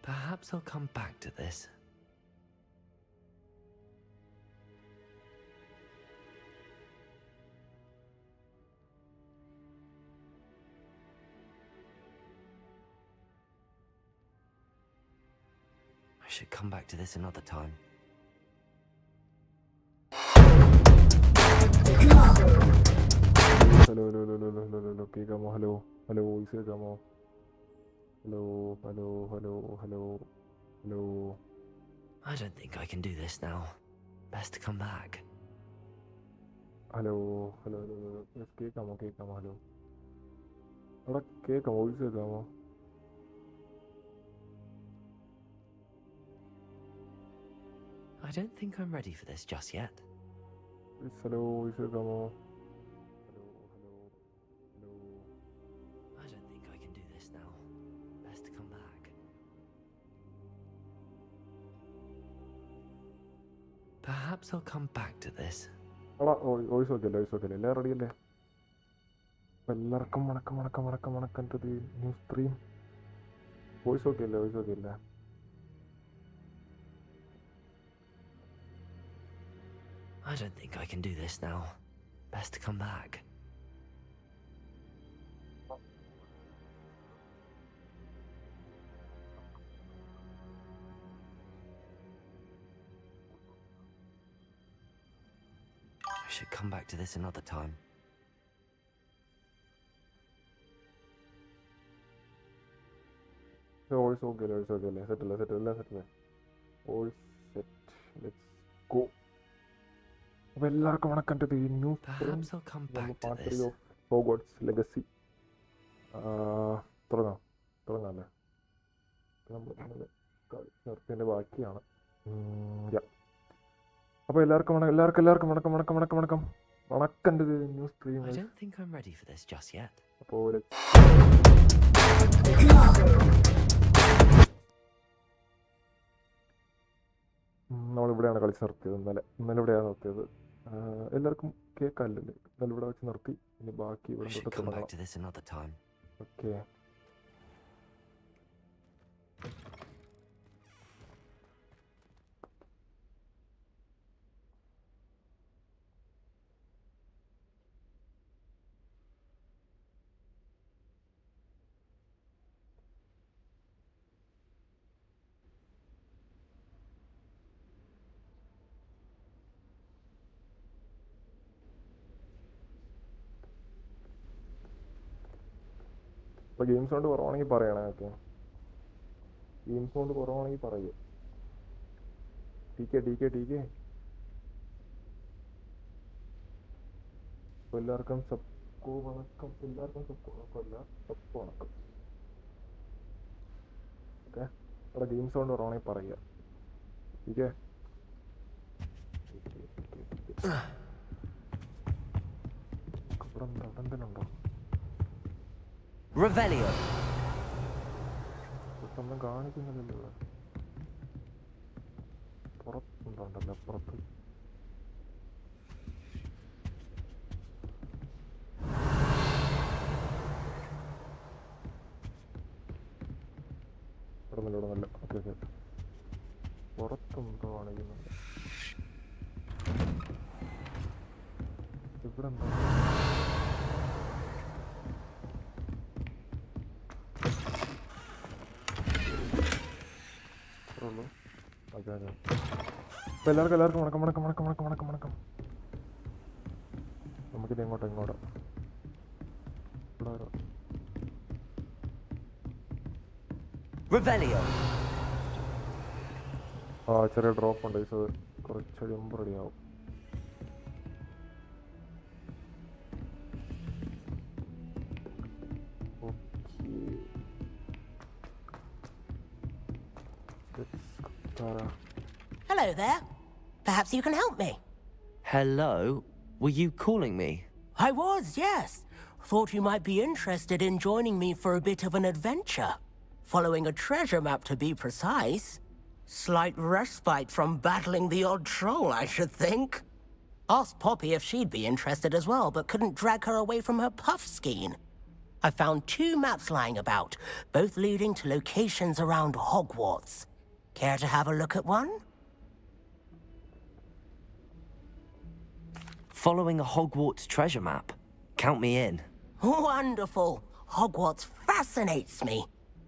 Perhaps I'll come back to this. I should come back to this another time. Hello, കേൾക്കാമോ? Hello voice കേൾക്കാമോ? Hello. I don't think I can do this now. Best to come back. Hello. കേൾക്കാമോ? Hello. അവിടെ കേൾക്കാമോ? Voice കേൾക്കാമോ? I don't think I'm ready for this just yet. Hello, voice കേൾക്കാമോ? I don't think I can do this now. Best to come back. Perhaps I'll come back to this. Voice okay അല്ലേ? എല്ലാം ready അല്ലേ? എല്ലാവർക്കും വണക്കം to the new stream. Voice okay അല്ലേ? I don't think I can do this now. Best to come back. I should come back to this another time. Voice okay അല്ലേ? Set. Voice set. Let's go. അപ്പോൾ എല്ലാവർക്കും വണക്കം to the new Perhaps I'll come back to part this. 3 of Hogwarts legacy. തുടങ്ങാമല്ലേ? നമ്മൾ നിർത്തിയതിൻ്റെ ബാക്കിയാണ്. അപ്പോൾ എല്ലാവർക്കും വണക്കം to the new stream. I don't think I'm ready for this just yet. അപ്പോൾ നമ്മളിവിടെയാണ് കളിച്ച് നിർത്തിയത്. ഇന്നലെ ഇവിടെയാണ് നിർത്തിയത്. എല്ലാവർക്കും കേൾക്കാമല്ലേ? ഇന്നലെ ഇവിടെ വെച്ച് നിർത്തി. ഇനി ബാക്കി I ഇവിടെ should തൊട്ട് come back തുടങ്ങാം. to this another time. Okay. അപ്പോൾ ഗെയിം സൗണ്ട് കുറവാണെങ്കിൽ പറയണേ. ഓക്കെ, ഗെയിം സൗണ്ട് കുറവാണെങ്കിൽ പറയൂ. ടീക്കെ എല്ലാവർക്കും സബ്കോ വണക്കം. ഓക്കെ, അവിടെ ഗെയിം സൗണ്ട് കുറവാണെങ്കിൽ പറയുക. ടീക്കെ ഇവിടെ എന്തെങ്കിലുണ്ടോ? Revelio. ഒന്നും കാണിക്കുന്നില്ലല്ലോ ഇവിടെ. പുറത്തുണ്ടല്ലോ, പുറത്ത്. ഇവിടുന്നല്ല. ഓക്കെ, പുറത്തുണ്ടോ കാണിക്കുന്നുണ്ട്. ഇവിടെ എന്താ? അപ്പോൾ എല്ലാവർക്കും വണക്കം. നമുക്കിത് ഇങ്ങോട്ടോ ഇവിടെ വരാം. Revelio. ചെറിയ ഡ്രോപ്പ് ഉണ്ട്. ഇത് കുറച്ച് മുമ്പ് റെഡിയാവും. Hello there. Perhaps you can help me. Hello. Were you calling me? I was, yes. Thought you might be interested in joining me for a bit of an adventure. Following a treasure map, to be precise. Slight respite from battling the odd troll, I should think. Asked Poppy if she'd be interested as well, but couldn't drag her away from her puff skein. I found 2 maps lying about, both leading to locations around Hogwarts. Care to have a look at one? Following a Hogwarts treasure map. Count me in. Wonderful. Hogwarts fascinates me.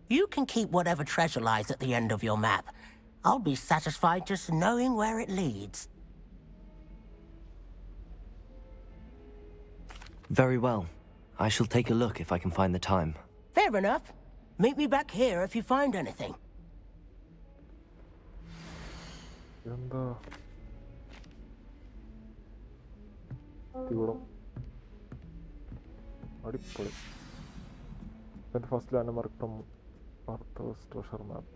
You can keep whatever treasure lies at the end of your map. I'll be satisfied just knowing where it leads. Very well. I shall take a look if I can find the time. Fair enough. Meet me back here if you find anything. എന്താ തീവ്രം അടിപൊളി. First land mark from Arthur's treasure map.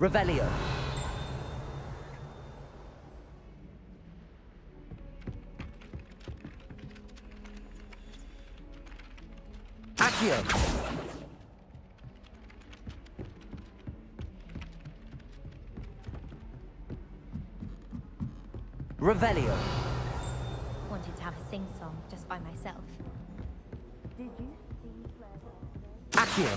Revelio. Accio. Revelio. Wanted to have a sing-song just by myself. Did you see Accio.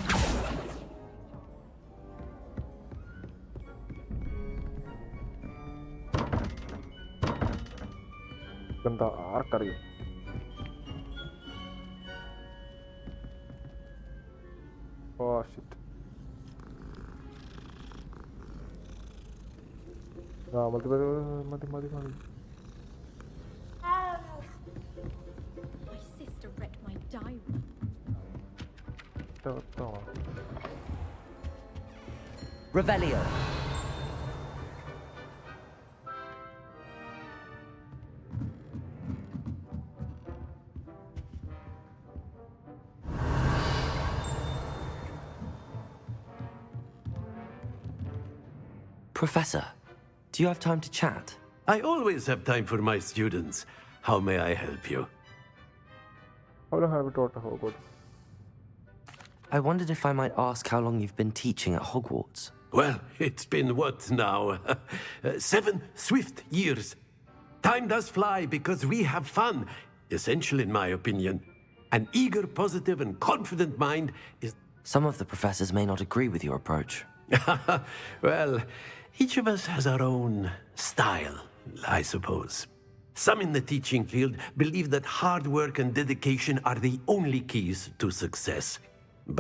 എന്താ ആർക്കറിയും. Oh shit. മതി മതി മതി. My sister read my diary. Revelio. Professor, do you have time to chat? I always have time for my students. How may I help you? How long have you taught at Hogwarts? I wondered if I might ask how long you've been teaching at Hogwarts. Well, it's been what now? 7 swift years. Time does fly because we have fun. Essential in my opinion. An eager, positive, and confident mind is... Some of the professors may not agree with your approach. Well, each of us has our own style, I suppose. Some in the teaching field believe that hard work and dedication are the only keys to success.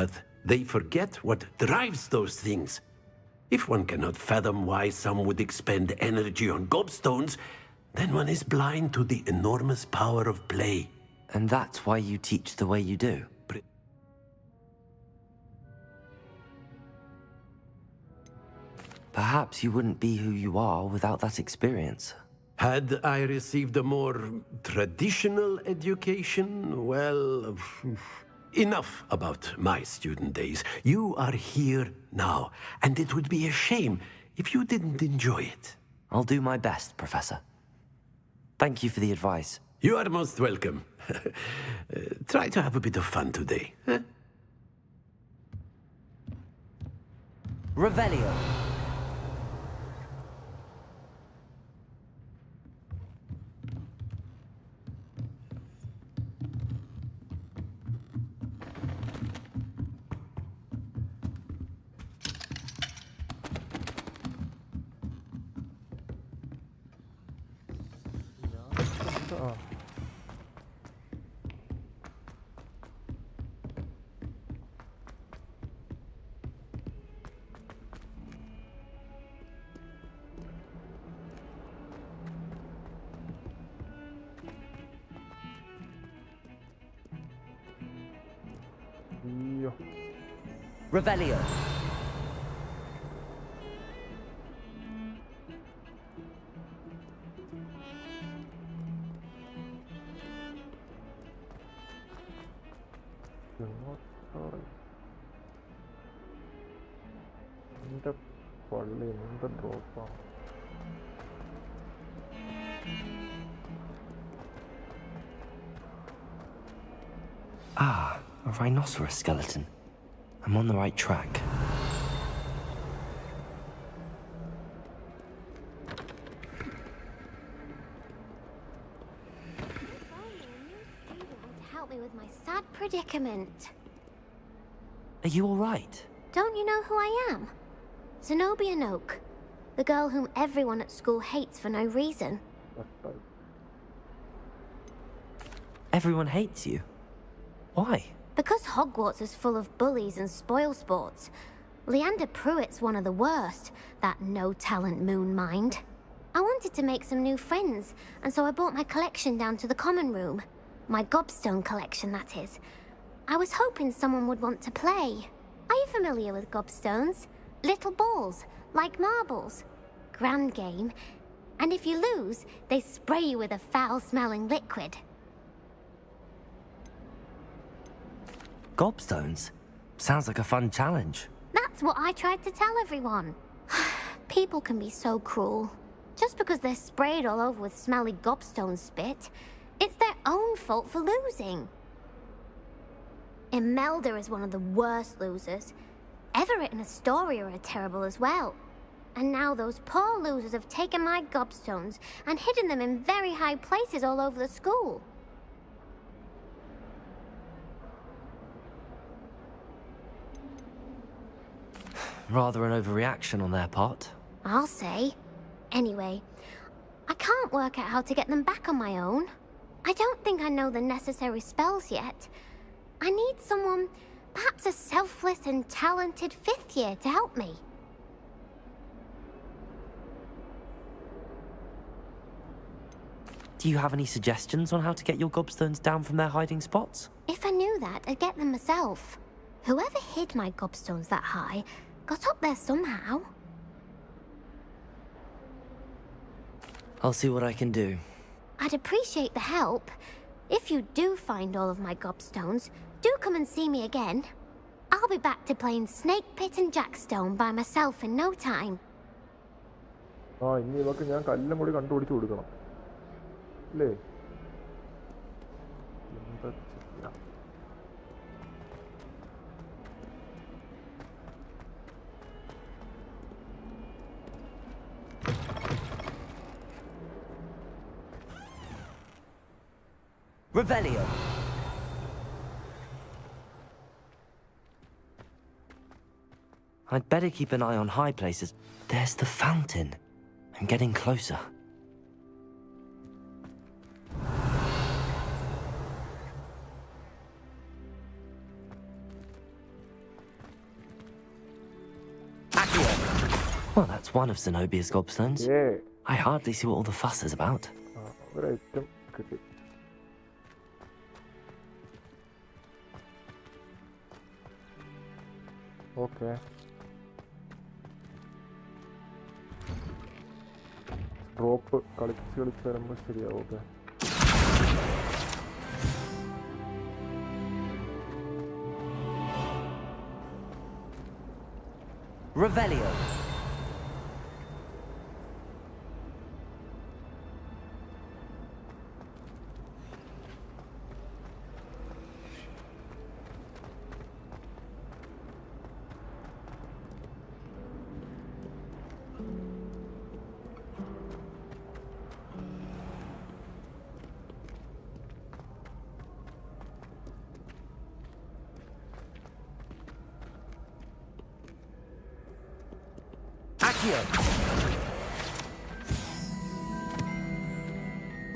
But they forget what drives those things. If one cannot fathom why some would expend energy on gobstones, then one is blind to the enormous power of play. And that's why you teach the way you do. Perhaps you wouldn't be who you are without that experience. Had I received a more traditional education, well, enough about my student days. You are here now, and it would be a shame if you didn't enjoy it. I'll do my best, Professor. Thank you for the advice. You are most welcome. Try to have a bit of fun today. Huh? Revelio. Revelio. എന്റെ പള്ളി എന്ത് ഡ്രോപ്പാണ്. Ah, a rhinoceros skeleton. I'm on the right track. Help me me with my sad predicament. Are you all right? Don't you know who I am? Zenobia Noak, the girl whom everyone at school hates for no reason. Everyone hates you. Why? Because Hogwarts is full of bullies and spoilsports. Leander Pruitt's one of the worst, that no-talent moon mind. I wanted to make some new friends, and so I brought my collection down to the common room. My gobstone collection, that is. I was hoping someone would want to play. Are you familiar with gobstones? Little balls, like marbles. Grand game. And if you lose, they spray you with a foul-smelling liquid. Gobstones? Sounds like a fun challenge. That's what I tried to tell everyone. People can be so cruel. Just because they're sprayed all over with smelly gobstone spit, it's their own fault for losing. Imelda is one of the worst losers. Everett and Astoria are terrible as well. And now those poor losers have taken my gobstones and hidden them in very high places all over the school. Rather an overreaction on their part. I'll say. Anyway, I can't work out how to get them back on my own. I don't think I know the necessary spells yet. I need someone, perhaps a selfless and talented fifth year to help me. Do you have any suggestions on how to get your gobstones down from their hiding spots? If I knew that, I'd get them myself. Whoever hid my gobstones that high got up there somehow. I'll see what I can do. I'd appreciate the help. If you do find all of my gobstones, do come and see me again. I'll be back to playing Snake Pit and Jackstone by myself in no time. ഇനി ഇവക്ക് ഞാൻ കല്ലും കൂടി കണ്ടുപിടിച്ച് കൊടുക്കണം അല്ലേ? എന്താ ചെയ്യാം? Revelio. I'd better keep an eye on high places. There's the fountain. I'm getting closer. Accio. Well, that's one of Zenobia's gobstones. I hardly see what all the fuss is about. ഒരു item കിട്ടി. Okay, drop കളിച്ച് വരുമ്പോൾ ശരിയാവും. Okay, Revelio. Accio.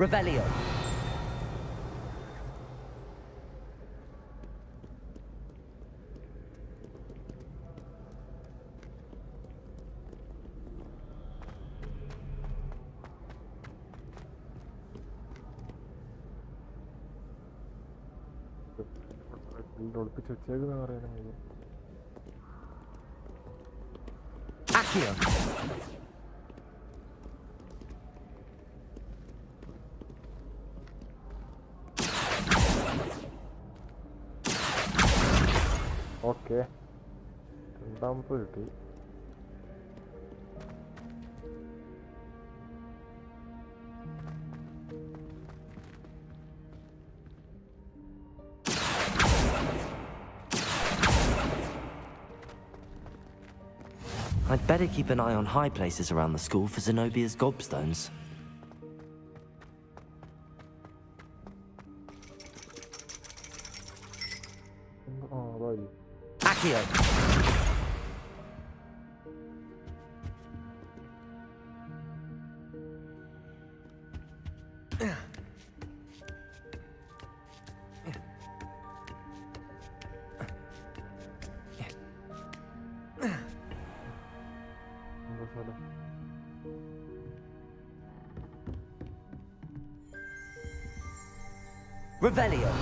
Revelio. ഒളിപ്പിച്ച് വെച്ചേക്കുന്ന പറയുന്നത്. Accio. Okay, രണ്ടാമത്തെ കിട്ടി. I'd better keep an eye on high places around the school for Zenobia's gobstones. Accio. എന്താ സ്ഥലം? Revelio.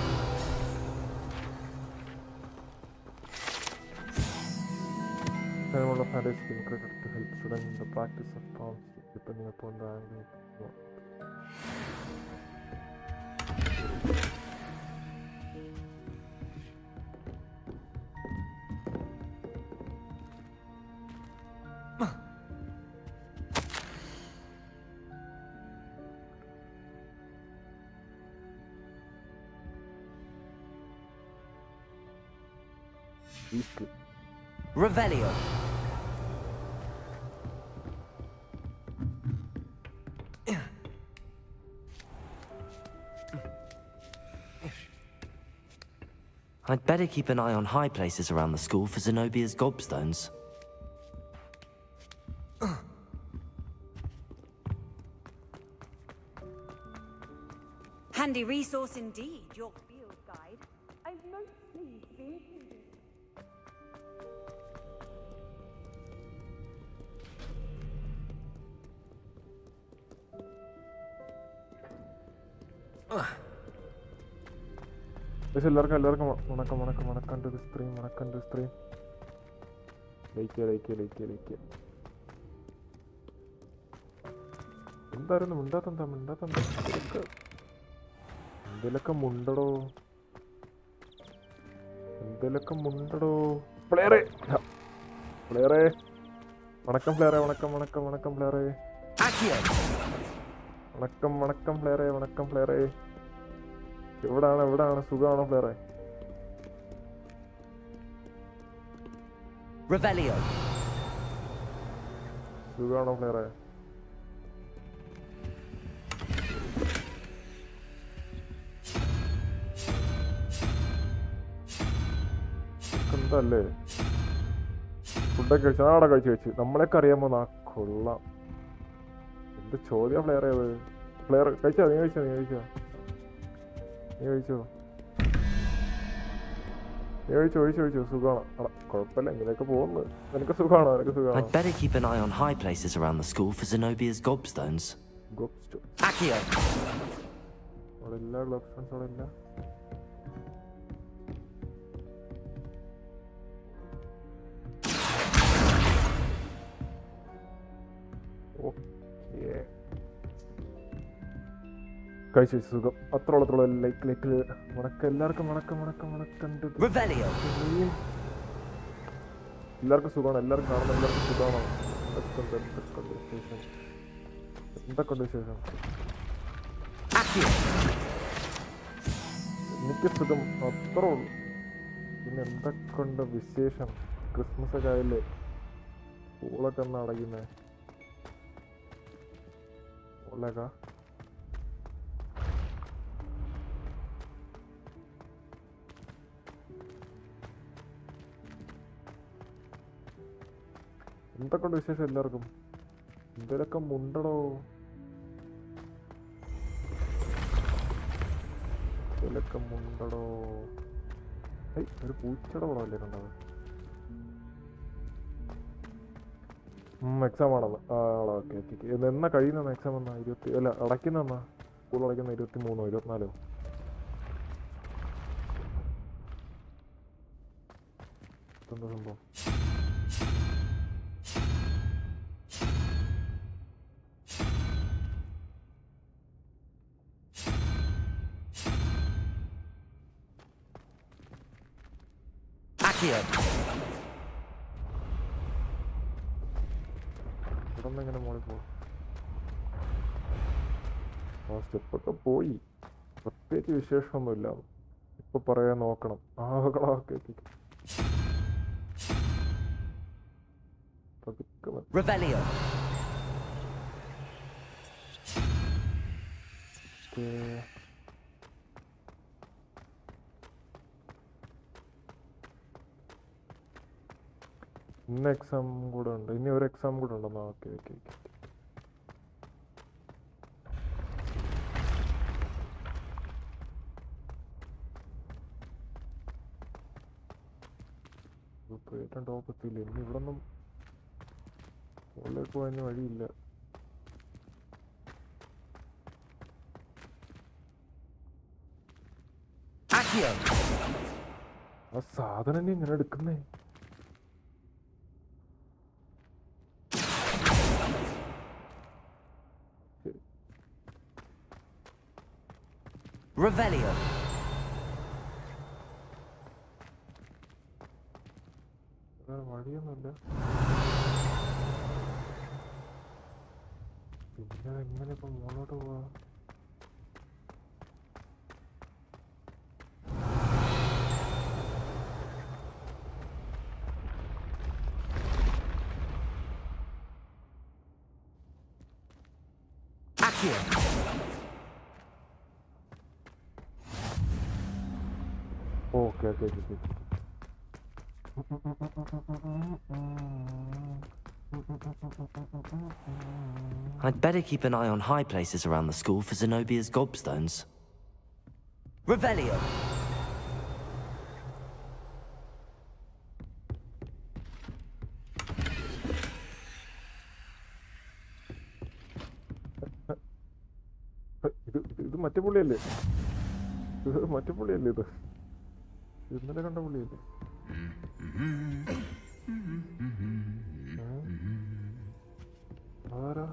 Anyone of fantasy can credit to help students in the practice of palms depending upon the angle you want. Easily. Revelio. I'd better keep an eye on high places around the school for Zenobia's gobstones. Handy resource indeed, your field guide. I've mostly been. എല്ലാവർക്കും വണക്കം വണക്കം വണക്കം to the stream, വണക്കം to stream. Like. എന്തായിരുന്നു മിണ്ടാത്തെന്താ എന്തിലൊക്കെ മുണ്ടടോ പ്ലെയറേ വണക്കം പ്ലെയറേ വണക്കം പ്ലെയറേ വണക്കം പ്ലെയറേ എവിടാണ് സുഖമാണോ പ്ലെയറേ? Revelio. സുഖമാണോ പ്ലെയറേ? എന്തല്ലേ ഫുഡൊക്കെ കഴിച്ചു? കഴിച്ചു നമ്മളെയൊക്കെ അറിയാമോ? കൊള്ളാം. എന്ത് ചോദ്യം പ്ലെയറേ അത്? പ്ലെയർ കഴിച്ചോ? നീ കഴിച്ചോ? സുഖമാണ്. കുഴപ്പമില്ല, ഇങ്ങനെയൊക്കെ പോകുന്നു. നിനക്ക് സുഖമാണോ? I'd better keep an eye on high places around the school for Zenobia's gobstones. Accio. അവിടെ ഇല്ല, ഗോബ്സ്റ്റോൺസ് അവിടെ ഇല്ല. കഴിച്ചു സുഖം. അത്രയുള്ള ലൈക്ക് എല്ലാവർക്കും വണക്കം. Revelio. എല്ലാവർക്കും സുഖമാണ്. എല്ലാവർക്കും കാണുന്ന എല്ലാവർക്കും സുഖമാണോ? എന്തൊക്കെയുണ്ട് വിശേഷം? Accio. എനിക്ക് സുഖം, അത്രേ ഉള്ളൂ. പിന്നെ എന്തൊക്കെയുണ്ട് വിശേഷം? ക്രിസ്മസ് ഒക്കെ ആയില്ലേ? സ്കൂളൊക്കെ എന്നാ അടയ്ക്കുന്നേ? ഉള്ളേക്കാ എന്തൊക്കെയുണ്ട് വിശേഷം എല്ലാവർക്കും? എന്തേലൊക്കെ മുണ്ടടോ? ഒരു പൂച്ചയുടെ പടമല്ലേ കണ്ടത്? എക്സാം ആണെന്ന്. ഓക്കെ. എന്നാ കഴിയുന്ന എക്സാം എന്നാ? അടയ്ക്കുന്ന സ്കൂൾ അടയ്ക്കുന്ന 23 24 എന്താ സംഭവം? Accio. എങ്ങനെ മോളിൽ പോകും? സ്റ്റെപ്പൊക്കെ പോയി. പ്രത്യേകിച്ച് വിശേഷമൊന്നുമില്ല. ഇപ്പൊ പറയാൻ നോക്കണം. Revelio. ഇന്ന് എക്സാം കൂടെ ഉണ്ട്, ഇനി ഒരു എക്സാം കൂടെ ഉണ്ടെന്നാ. Okay okay okay. ഏറ്റവും ടോപ്പ് എത്തിയില്ല. ഇനി ഇവിടെ ഒന്നും മുകളിലേക്ക് പോകാൻ വഴിയില്ല. ആ സാധനം ഇനി എങ്ങനെ എടുക്കുന്നേ? Revelio. വഴിയൊന്നുമില്ല. പിന്നെ എങ്ങനെ ഇപ്പൊ മുകളോട്ട് പോവാ? Okay okay okay. I'd better keep an eye on high places around the school for Zenobia's gobstones. Revelio. ഇത് മറ്റേ പുള്ളിയല്ലേ? ഇത് മറ്റേ പുള്ളിയല്ലേ? ഇത് ഇന്നലെ കണ്ട പുള്ളിയല്ലേ? ആരാ?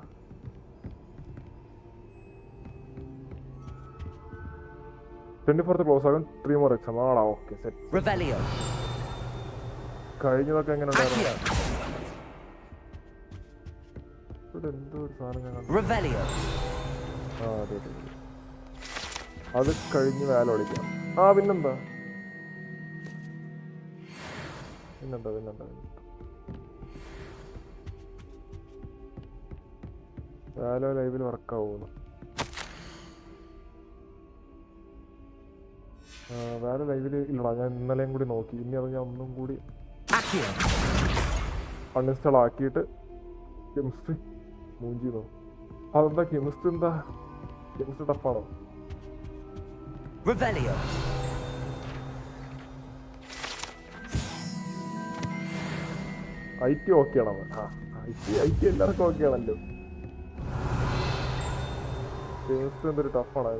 ക്ലോസ് ആകും. 3 more എക്സാം. ആണോ? Okay set. Revelio. കഴിഞ്ഞതൊക്കെ എങ്ങനെ ഉണ്ടായിരുന്നു? ഇവിടെ എന്തോ ഒരു സാധനം ഞാൻ കണ്ടു. Revelio. ആ അതെ അതെ. അത് കഴിഞ്ഞ് വാല ഓടിക്കാം. ആ പിന്നെന്താ പിന്നെന്താ പിന്നെന്താ വാലോ ലൈവിൽ വർക്കാവുന്നു. വേറെ ലൈവില് ഇല്ലടാ, ഞാൻ ഇന്നലെയും കൂടി നോക്കി. ഇനി അത് ഞാൻ ഒന്നും കൂടി അൺഇൻസ്റ്റാൾ ആക്കിയിട്ട് കെമിസ്ട്രി മൂഞ്ചി നോക്കും. അതെന്താ കെമിസ്ട്രി? എന്താ കെമിസ്ട്രി ടഫാണോ? Revelio. IT ഓക്കെ ആണോ? IT എല്ലാവർക്കും ഓക്കെ ആണല്ലോ. കെമിസ്ട്രി എന്തൊരു ടഫാണ്.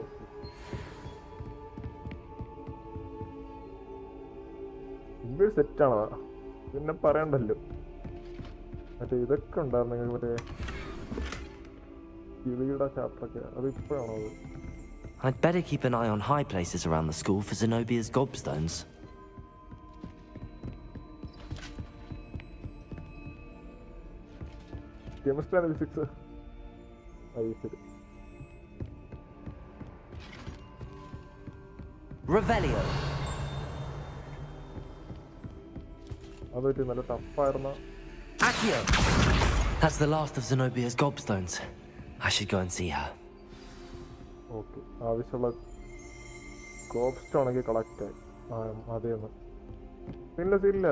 ഇവർ സെറ്റാണോ? പിന്നെ പറയണ്ടല്ലോ. മറ്റേ ഇതൊക്കെ ഉണ്ടായിരുന്നു മറ്റേ കിളിയുടെ ചാപ്റ്ററൊക്കെ. അത് ഇപ്പോഴാണോ? അത് I'd better keep an eye on high places around the school for Zenobia's gobstones. Chemistry ആണ് ഫിസിക്സ്. അത് ശരി. Revelio. അതൊരു നല്ല ടഫായിരുന്ന. Accio. That's the last of Zenobia's gobstones. I should go and see her. Okay, ആവശ്യമുള്ള ഗോബ്സ്റ്റ് ആണെങ്കിൽ collect ആയി. അതേന്ന് പിന്നെ ഇല്ല.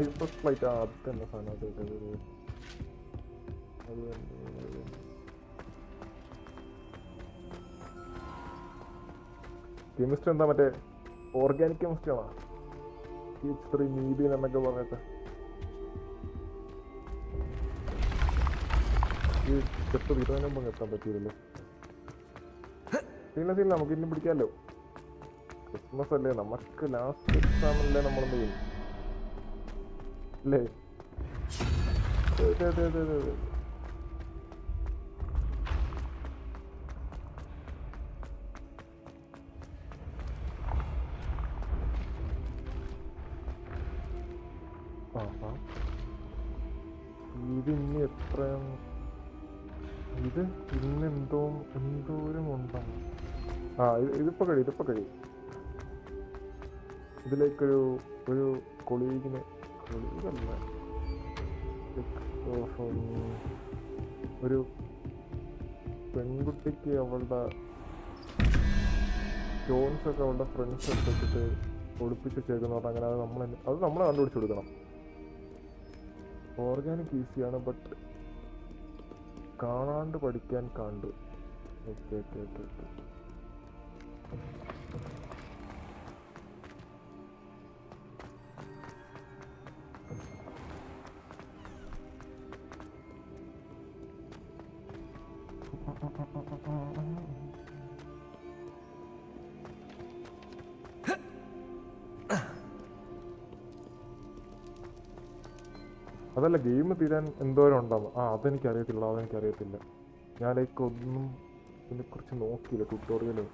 ഹിപ്പസ് ഫ്ലൈറ്റ്. അത് തന്നെ സാധനം. അത് കെമിസ്ട്രി എന്താ മറ്റേ ഓർഗാനിക് കെമിസ്ട്രി ആണോ? H3 മീഡിയൻ എന്നൊക്കെ പറഞ്ഞിട്ട് ഈ സ്റ്റെപ്പ് തീരുമാനം എത്താൻ പറ്റിയില്ലല്ലോ. പിന്നെ നമുക്ക് ഇനി പിടിക്കാമല്ലോ. ക്രിസ്മസ് അല്ലേ, നമുക്ക് ലാസ്റ്റ് എക്സാമല്ലേ നമ്മളെന്ത് ചെയ്യും അല്ലേ? ഇത് ഇനി എത്രയും ഇത് എന്തോരം ഉണ്ടാകും. ഇതിപ്പോ കഴിയും. ഇതിലേക്കൊരു കൊളീഗിന് കൊളീഗല്ല ഒരു പെൺകുട്ടിക്ക് അവളുടെ സ്റ്റോൺസ് ഒക്കെ അവളുടെ ഫ്രണ്ട്സ് എടുത്തിട്ട് ഒളിപ്പിച്ച് ചേർക്കുന്നോട്ട്. അങ്ങനെ അത് നമ്മളെ കണ്ടുപിടിച്ച് കൊടുക്കണം. ഓർഗാനിക് ഈസിയാണ്, ബട്ട് കാണാണ്ട് പഠിക്കാൻ കണ്ടു. Okay okay okay okay. അതല്ല, ഗെയിം തീരാൻ എന്തോരം ഉണ്ടാവും. അതെനിക്കറിയത്തില്ല. ഞാൻ ലൈക്ക് ഒന്നും ഇതിനെക്കുറിച്ച് നോക്കിയില്ല, ട്യൂട്ടോറിയലും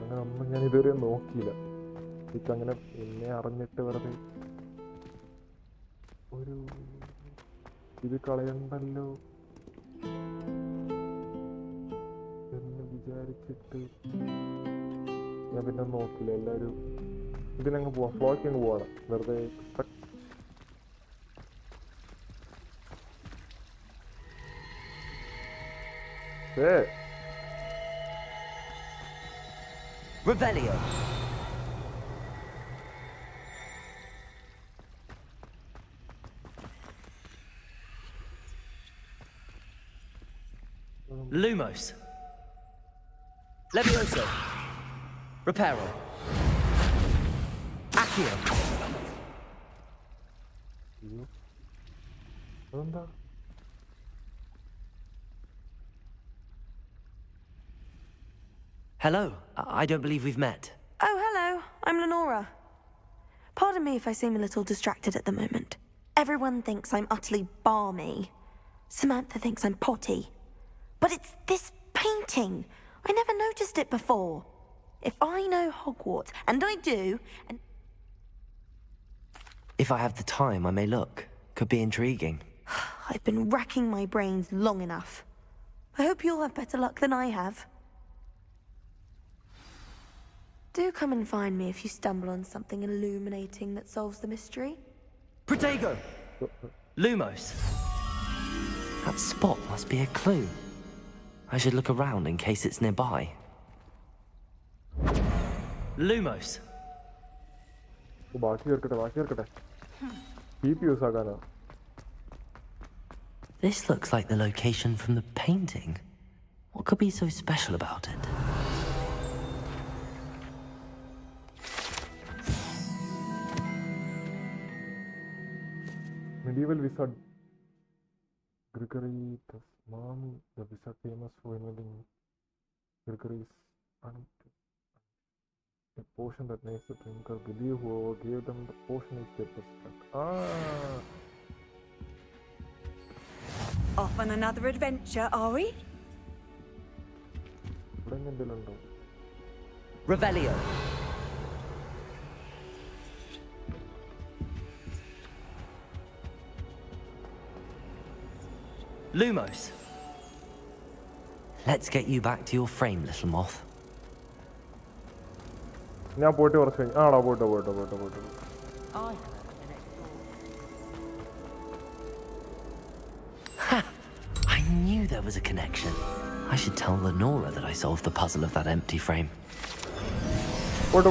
അങ്ങനെ ഒന്നും ഞാൻ ഇതുവരെ നോക്കിയില്ല. എനിക്ക് അങ്ങനെ എന്നെ അറിഞ്ഞിട്ട് വെറുതെ ഒരു ഇത് കളയണ്ടല്ലോ എന്ന് വിചാരിച്ചിട്ട് ഞാൻ പിന്നെ നോക്കില്ല. എല്ലാവരും ഇതിനങ്ങ് പോവാം, ഫ്ലോയ്ക്ക് അങ്ങ് പോവാണ് വെറുതെ. Revelio. Lumos. Levioso. Reparo. Accio. അതെന്താ? Hello. I don't believe we've met. Oh, hello. I'm Lenora. Pardon me if I seem a little distracted at the moment. Everyone thinks I'm utterly balmy. Samantha thinks I'm potty. But it's this painting. I never noticed it before. If I know Hogwarts, and I do, and... If I have the time, I may look. Could be intriguing. I've been racking my brains long enough. I hope you'll have better luck than I have. Do come and find me if you stumble on something illuminating that solves the mystery. Protego! Lumos. That spot must be a clue. I should look around in case it's nearby. Lumos. ബാക്കി ചേർക്കട്ടെ. Keep use ആക്കാനാ. This looks like the location from the painting. What could be so special about it? Medieval wizard Gregory Tasmani, the wizard famous for inventing Gregory's a potion that makes the drinker believe whoever gave them the potion is their best friend. Off on another adventure, are we? ഇവിടെ എന്തെങ്കിലും ഉണ്ടോ? Revelio. Lumos. Let's get you back to your frame, little moth. ഞാൻ പോയിട്ട് കുറച്ച് കഴിഞ്ഞു. ആടാ പോയിട്ട്. Ha! I knew there was a connection. I should tell Lenora that I solved the puzzle of that empty frame. പോയിട്ട്.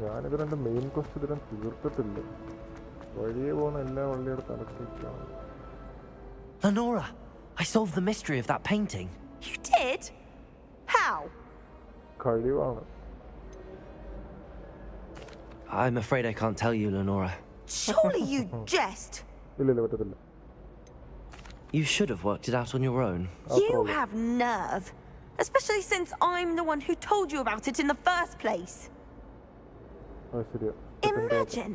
ഞാനിത് രണ്ട് main question ഇതിലും തീർത്തിട്ടില്ല. വഴിയെ പോകുന്ന എല്ലാ വള്ളിയുടെ തലക്കേക്കാണ്. Lenora, I solved the mystery of that painting. You did? How? കഴിവാണ്. I'm afraid I can't tell you, Lenora. Surely you jest. ഇല്ല പറ്റത്തില്ല. You should have worked it out on your own. You have nerve. Especially since I'm the one who told you about it in the first place. ശരിയാ. Imagine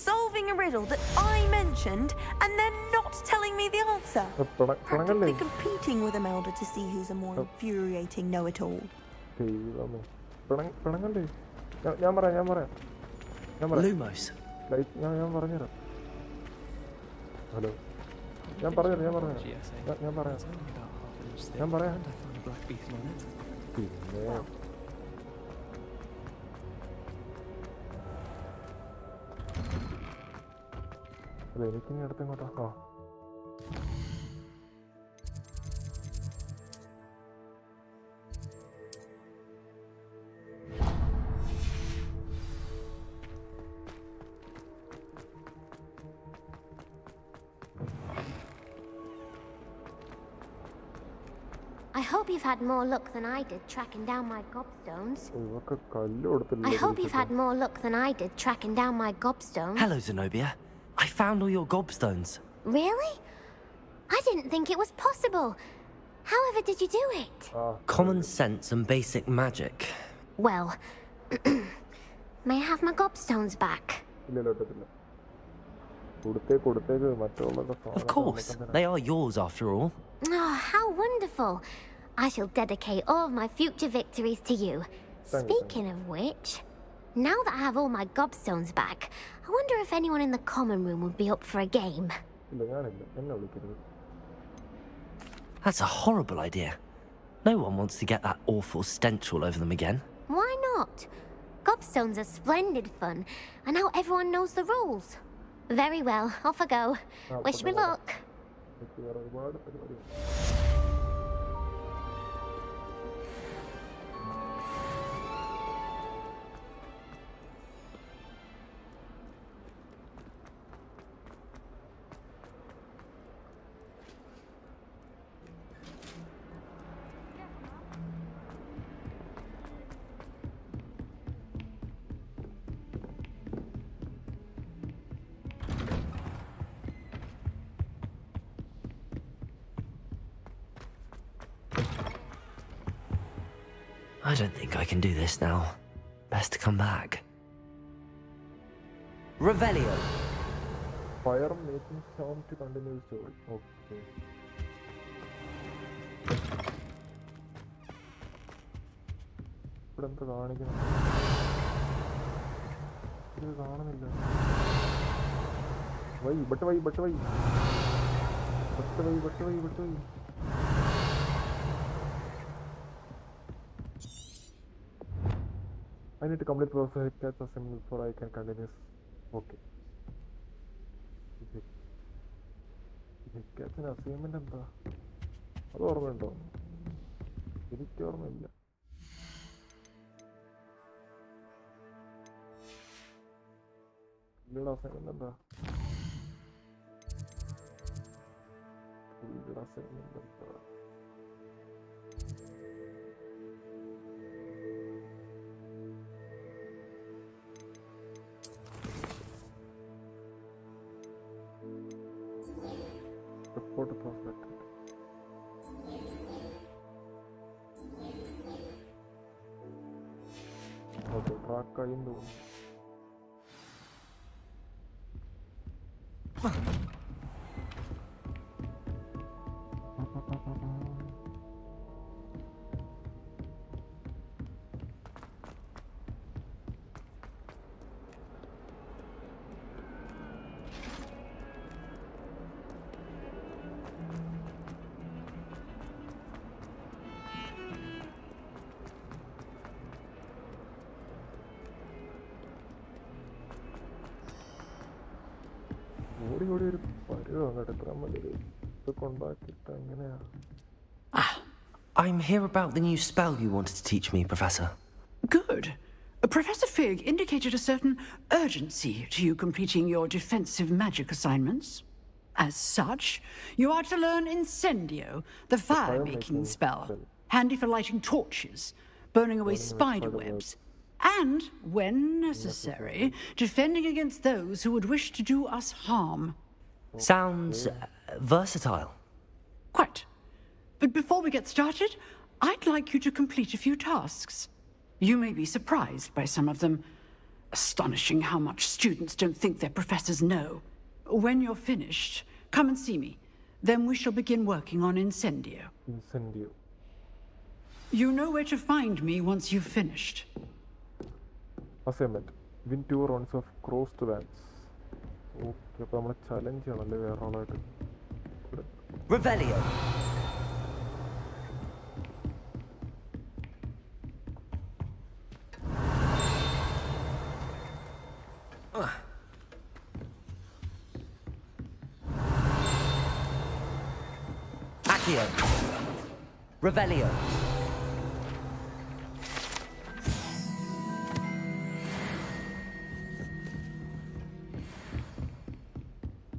solving a riddle that I mentioned and then not telling me the answer. Practically competing with Imelda to see who's a more infuriating know-it-all. പിണങ്ങണ്ടേ? ഞാൻ പറയാം. Lumos. ഞാൻ പറഞ്ഞുതരാം. Hello, ഞാൻ പറയാം. പിന്നെ അല്ല, എനിക്കിനി അടുത്തെങ്ങോട്ടാ? hope you've had more luck than I did tracking down my gobstones. ഇവർക്ക് കല്ല് കൊടുത്തില്ല. I hope you've had more luck than I did tracking down my gobstones. Hello, Zenobia. I found all your gobstones. Really? I didn't think it was possible. However did you do it? Common sense and basic magic. Well, may I have my gobstones back? ഇല്ല ഇട്ടിട്ടില്ല. കൊടുത്തേക്ക് മറ്റുള്ളവരുടെ Of course. They are yours after all. Oh, how wonderful. I shall dedicate all of my future victories to you. Speaking of which, now that I have all my gobstones back, I wonder if anyone in the common room would be up for a game. ഇല്ല ഞാനില്ല. എന്നെ വിളിക്കരുത്. That's a horrible idea. No one wants to get that awful stench all over them again. Why not? Gobstones are splendid fun, and now everyone knows the rules. Very well, off I go. Wish me luck. എനിക്ക് വേറെ ഒരുപാട് പരിപാടിയുണ്ട്. I don't think I can do this now. Best to come back. Revelio. Fire making sound to continue the story. Okay. ഇവിടെ എന്താ കാണിക്കണം? ഇത് കാണുന്നില്ല. Y. I need to complete process hit assembly before I can continue. Okay. ഹിക്കാച്ചിന് assignment എന്താ? അത് ഓർമ്മയുണ്ടോ? എനിക്ക് ഓർമ്മയില്ല. പുള്ളിയുടെ അസൈൻമെന്റ് എന്താ? Report prospect. Okay, track കഴിയുന്നു. I'm here about the new spell you wanted to teach me, Professor. Good. Professor Fig indicated a certain urgency to you completing your defensive magic assignments. As such, you are to learn Incendio, the fire-making spell, handy for lighting torches, burning away spider webs, and, when necessary, defending against those who would wish to do us harm. Sounds versatile. Quite. But before we get started, I'd like you to complete a few tasks. You may be surprised by some of them. Astonishing how much students don't think their professors know. When you're finished, come and see me. Then we shall begin working on Incendio. Incendio. You know where to find me once you've finished. Assignment. Win 2 rounds of crossed lands. Okay, അപ്പോൾ നമ്മൾ challenge ആണല്ലേ വേറെ ആളായിട്ട്. Revelio. Accio. Revelio.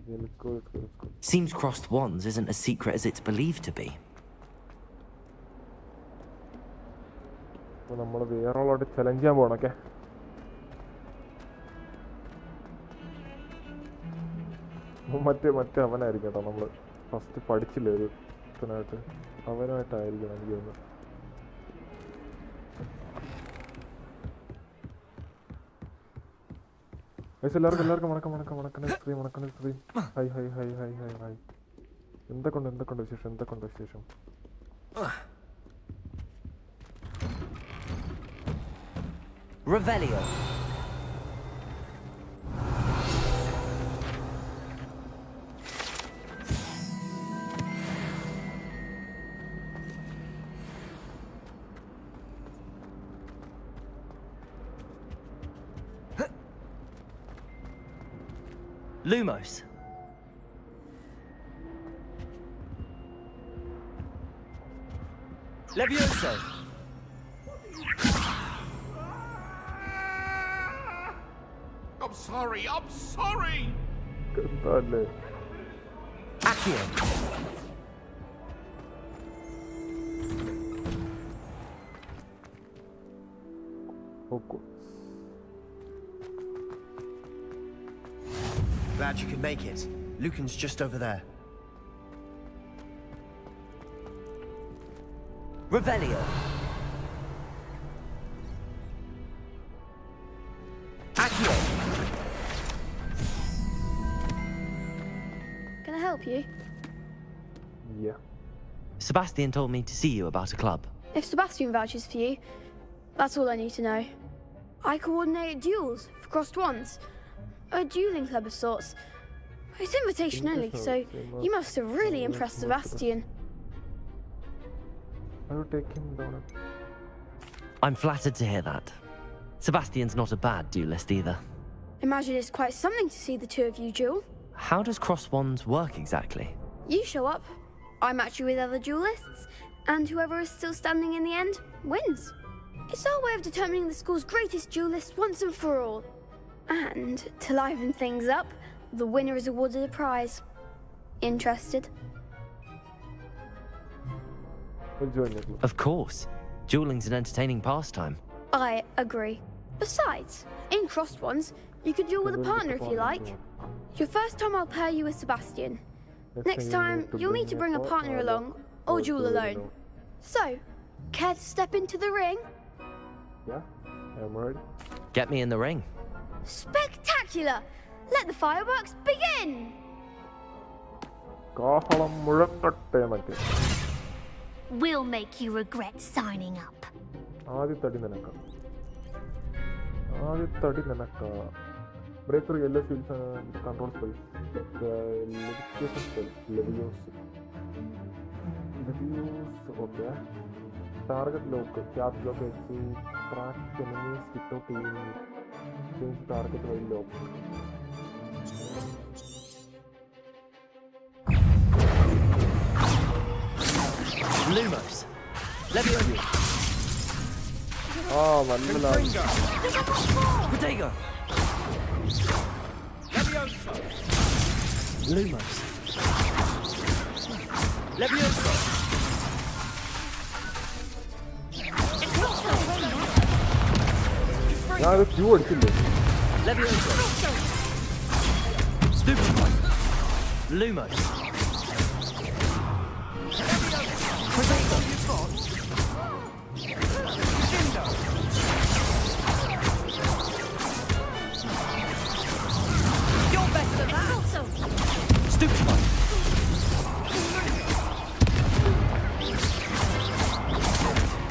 Let's go. Seems crossed wands isn't as secret as it's believed to be. അപ്പോൾ നമ്മൾ വേറെ ആളോട്ട് challenge ചെയ്യാൻ പോകണം. ഓക്കെ, മറ്റേ അവനായിരിക്കും കേട്ടോ. നമ്മൾ ഫസ്റ്റ് പഠിച്ചില്ലേ ഒരു ഇതിനായിട്ട്, അവനായിട്ടായിരിക്കണം എനിക്ക് തോന്നുന്നു. എല്ലാവർക്കും വണക്കം. ഹൈ. എന്തൊക്കെയുണ്ട് വിശേഷം? Revelio. Lumos. Levioso. I'm sorry. എന്താല്ലേ Accio. Hogwarts. Glad you could make it. Lucan's just over there. Revelio. Accio. Can I help you? Yeah. Sebastian told me to see you about a club. If Sebastian vouches for you, that's all I need to know. I coordinate duels for crossed wands. A dueling club of sorts. It's invitation only, so you must have really impressed Sebastian. I will take him down. I'm flattered to hear that. Sebastian's not a bad duelist either. Imagine it's quite something to see the two of you duel. How does cross wands work exactly? You show up, I match you with other duelists, and whoever is still standing in the end wins. It's our way of determining the school's greatest duelist once and for all. And to liven things up, the winner is awarded a prize. Interested? We'll join you. Of course. Dueling's an entertaining pastime. I agree. Besides, in crossed ones, you can duel with a partner if you like. Your first time I'll pair you with Sebastian. Next time, you'll need to bring a partner along, or duel alone. So, care to step into the ring? Yeah, I'm ready. Get me in the ring. Spectacular! Let the fireworks begin! കാഹളം മുഴക്കട്ടെ എന്നൊക്കെ. We'll make you regret signing up. ആദ്യത്തടി നിനക്ക. Break through yellow fields and control spells. Levitation spell. Levioso. Okay. Target lock. Cap lock to track enemies without aiming. Change target while locked. Lumos. Levioso. മനസ്സിലായി. Protego. Levioso. Lumos. Levioso. ഞാനത് Q അടിച്ചില്ലേ? Levioso. Stupefy. Lumos. Protego. You're better than that. Stupefy.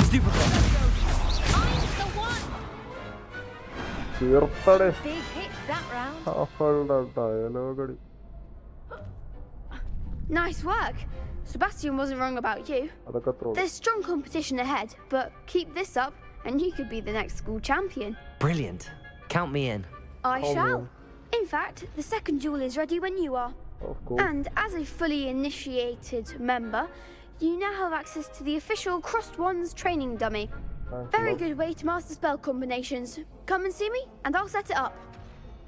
Stupefy. തീർത്തടെ. Big hits that round. അവളുടെ ഡയലോഗടി. Nice work! Sebastian wasn't wrong about you. അതൊക്കെ throw. There's strong competition ahead, but keep this up and you could be the next school champion. Brilliant. Count me in. I shall. In fact, the second duel is ready when you are. Of course. And as a fully initiated member, you now have access to the official Crossed Wands training dummy. Thanks a Very lot. good way to master spell combinations. Come and see me, and I'll set it up.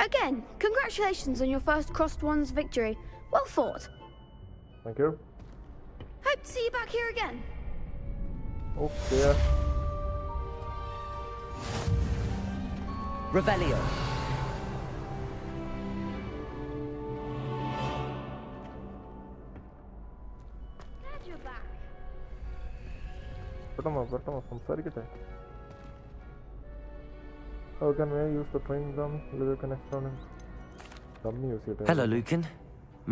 Again, congratulations on your first Crossed Wands victory. Well fought. Thank you. Hope to see you back here again. Okay. Revelio. Glad you're back. പെട്ടെന്ന് സംസാരിക്കട്ടെ. How can I use the training dummy? Lucan experiment. Dummy use it. Hello, Lucan.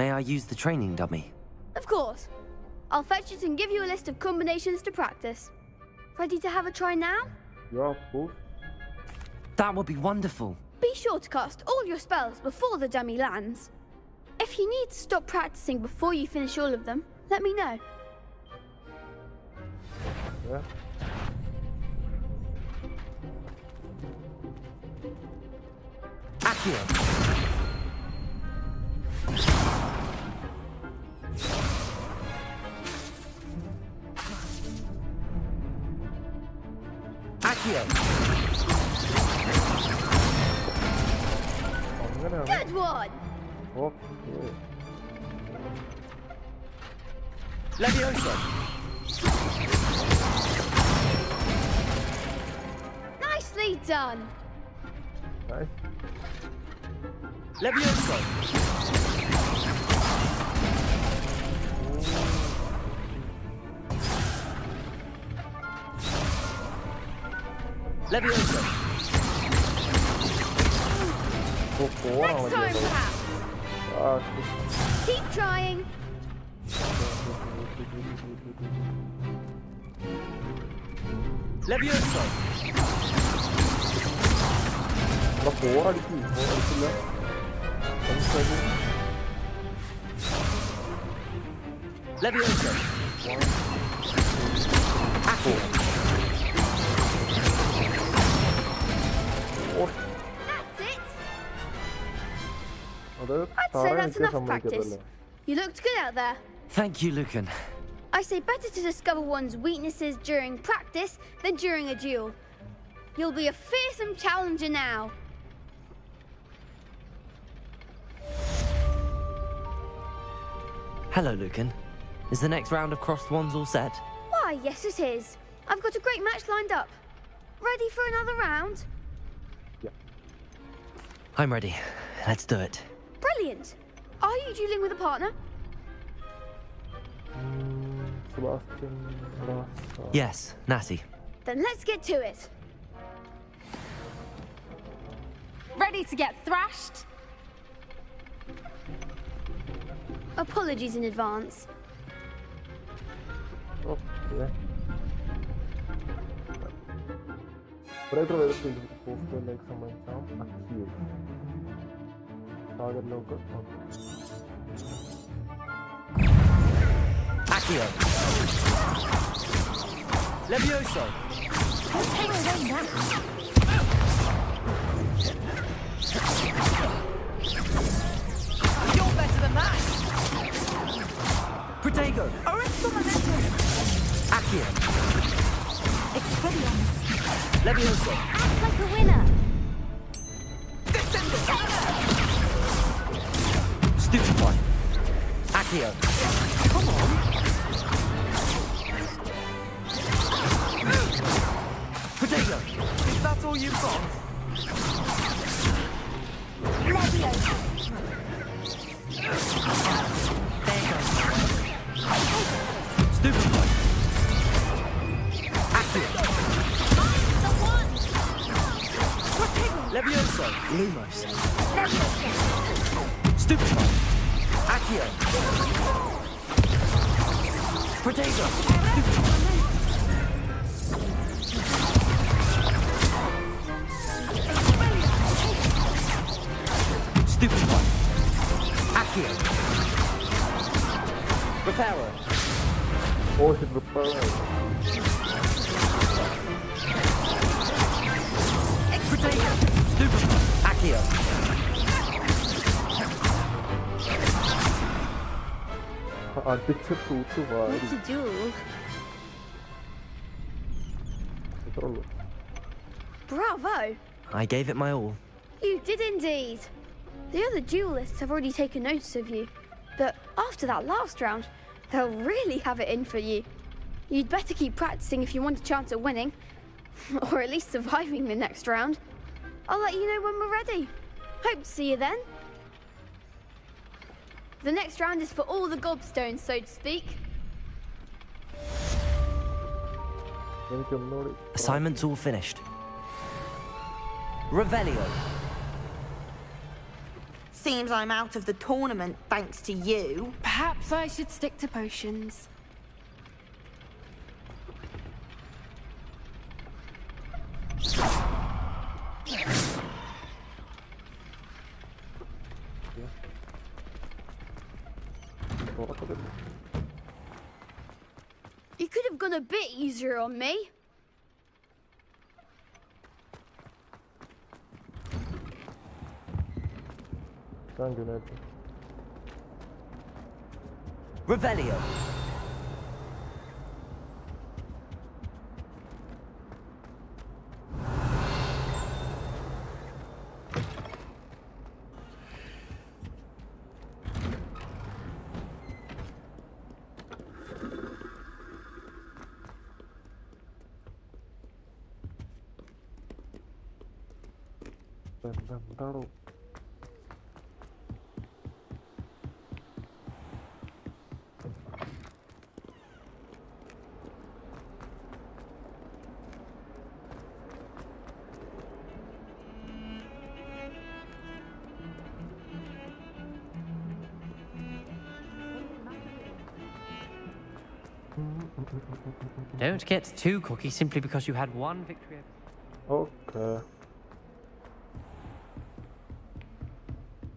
May I use the training dummy? Of course. I'll fetch it and give you a list of combinations to practice. Ready to have a try now? Yeah, of course. That would be wonderful. Be sure to cast all your spells before the dummy lands. If you need to stop practicing before you finish all of them, let me know. Yeah. Accio. Accio. Good one! Okay. Levioso. Nicely done! Nice. Levioso. Levioso. Next time, perhaps! Keep trying! Levioso. Levioso. Accio. That's it! അത് I'd say that's enough practice. You looked good out there. Thank you, Lucan. I say better to discover one's weaknesses during practice than during a duel. You'll be a fearsome challenger now. Hello, Lucan. Is the next round of crossed wands all set? Why, yes it is. I've got a great match lined up. Ready for another round? I'm ready. Let's do it. Brilliant. Are you dueling with a partner? Sebastian. Yes, Natty. Then let's get to it. Ready to get thrashed? Apologies in advance. Okay. Further versus poster like someone sound active. Target local. Accio. Levioso. Don't take away now. You're better than that. Protego. Accio. Expelliarmus. Levioso. Act like a winner. Stupid one. Accio. Come on. Protego. Is that all you've got? Levioso. There you go. Stupid one. Accio. Levioso. Lumos. Stupid one. Accio. Protego. Stupid one. Stupid one. Accio. Reparo. Oh, it's Reparo. Protego. Stupid one. Accio. അടിച്ച തൂത്ത് വാരി. What's a duel? ഇത്രേ ഉള്ളൂ. Bravo! I gave it my all. You did indeed. The other duelists have already taken notice of you, but after that last round, they'll really have it in for you. You'd better keep practicing if you want a chance at winning. Or at least surviving the next round. I'll let you know when we're ready. Hope to see you then. The next round is for all the gobstones, so to speak. Assignment's all finished. Revelio. Seems I'm out of the tournament thanks to you. Perhaps I should stick to potions. You could have gone a bit easier on me. Thank you, Ned. Revelio. എന്താണോ Don't get too cocky simply because you had one victory. Okay.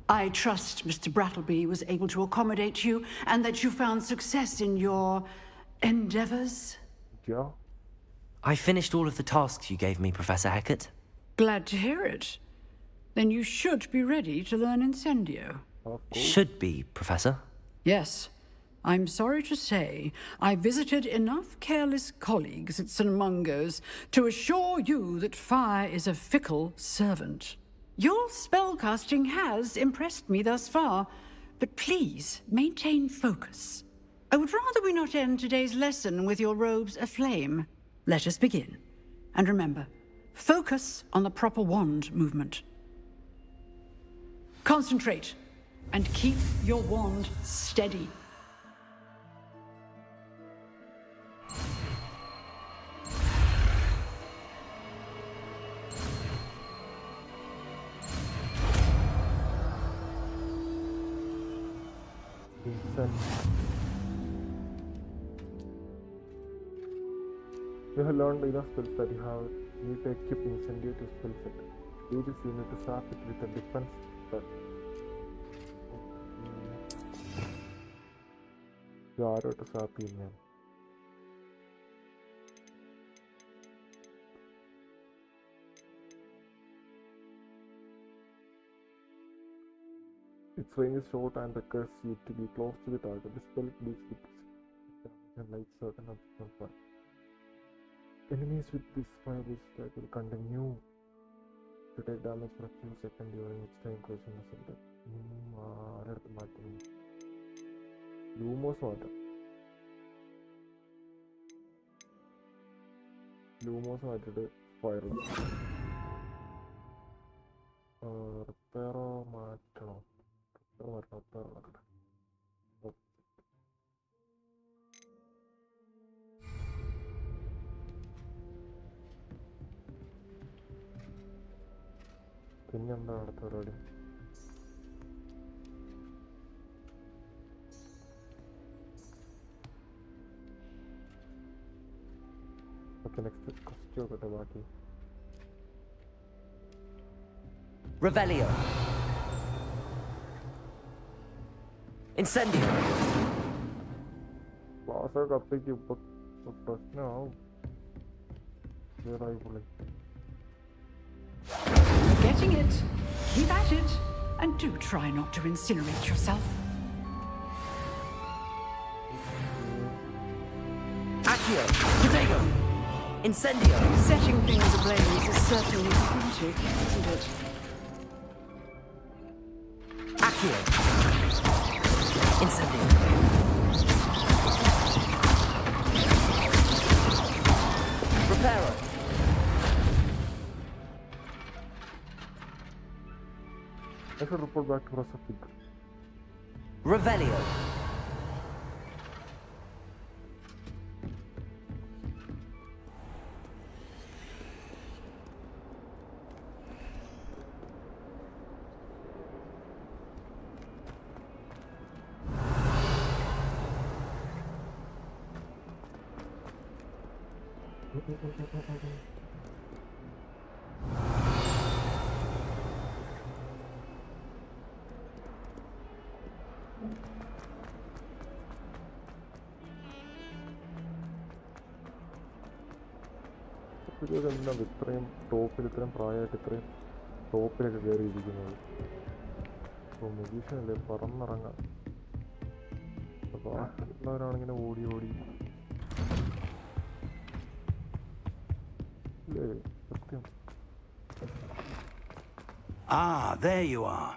I trust Mr. Brattleby was able to accommodate you and that you found success in your endeavors. Yeah. I finished all of the tasks you gave me, Professor Hecat. Glad to hear it. Then you should be ready to learn Incendio. Should be, Professor. Yes. I'm sorry to say, I visited enough careless colleagues at St. Mungo's to assure you that fire is a fickle servant. Your spellcasting has impressed me thus far, but please maintain focus. I would rather we not end today's lesson with your robes aflame. Let us begin. And remember, focus on the proper wand movement. Concentrate, and keep your wand steady. You have learned enough spells that you need to equip Incendio to spell set. Do this, you need to sap it with a defense spell. ആരോട്ട് zap ചെയ്യുന്ന Its range is short and requires you to be close to the target. The spell deals with and like certain additional fire. Enemies with this fire stack will continue to take damage for a few seconds during its time close in the center. ആരെടുത്ത് മാറ്റുന്നു Lumos മാറ്റാം Lumos മാറ്റിയിട്ട് fire റിപ്പയറോ മാറ്റണോ repair നടക്കട്ടെ പിന്നെന്താ അടുത്ത പരിപാടി Okay, next costume got a baki. Revelio. Incendio. Class out up to but first now. Where are you pulling? Getting it. Keep at it. And do try not to incinerate yourself. Accio. Protego. Incendio! Setting things ablaze is certainly frantic, isn't it? Accio! Incendio! Reparo! I should report back to Professor Fig. Revelio. ഇതെന്താ ഇത്രയും ടോപ്പിൽ ഇത്രയും പ്രായമായിട്ട് ഇത്രയും ടോപ്പിലൊക്കെ കയറിയിരിക്കുന്നത്? അപ്പോൾ മുഗീഷനല്ലേ പറന്നിറങ്ങാം. ബാക്കിയുള്ളവരാണിങ്ങനെ ഓടി ഓടി ഇല്ലേ സത്യം. Ah, there you are.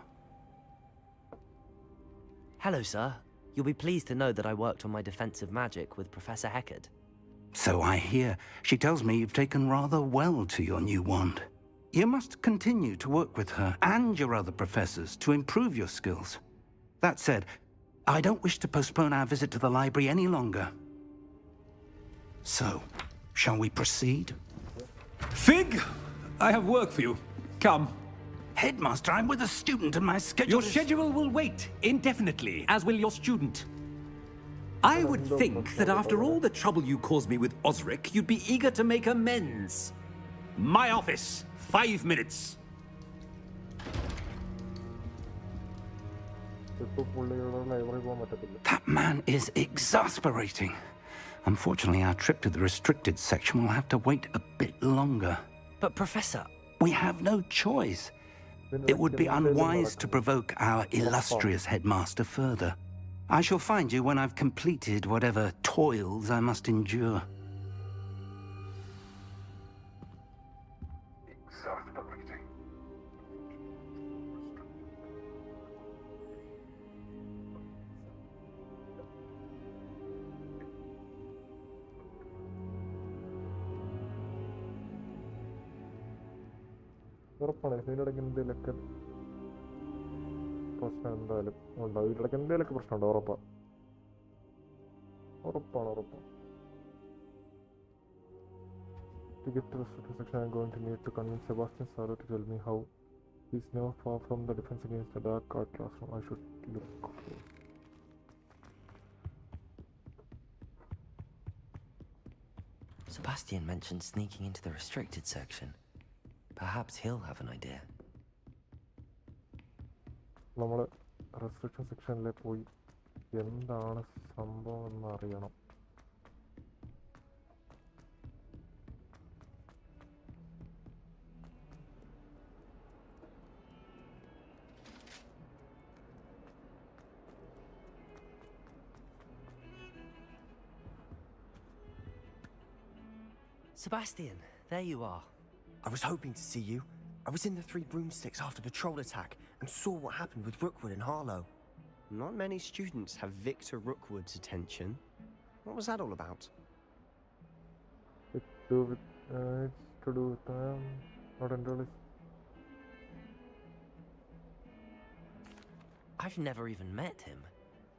Hello, sir. You'll be pleased to know that I worked on my defensive magic with Professor Heckard. So I hear. She tells me you've taken rather well to your new wand. You must continue to work with her and your other professors to improve your skills. That said, I don't wish to postpone our visit to the library any longer. So, shall we proceed? Fig! I have work for you. Come. Headmaster, I'm with a student and my schedule Your schedule will wait indefinitely, as will your student. I would think that after all the trouble you caused me with Osric, you'd be eager to make amends. My office, 5 minutes. That man is exasperating. Unfortunately, our trip to the restricted section will have to wait a bit longer. But, Professor... We have no choice. It would be unwise to provoke our illustrious headmaster further. I shall find you when I've completed whatever toils I must endure. Exasperating. ഉറപ്പാണ് ഇതിനിടയ്ക്ക് എന്തെങ്കിലുമൊക്കെ പ്രശ്നം എന്തായാലും ഉണ്ടാവും. ഇതിനിടയ്ക്ക് എന്തെങ്കിലുമൊക്കെ പ്രശ്നമുണ്ടോ? ഉറപ്പാണ്. To get to the restricted section, I'm going to need to convince Sebastian Saro to tell me how he's never far from the defense against the dark art classroom. I should look. Sebastian mentioned sneaking into the restricted section. Perhaps he'll have an idea. നമ്മൾ restriction സെക്ഷനിൽ പോയി എന്താണ് സംഭവം എന്ന് അറിയണം. Sebastian, there you are. I was hoping to see you. I was in the Three Broomsticks after the troll attack and saw what happened with Rookwood and Harlow. Not many students have Victor Rookwood's attention. What was that all about? It's to do with not entirely. I've never even met him.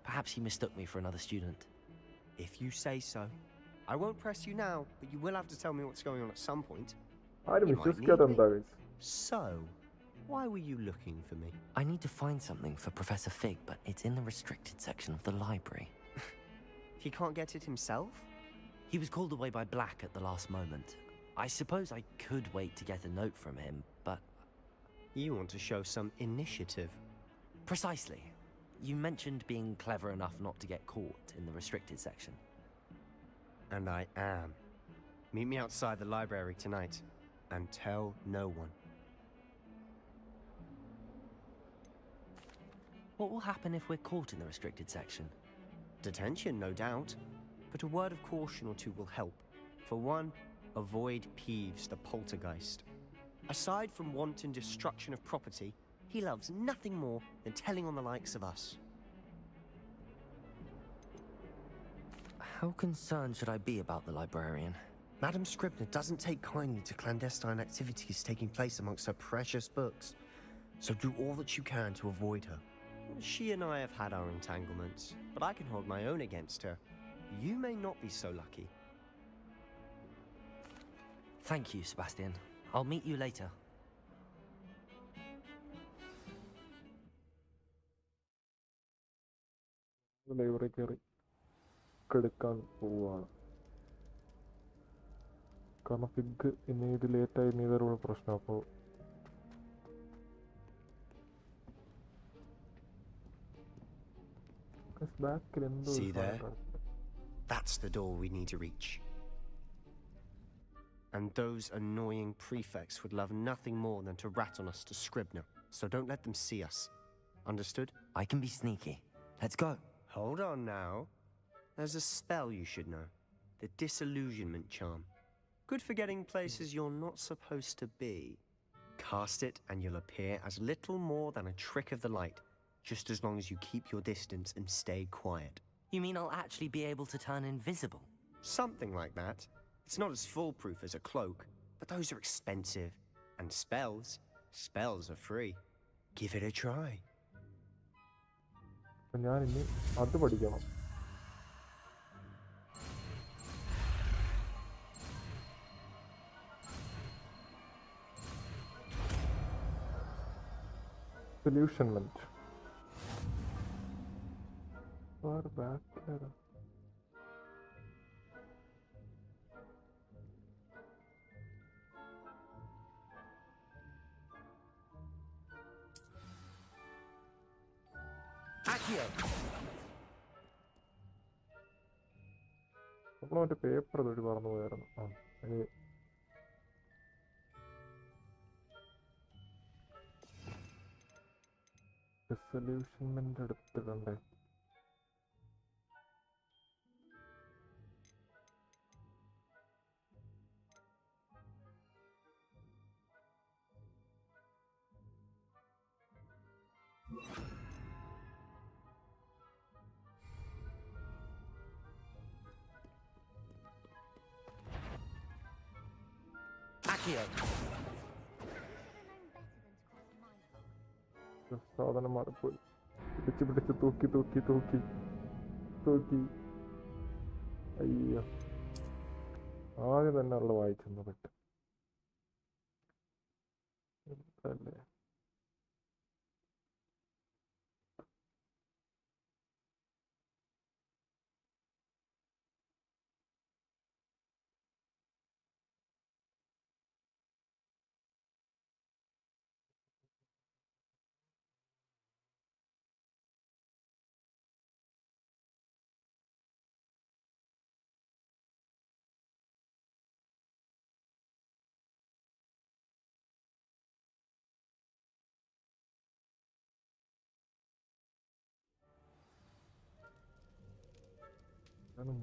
Perhaps he mistook me for another student. If you say so. I won't press you now, but you will have to tell me what's going on at some point. So, why were you looking for me? I need to find something for Professor Fig, but it's in the restricted section of the library. He can't get it himself? He was called away by Black at the last moment. I suppose I could wait to get a note from him, but... You want to show some initiative. Precisely. You mentioned being clever enough not to get caught in the restricted section. And I am. Meet me outside the library tonight, and tell no one. What will happen if we're caught in the restricted section? Detention, no doubt. But a word of caution or two will help. For one, avoid Peeves the poltergeist. Aside from wanton destruction of property, he loves nothing more than telling on the likes of us. How concerned should I be about the librarian? Madam Scribner doesn't take kindly to clandestine activities taking place amongst her precious books. So do all that you can to avoid her. She and I have had our entanglements, but I can hold my own against her. You may not be so lucky. Thank you, Sebastian. I'll meet you later. Library കയറി എടുക്കാൻ പോവുകയാണ്. കാരണം fig ഇനി ഇത് ലേറ്റായി ഇനി ഇതൊരു പ്രശ്നം. അപ്പോൾ ബാക്കിൽ എന്തോ See there? That's the door we need to reach. And those annoying prefects would love nothing more than to rat on us to Scribner. So don't let them see us. Understood? I can be sneaky. Let's go. Hold on now. There's a spell you should know. The disillusionment charm. Good for getting places you're not supposed to be. Cast it and you'll appear as little more than a trick of the light, just as long as you keep your distance and stay quiet. You mean I'll actually be able to turn invisible? Something like that. It's not as foolproof as a cloak, but those are expensive. And spells are free. Give it a try. ഞാൻ ഇനി അത് പഠിക്കണം. Disillusionment. Far back there. നമ്മൾ മറ്റേ paper തൊട്ട് പറഞ്ഞു പോയായിരുന്നു. ഡിസൊല്യൂഷൻമെന്റ് എടുത്തിട്ടുണ്ടേ. സാധനം മാറിപ്പോയി. പിടിച്ച് തൂക്കി. അയ്യോ, ആദ്യം തന്നെ ഉള്ള വായിച്ചെന്ന് പറ്റും. എന്തല്ലേ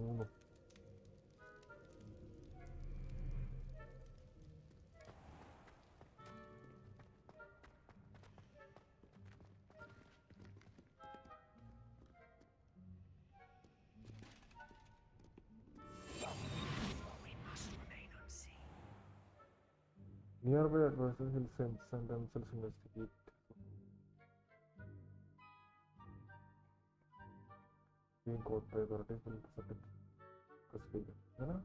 മൂന്നും nearby advisors will send themselves investigate. Being caught by authorities will submit custody. है ना?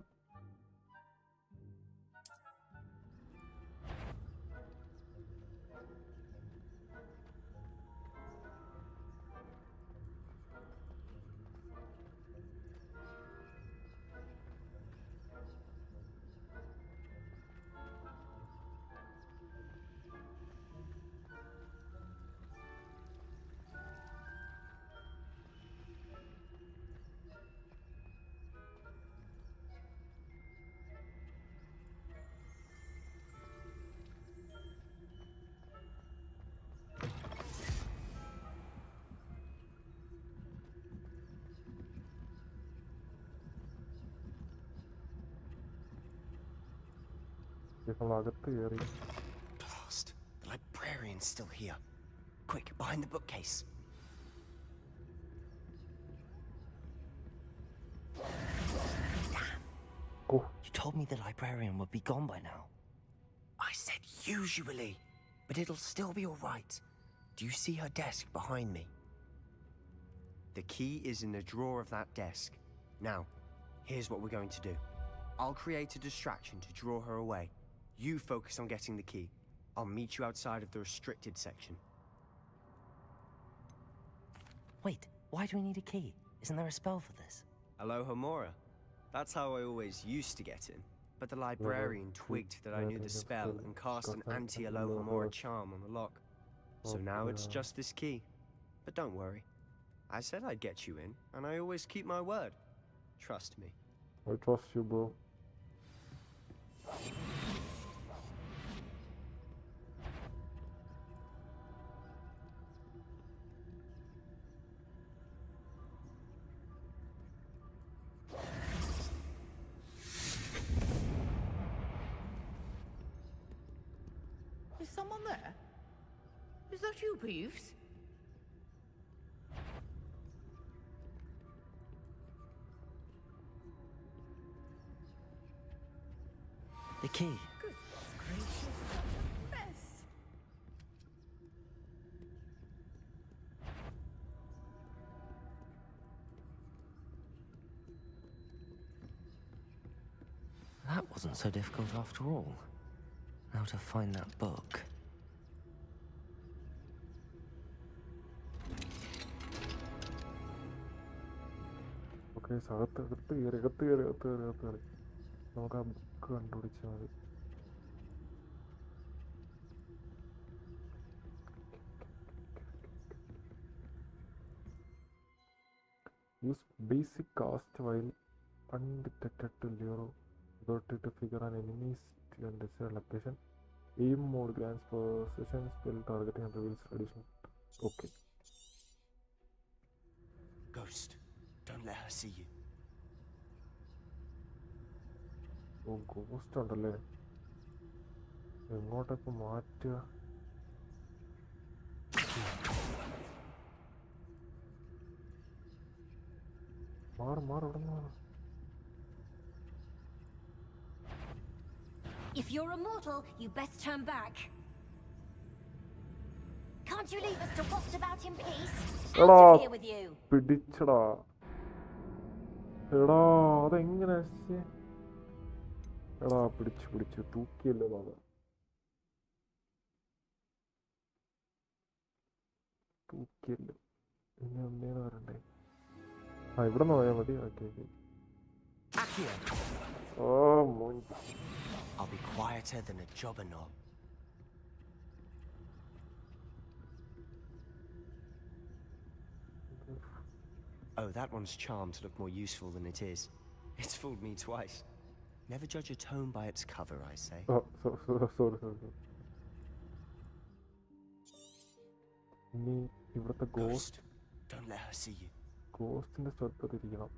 Blast! The librarian's still here. Quick, behind the bookcase. Damn. Oh. You told me the librarian would be gone by now. I said usually. but it'll still be all right. Do you see her desk behind me? The key is in the drawer of that desk. Now, here's what we're going to do. I'll create a distraction to draw her away. You focus on getting the key. I'll meet you outside of the restricted section. Wait, why do we need a key? Isn't there a spell for this? Alohomora. That's how I always used to get in. But the librarian twigged that I knew the spell and cast an anti-Alohomora charm on the lock. So now it's just this key. But don't worry. I said I'd get you in, and I always keep my word. Trust me. I trust you, bro. Is someone there? Is that you, Peeves? The key. Goodness gracious, what a mess. That wasn't so difficult after all. Now to find that book. Okay അകത്ത് കയറി നമുക്ക് ആ book കണ്ടുപിടിച്ചാൽ മതി. Use basic cast while undetected to lure ability to figure an enemy's and desired location. Aim mode grants precision spell targeting and reveals additional. Okay. Ghost, don't let her see you. ഓ ghost ഉണ്ടല്ലേ, എങ്ങോട്ടൊക്കെ മാറ്റുക? മാറ് അവിടെ മാറ്. If you're immortal, you best turn back. Can't you leave us to waft about in peace? Out of here with you. പിടിച്ചടാ. എടാ അതെങ്ങനെ? എടാ പിടിച്ചു തൂക്കിയല്ലോ ബാബ. തൂക്കിയല്ലോ. ഇനി ഒന്നേന്ന് വരണ്ടേ? ആ ഇവിടെ നിന്ന് പോയാൽ മതി. ഓക്കെ. ഓ മോൻ. I'll be quieter than a jobberknoll. Oh, that one's charmed to look more useful than it is. It's fooled me twice. Never judge a tome by its cover, I say. Oh, sorry. ഇനി ഇവിടുത്തെ ghost. Don't let her see you. ഗോസ്റ്റിന്റെ ശ്രദ്ധ.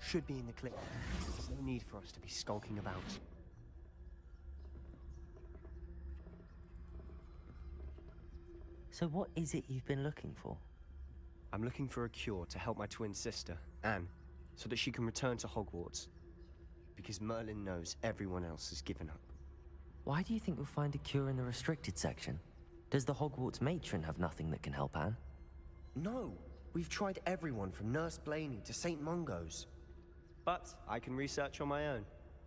Should be in the clip. There's no need for us to be skulking about. So what is it you've been looking for? I'm looking for a cure to help my twin sister, Anne, so that she can return to Hogwarts. Because Merlin knows everyone else has given up. Why do you think we'll find a cure in the restricted section? Does the Hogwarts matron have nothing that can help Anne? No! We've tried everyone from Nurse Blaney to St. Mungo's. But I can research on my own.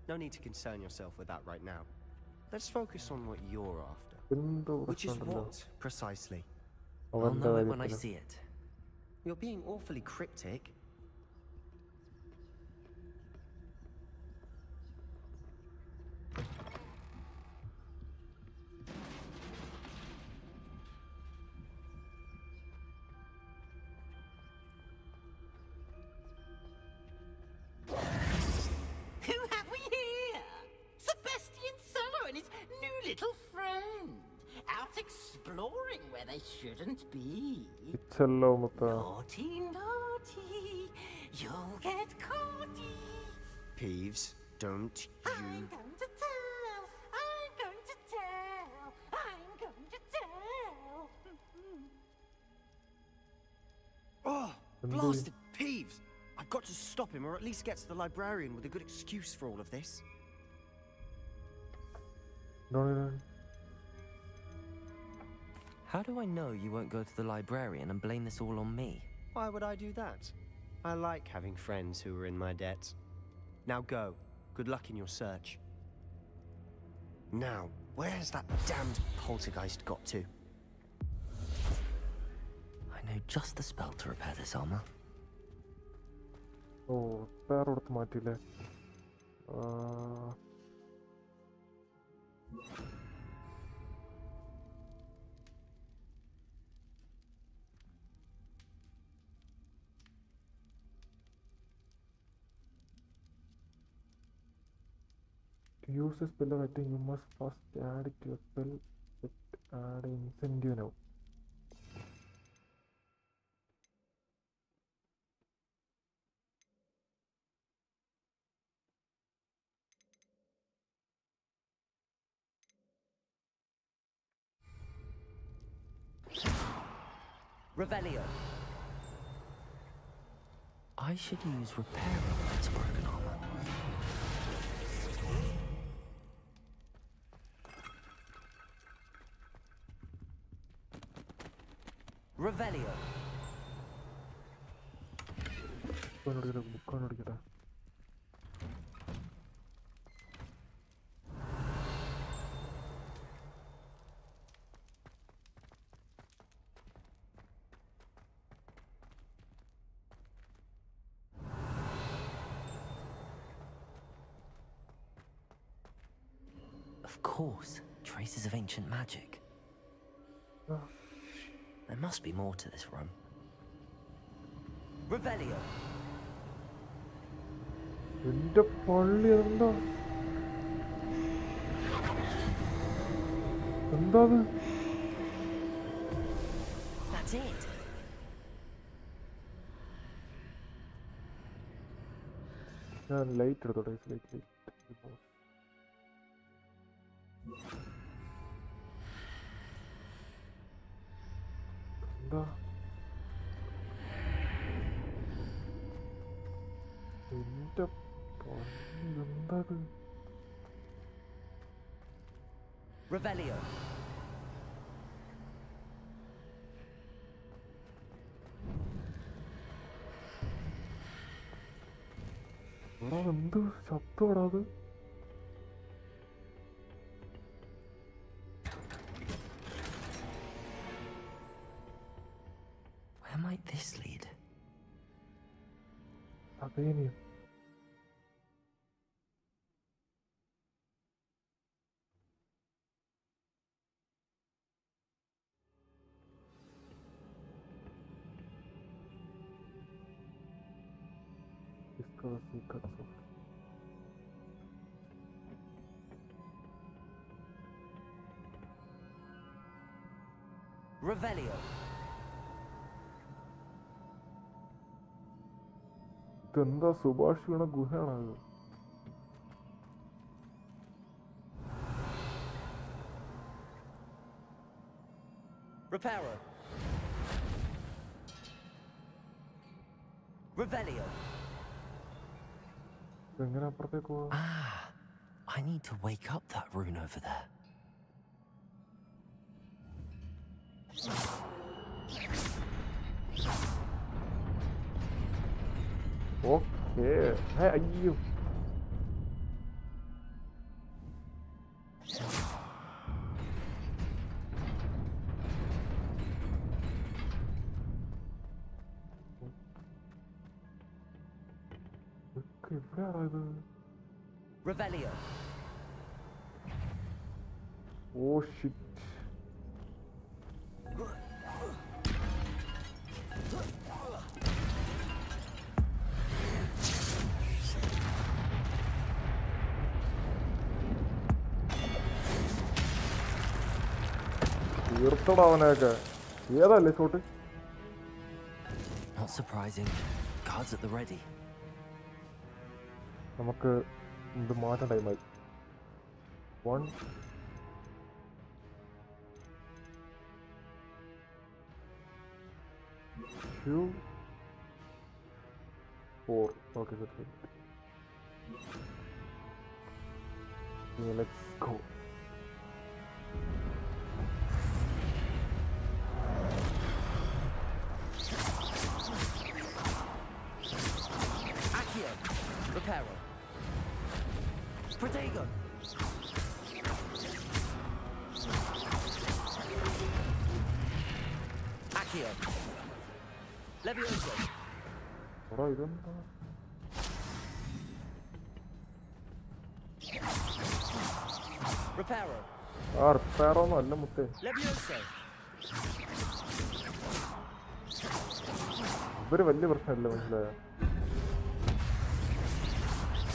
No need to concern yourself with that right now. Let's focus on what you're after. Which is what, precisely? I'll know it when I see it. You're being awfully cryptic. Exploring where they shouldn't be. Hello, Mata. Naughty, naughty, you'll get caughty. Peeves, don't you... I'm going to tell. I'm going to tell. I'm going to tell. Oh, blasted Peeves! I've got to stop him, or at least get to the librarian with a good excuse for all of this. No. How do I know you won't go to the librarian and blame this all on me? Why would I do that? I like having friends who are in my debt. Now go. Good luck in your search. Now, where's that damned poltergeist got to? I know just the spell to repair this armor. Oh, പേരെടുത്ത് മാറ്റില്ലേ? To use a spell or item, you must first add it to your spell set add incentive now. Revelio. I should use repair on its broken armor. Revelio. Book. Of course, traces of ancient magic. There must be more to this room. Revelio. എന്റെ പള്ളി എന്താ That's it. ഞാൻ light എടുത്തോട്ടെ light എന്താ എന്റെ പള്ളി എന്താ Revelio. എടാ എന്ത് ശബ്ദമാടാ അത് Where might this lead? അതേനിയും discover secrets of Revelio. ഇതെന്താ സുഭാഷ് വീണ ഗുഹയാണത് Reparo. Revelio. എങ്ങനെ അപ്പുറത്തേക്ക് പോവാ I need to wake up that rune over there. Okay അയ്യോ എവിടെയാണോ ഇത് Revelio. ഓ ഷിറ്റ് തീർത്തടാ അവനെയൊക്കെ ഏതല്ലേ shot Not surprising. Guards at the ready. നമുക്ക് ഇത് മാറ്റാൻ ടൈമായി. 1 2 4. Okay, that's it. Yeah, let's go. Accio. Reparo. Protego. Accio. Levioso. എടാ ഇതെന്താ? Reparo. ആ റിപ്പയറൊന്നും അല്ല മുത്തേ. Levioso. ഇവര് വലിയ പ്രശ്നമില്ല, മനസ്സിലായോ?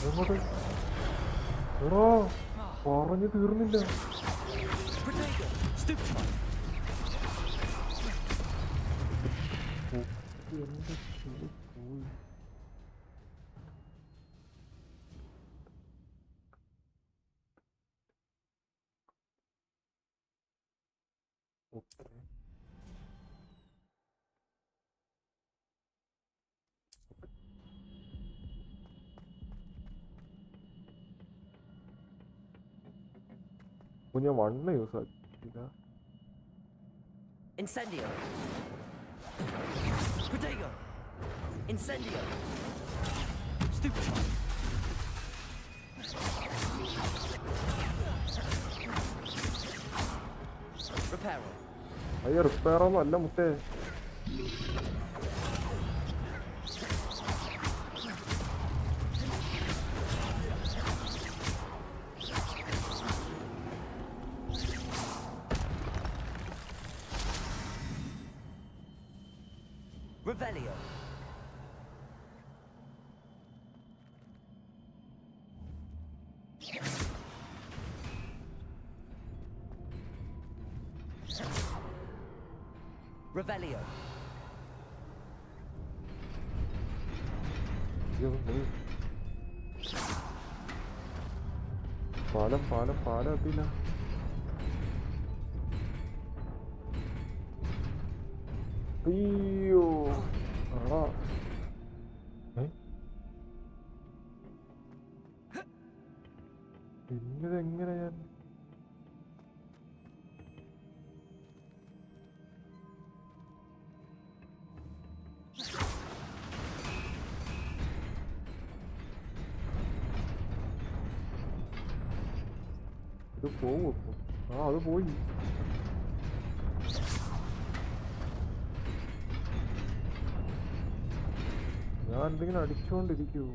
എങ്ങോട്ട്? എടാ പറഞ്ഞു തീർന്നില്ല. Protego. Stupefy. എന്റെ ചെവി പോയി. ഓക്കെ ഞാൻ 1 use ആക്കിയില്ല. Incendio. Protego. Incendio. Stupefy. Reparo. അയ്യോ റിപ്പയറൊന്നും അല്ല മുത്തേ. Revelio. Revelio. പാലം പാലം പാലം എത്തിയില്ല. അയ്യോ ആടാ. പിന്നിതെങ്ങനെ ഞാൻ ഇത് പോവും? ആ അത് പോയി. ഞാൻ എന്തെങ്കിലും അടിച്ചുകൊണ്ടിരിക്കൂ.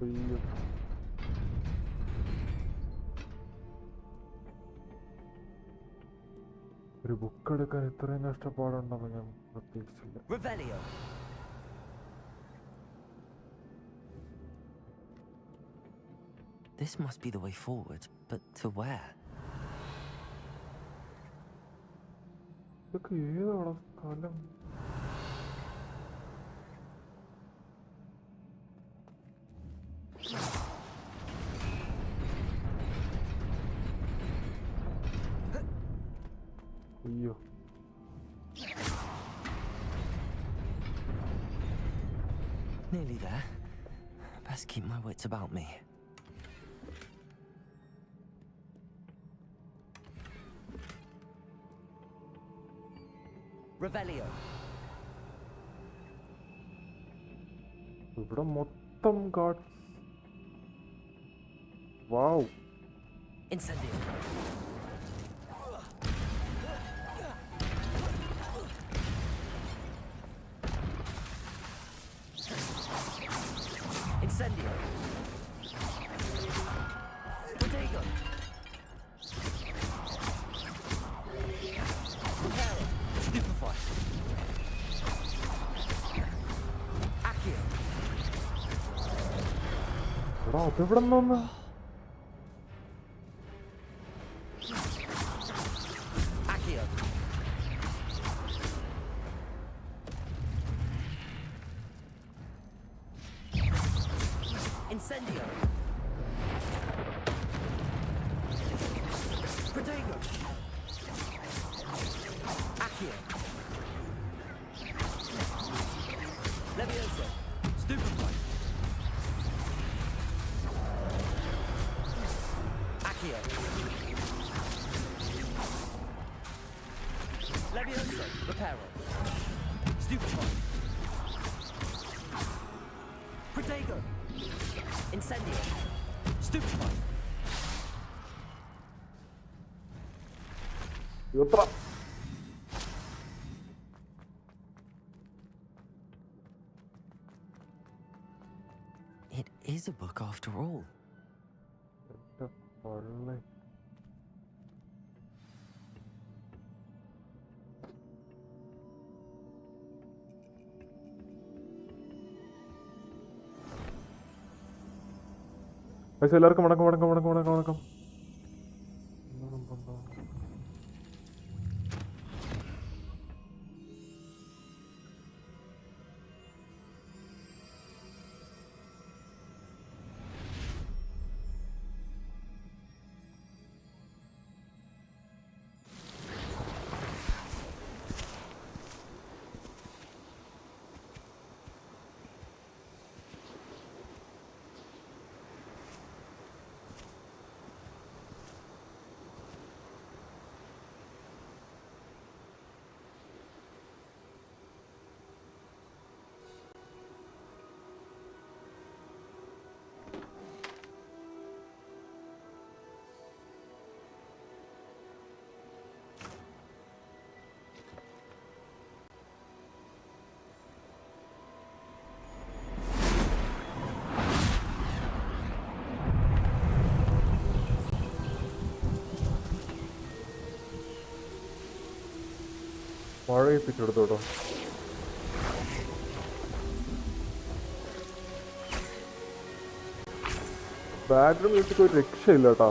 അയ്യോ ഒരു ബുക്ക് എടുക്കാൻ ഇത്രയും കഷ്ടപ്പാടുണ്ടെന്ന് ഞാൻ പ്രതീക്ഷിച്ചില്ല. Revelio. This must be the way forward, but to where? ഇതൊക്കെ ഏതാണ് സ്ഥലം? അയ്യോ Nearly there. Best keep my wits about me. Revelio. ഇവിടെ മൊത്തം ഗാർഡ്സ്. വാവ്. Incendio. Incendio. Protego. Reparo. Stupefy. അതെവിടെ നിന്ന്? Accio. Incendio. Protego. Accio. Levioso. Stupefy. Accio. Levioso. Reparo. Stupefy. Protego. Incendio. Stupefy. എത്ര? It is a book after all. എന്റെ പള്ളേ. എല്ലാവർക്കും വണക്കം വണക്കം വണക്കം വണക്കം വണക്കം. മഴയിപ്പിച്ചെടുത്തു കേട്ടോ. ബാക്ക്ഗ്രൗണ്ട് മ്യൂസിക് ഒരു രക്ഷയില്ല കേട്ടോ,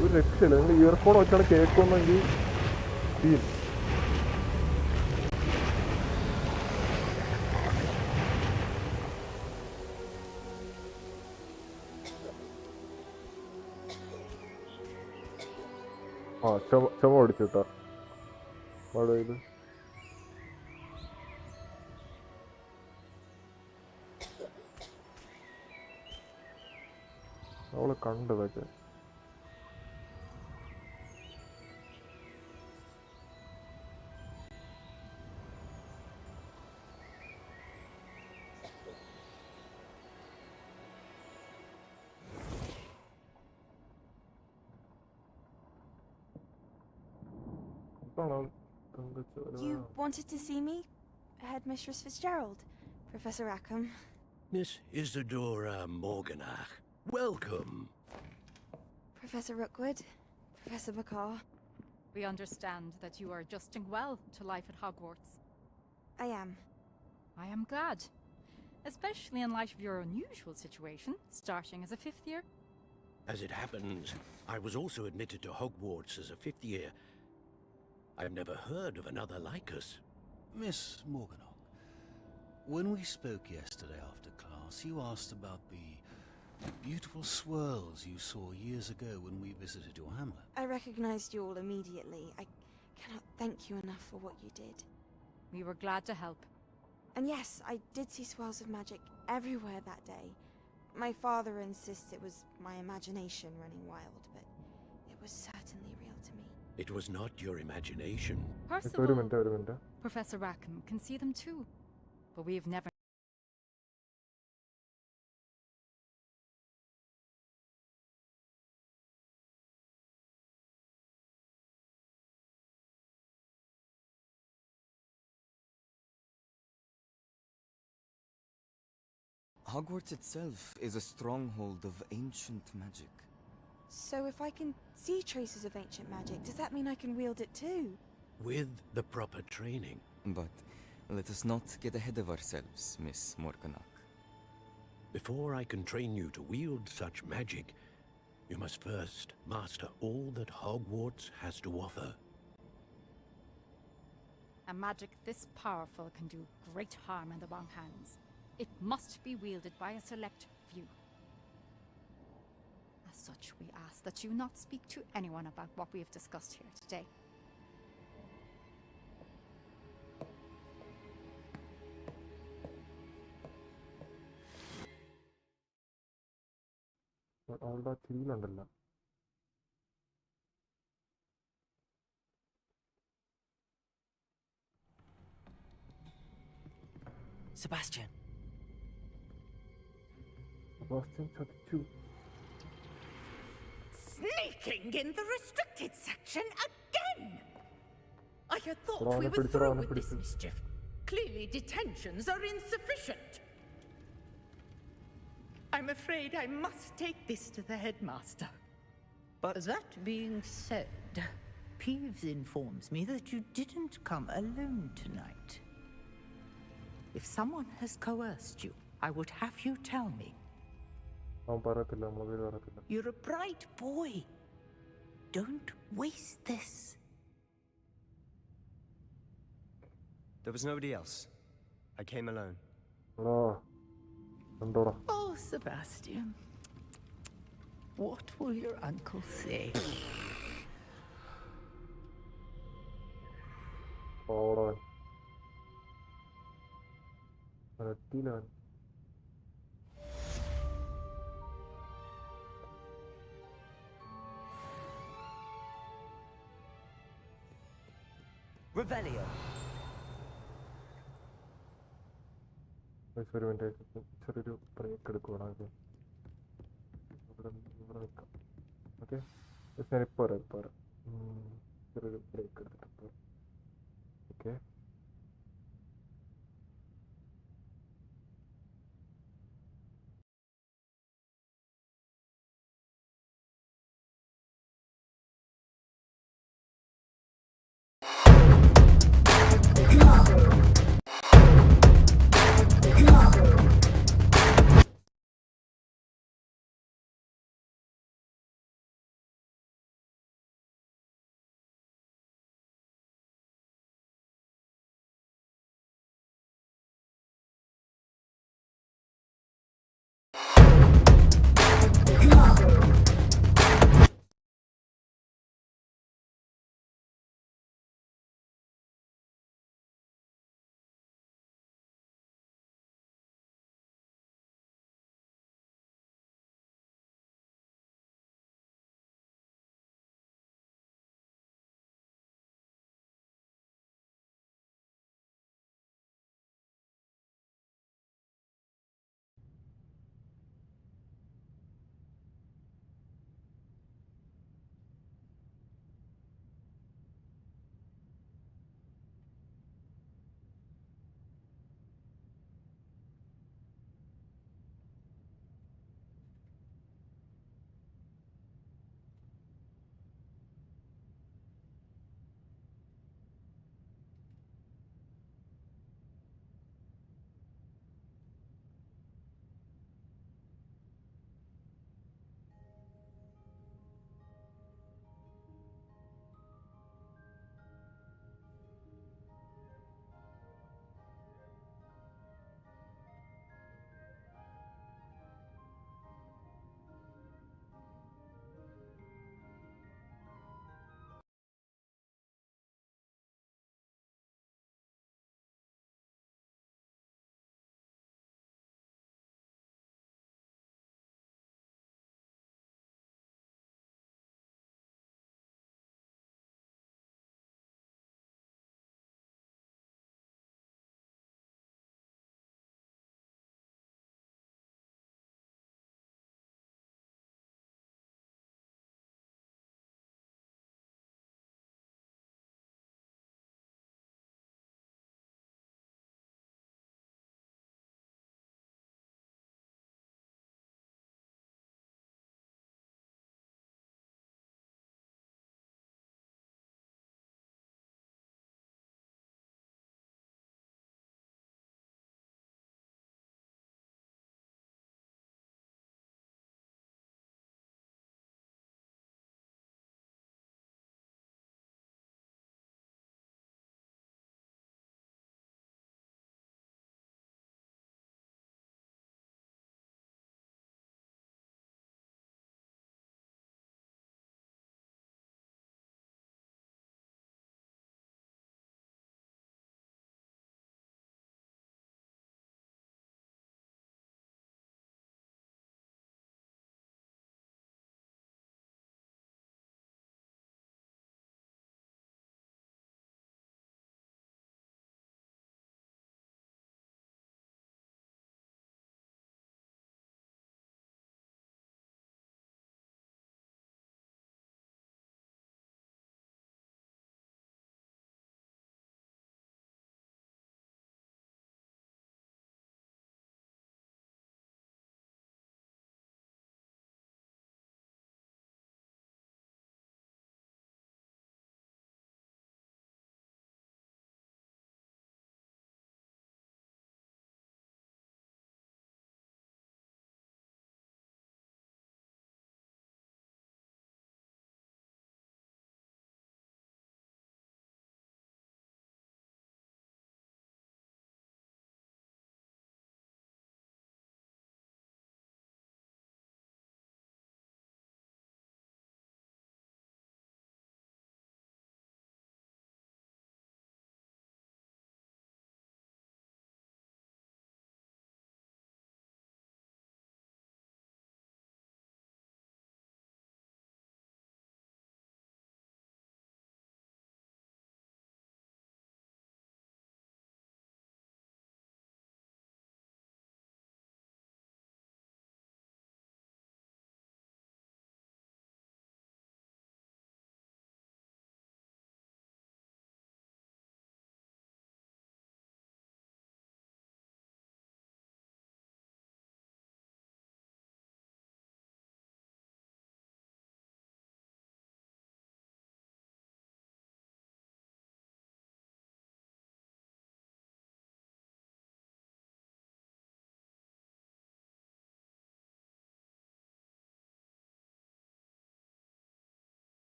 ഒരു രക്ഷയില്ല. നിങ്ങൾ ഇയർഫോൺ വെച്ചാണ് കേൾക്കുന്നെങ്കിൽ സീൻ. ആ ചുമ ഓടിച്ചു കേട്ടോ മഴ പെയ്ത്. അവളെ കണ്ടതൊക്കെ You wanted to see me? Headmistress Fitzgerald, Professor Rackham. Miss Isadora Morganach, welcome. Professor Rookwood, Professor McCaw. We understand that you are adjusting well to life at Hogwarts. I am. I am glad. Especially in light of your unusual situation, starting as a 5th year. As it happens, I was also admitted to Hogwarts as a 5th year. I've never heard of another like us. Miss Morganach, when we spoke yesterday after class, you asked about the beautiful swirls you saw years ago when we visited your hamlet. I recognized you all immediately. I cannot thank you enough for what you did. We were glad to help. And yes, I did see swirls of magic everywhere that day. My father insists it was my imagination running wild, but it was certainly real to me. It was not your imagination. Percival, Professor Rackham can see them too, but we have never... Hogwarts itself is a stronghold of ancient magic. So if I can see traces of ancient magic, does that mean I can wield it too? With the proper training. But let us not get ahead of ourselves, Miss Morganach. Before I can train you to wield such magic, you must first master all that Hogwarts has to offer. A magic this powerful can do great harm in the wrong hands. It must be wielded by a select few. As such, we ask that you not speak to anyone about what we have discussed here today. അവളുടെ ചിരിയിലുണ്ടല്ലോ. Sebastian. Sebastian ചതിച്ചു. Sneaking in the restricted section again! I had thought Rana we were pidichu, through Rana with this pidichu. mischief. Clearly detentions are insufficient. I'm afraid I must take this to the headmaster. But that being said, Peeves informs me that you didn't come alone tonight. If someone has coerced you, I would have you tell me. അവൻ പറയത്തില്ല, നമ്മളെ പേര് പറയത്തില്ല. You're a bright boy. Don't waste this. There was nobody else. I came alone. Oh, Sebastian. What will your uncle say? ഓടവൻ റെറ്റിയിലവൻ. Revelio. ഒരു minute, ചെറിയൊരു break എടുക്കുവാണ്. ഇവിടെ നിൽക്കാം. Okay, ഞാനിപ്പോൾ വരാം. ചെറിയൊരു ബ്രേക്ക് എടുത്തിട്ട്. Okay.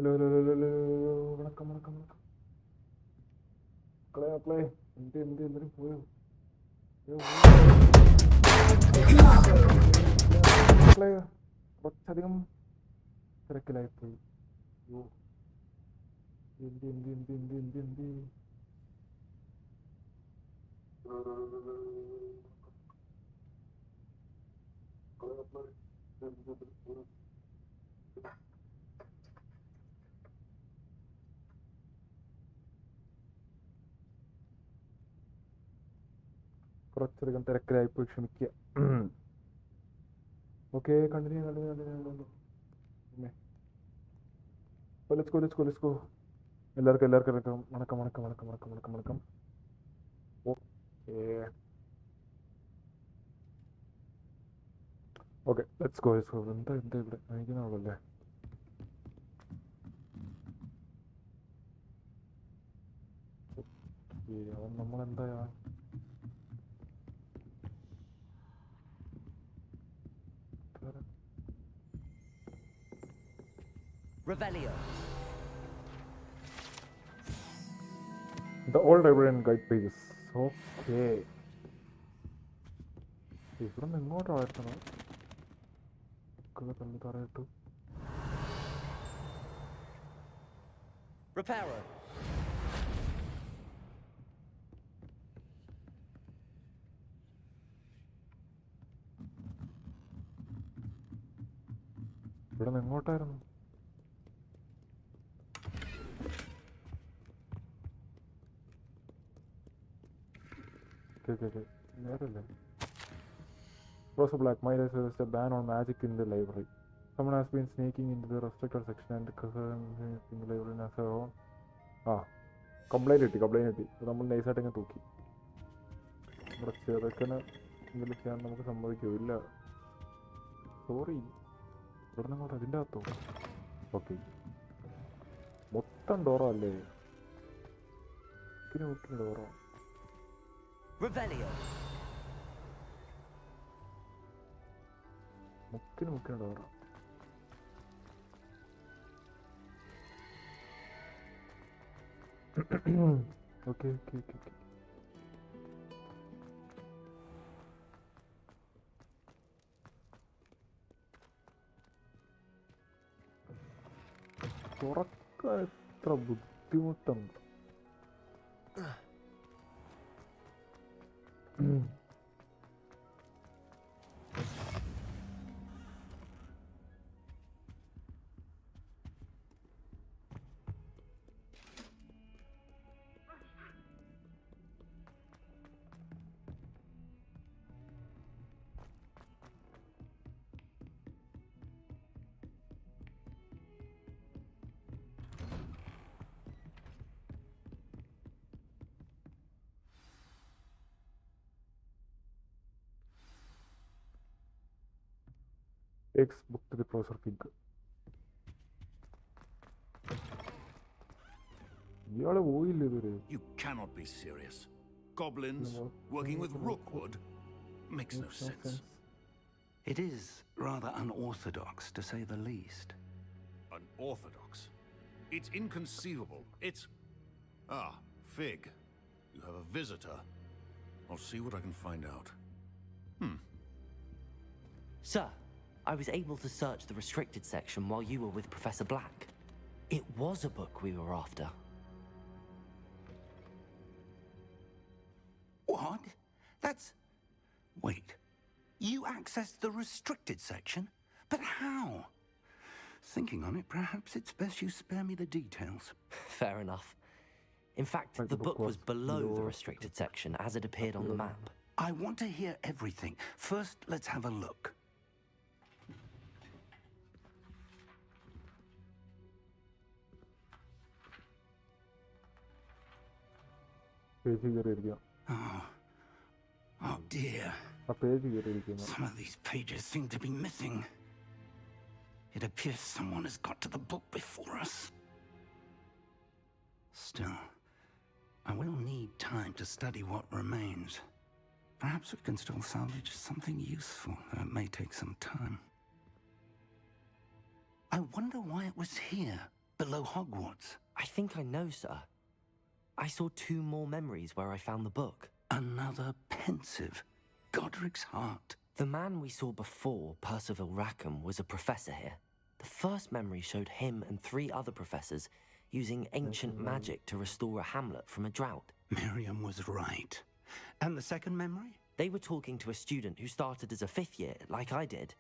Hello hello hello hello വണക്കം വണക്കം വണക്കം മക്കളെ മക്കളെ എന്തിനും പോയോ മക്കളെ കുറച്ചധികം തിരക്കിലായിപ്പോയി. അയ്യോ എന്ത് കുറച്ചധികം തിരക്കിലായിപ്പോയി, ക്ഷമിക്കുക. Okay, continue. Let's go. എല്ലാവർക്കും വണക്കം. Okay let's go. എന്താ ഇവിടെ അയക്കുന്നാളല്ലേ? നമ്മളെന്താ Revelio. The old librarian guide pages. Okay. ഇവിടെ നിന്ന് എങ്ങോട്ടായിരുന്നു? തള്ളി തറയിട്ടു. Reparo. ഇവിടെ നിന്ന് എങ്ങോട്ടായിരുന്നു? നേരല്ലേ? Professor Black, my dear, there is a ban on magic in the library. Someone has been sneaking into the restricted section and in the library as a whole. Complaint കിട്ടി. നമ്മൾ നൈസായിട്ട് ഇങ്ങനെ തൂക്കി. നമ്മുടെ ചെറുക്കന് എന്തെങ്കിലും ചെയ്യാൻ നമുക്ക് സമ്മതിക്കില്ല. സോറി. ഇവിടെ നിന്ന് അങ്ങോട്ട് അതിൻ്റെ അകത്തോ? ഓക്കെ, മൊത്തം ഡോറ അല്ലേ? ഡോറ. Revelio. മുക്കിന് ഡോറ. ഓക്കെ. തുറക്കാൻ എത്ര ബുദ്ധിമുട്ടുണ്ട്. Takes book to the Professor Fig. ഇയാള് പോയില്ലേ ഇതുവരെ? You cannot be serious. Goblins working with rookwood makes no sense. It is rather unorthodox, to say the least. Unorthodox? It's inconceivable. It's... Fig. You have a visitor. I'll see what I can find out. Sir, I was able to search the restricted section while you were with Professor Black. It was a book we were after. What? That's... Wait. You accessed the restricted section? But how? Thinking on it, perhaps it's best you spare me the details. Fair enough. In fact, the book was below the restricted section as it appeared on the map. I want to hear everything. First, let's have a look. Oh dear. Some of these pages seem to be missing. It appears someone has got to the book before us. Still, I will need time to study what remains. Perhaps we can still salvage something useful, though it may take some time. I wonder why it was here, below Hogwarts. I think I know, sir. I saw 2 more memories where I found the book. Another pensive. Godric's heart. The man we saw before, Percival Rackham, was a professor here. The first memory showed him and 3 other professors using ancient magic to restore a hamlet from a drought. Miriam was right. And the second memory? They were talking to a student who started as a 5th year, like I did.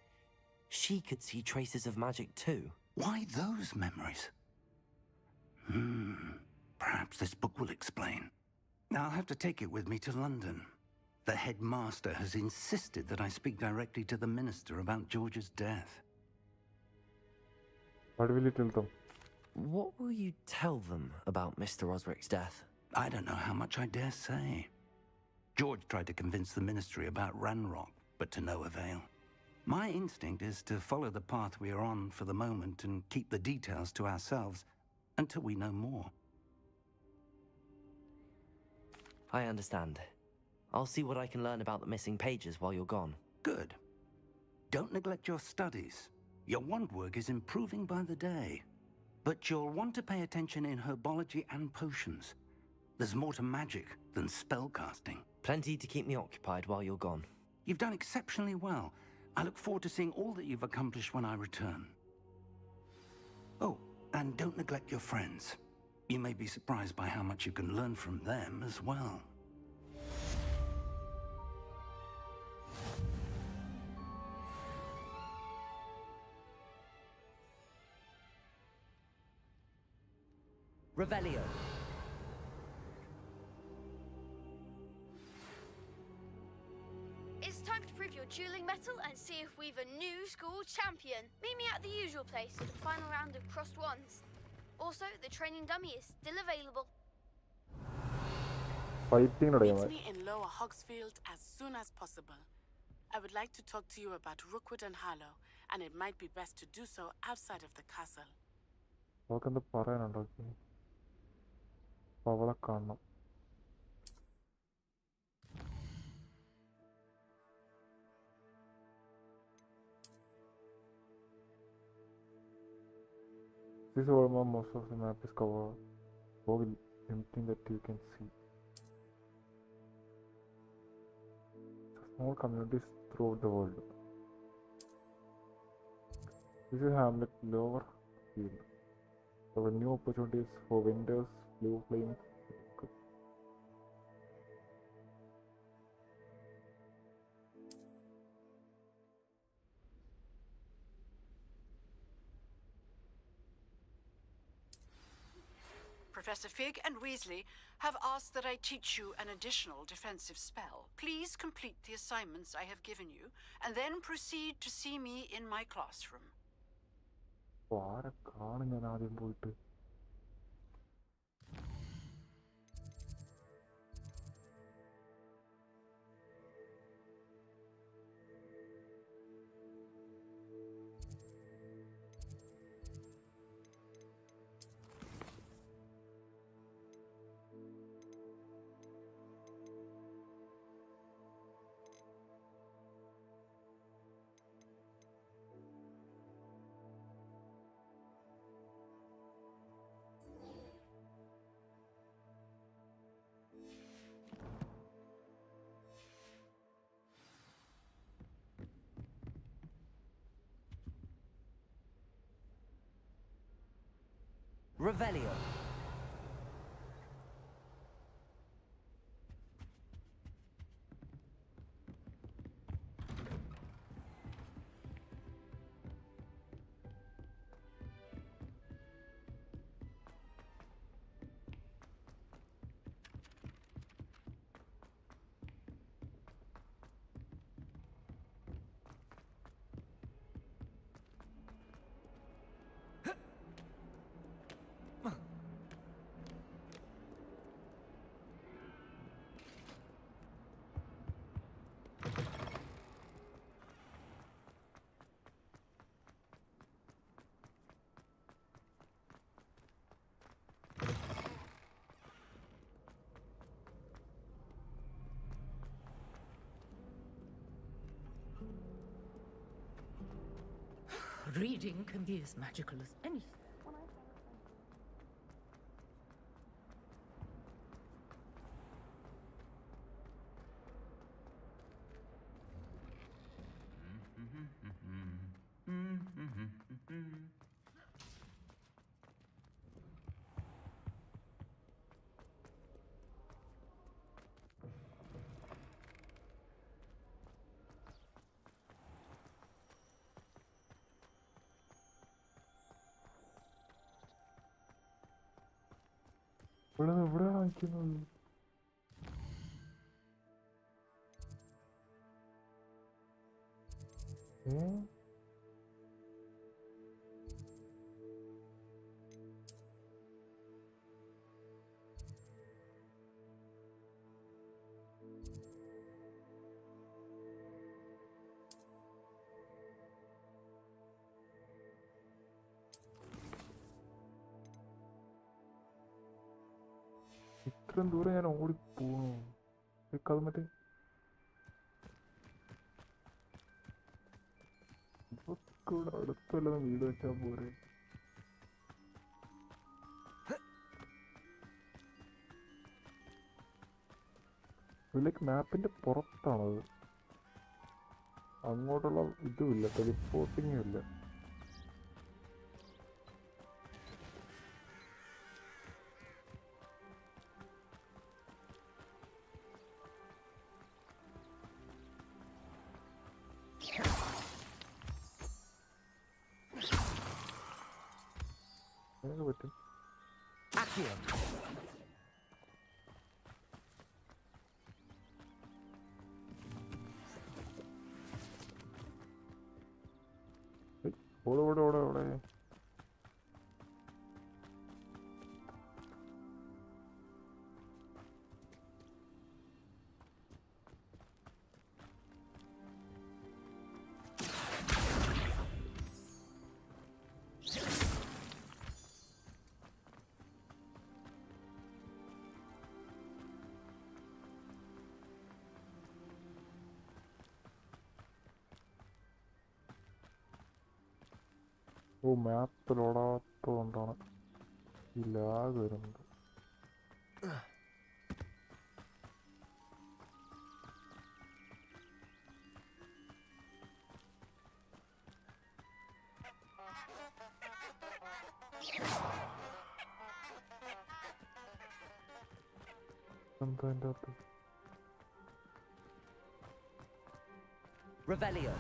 She could see traces of magic too. Why those memories? Perhaps this book will explain. I'll have to take it with me to London. The headmaster has insisted that I speak directly to the minister about George's death. What will you tell them? What will you tell them about Mr. Osric's death? I don't know how much I dare say. George tried to convince the ministry about Ranrock, but to no avail. My instinct is to follow the path we are on for the moment and keep the details to ourselves until we know more. I understand. I'll see what I can learn about the missing pages while you're gone. Good. Don't neglect your studies. Your wand work is improving by the day. But you'll want to pay attention in herbology and potions. There's more to magic than spellcasting. Plenty to keep me occupied while you're gone. You've done exceptionally well. I look forward to seeing all that you've accomplished when I return. Oh, and don't neglect your friends. You may be surprised by how much you can learn from them as well. Revelio. It's time to prove your dueling mettle and see if we've a new school champion. Meet me at the usual place for the final round of crossed wands. Also, the training dummy is still available. Fighting Meet me in Lower Hogsfield as soon as possible. I would like to talk to you about Rookwood and Harlow, and it might be best to do so outside of the castle. അവൾക്കെന്താ പറയാനുണ്ടോ? അപ്പോൾ അവളെ കാണണം. This is where most of the map is covered. Google anything that you can see. Small communities throughout the world. This is Hamlet Lower Field. There were new opportunities for vendors, blue flames. Professor Fig and Weasley have asked that I teach you an additional defensive spell. Please complete the assignments I have given you, and then proceed to see me in my classroom. ആരെ കാണും ഞാൻ ആദ്യം പോയിട്ട്. Revelio. Reading can be as magical as anything. എവിടെയാണ് വാങ്ങിക്കുന്നത്? ഇത്രയും ദൂരം ഞാൻ ഓടിപ്പോണു. അത് മറ്റേ ഇവിടെ അടുത്തല്ലതും വീട് വെച്ചാൽ പോരെ. ലൈക്ക് മാപ്പിന്റെ പുറത്താണത്. അങ്ങോട്ടുള്ള ഇതുമില്ല, ടെലിപ്പോർട്ടിങ്ങും ഇല്ല. പറ്റും. ഓടെ ഓടെ ഓടെ. ഓ, മാപ്പ് ലോടാത്തതുകൊണ്ടാണ് ഈ ലാഗ് വരുന്നത്. എന്താ എൻ്റെ അകത്ത്? Revelio.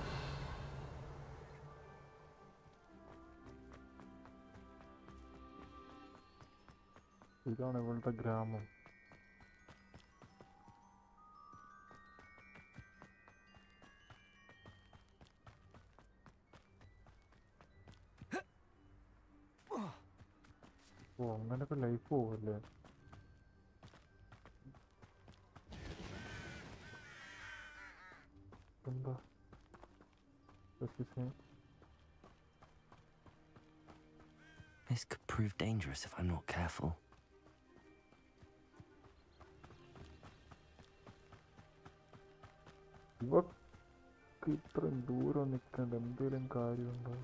ഇതാണ് ഇവളുടെ ഗ്രാമം. ഓ, അങ്ങനൊക്കെ ലൈഫ് പോവല്ലേ. എന്താ This could prove dangerous if I'm not careful. ഇവക്ക് ഇത്രയും ദൂരം നിൽക്കേണ്ട എന്തെങ്കിലും കാര്യമുണ്ടോ?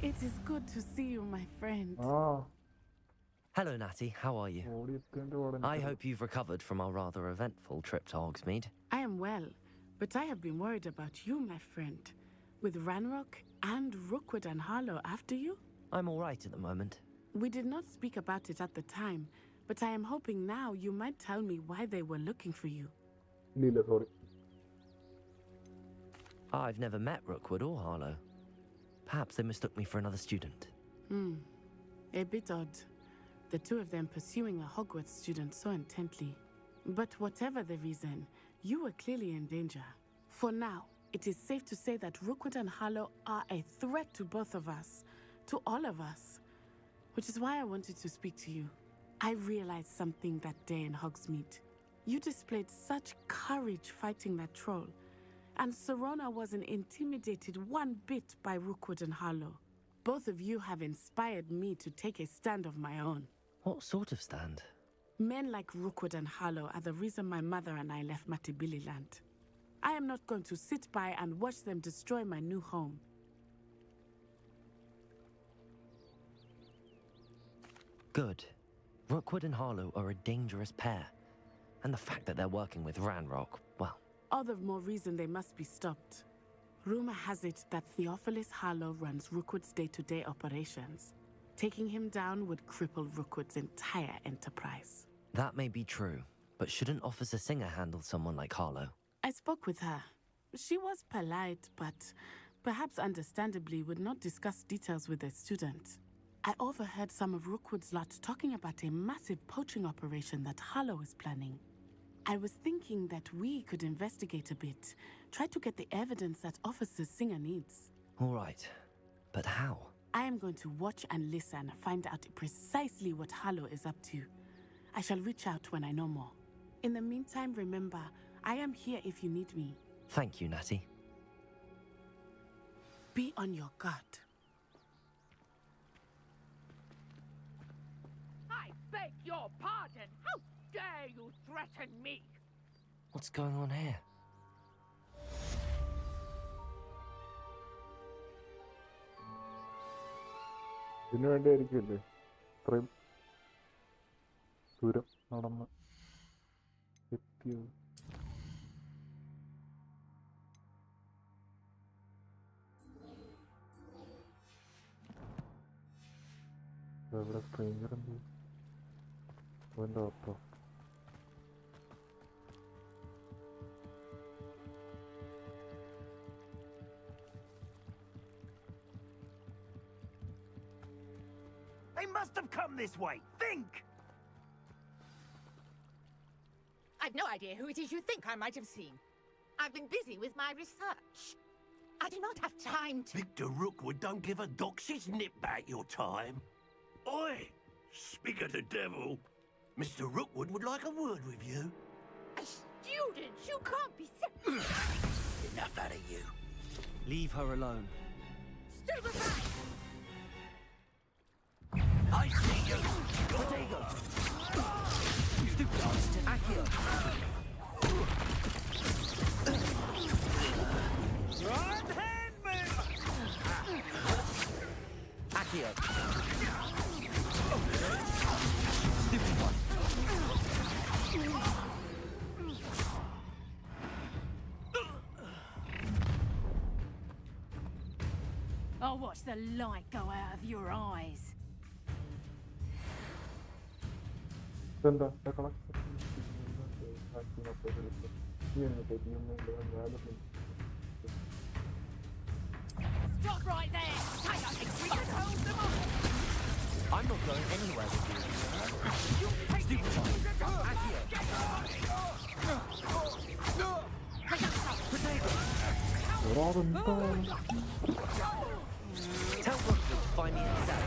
It is good to see you, my friend. Hello, Natty. How are you? I hope you've recovered from our rather eventful trip to Hogsmeade. I am well, but I have been worried about you, my friend. With Ranrock and Rookwood and Harlow after you? I'm all right at the moment. We did not speak about it at the time, but I am hoping now you might tell me why they were looking for you. Sorry. I've never met Rookwood or Harlow. Perhaps they mistook me for another student. A bit odd. The two of them pursuing a Hogwarts student so intently. But whatever the reason, you were clearly in danger. For now, it is safe to say that Rookwood and Harlow are a threat to both of us, to all of us. Which is why I wanted to speak to you. I realized something that day in Hogsmeade. You displayed such courage fighting that troll. And Serona wasn't intimidated one bit by Rookwood and Harlow. Both of you have inspired me to take a stand of my own. What sort of stand? Men like Rookwood and Harlow are the reason my mother and I left Matibili land. I am not going to sit by and watch them destroy my new home. Good. Rookwood and Harlow are a dangerous pair. And the fact that they're working with Ranrock, well... All the more reason they must be stopped. Rumor has it that Theophilus Harlow runs Rookwood's day-to-day operations. Taking him down would cripple Rookwood's entire enterprise. That may be true, but shouldn't Officer Singer handle someone like Harlow? I spoke with her. She was polite, but perhaps understandably would not discuss details with a student. I overheard some of Rookwood's lot talking about a massive poaching operation that Harlow is planning. I was thinking that we could investigate a bit, try to get the evidence that Officer Singer needs. All right, but how? I am going to watch and listen, find out precisely what Harlow is up to. I shall reach out when I know more. In the meantime, remember, I am here if you need me. Thank you, Natty. Be on your guard. I beg your pardon. How dare you threaten me? What's going on here? ഇതിനു വേണ്ടിയായിരിക്കുമല്ലേ ഇത്രയും ദൂരം നടന്ന് എത്തിയത്. ഇവിടെ stranger എന്ത് അവൻ്റെ അർത്ഥം? They must have come this way. Think! I've no idea who it is you think I might have seen. I've been busy with my research. I do not have time to... Victor Rookwood don't give a doxy's nip back your time. Oi! Speak of the devil. Mr. Rookwood would like a word with you. A student? You can't be... Enough out of you. Leave her alone. Stupefy! I see you! Potato! Stupid bastard! Accio! Right hand move! Accio! Stupid one! I'll watch the light go out of your eyes. ഇതെന്താ Stop right there! Take up the hold them up! I'm not going anywhere with you. Stupid one! Accio! Potato! Tell Rookwood to find me himself.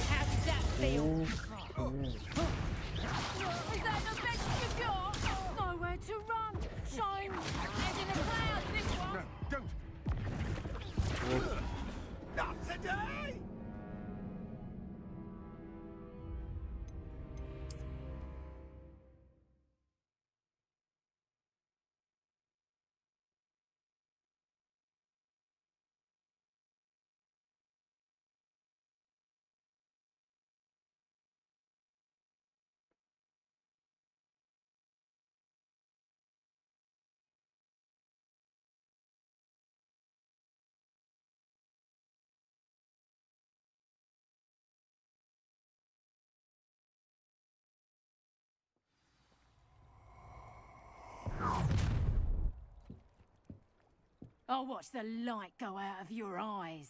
How did that feel? Is that the best you've got? Nowhere to run. Shine. Head in the clouds, this one. No, don't. Not today! I'll watch the light go out of your eyes.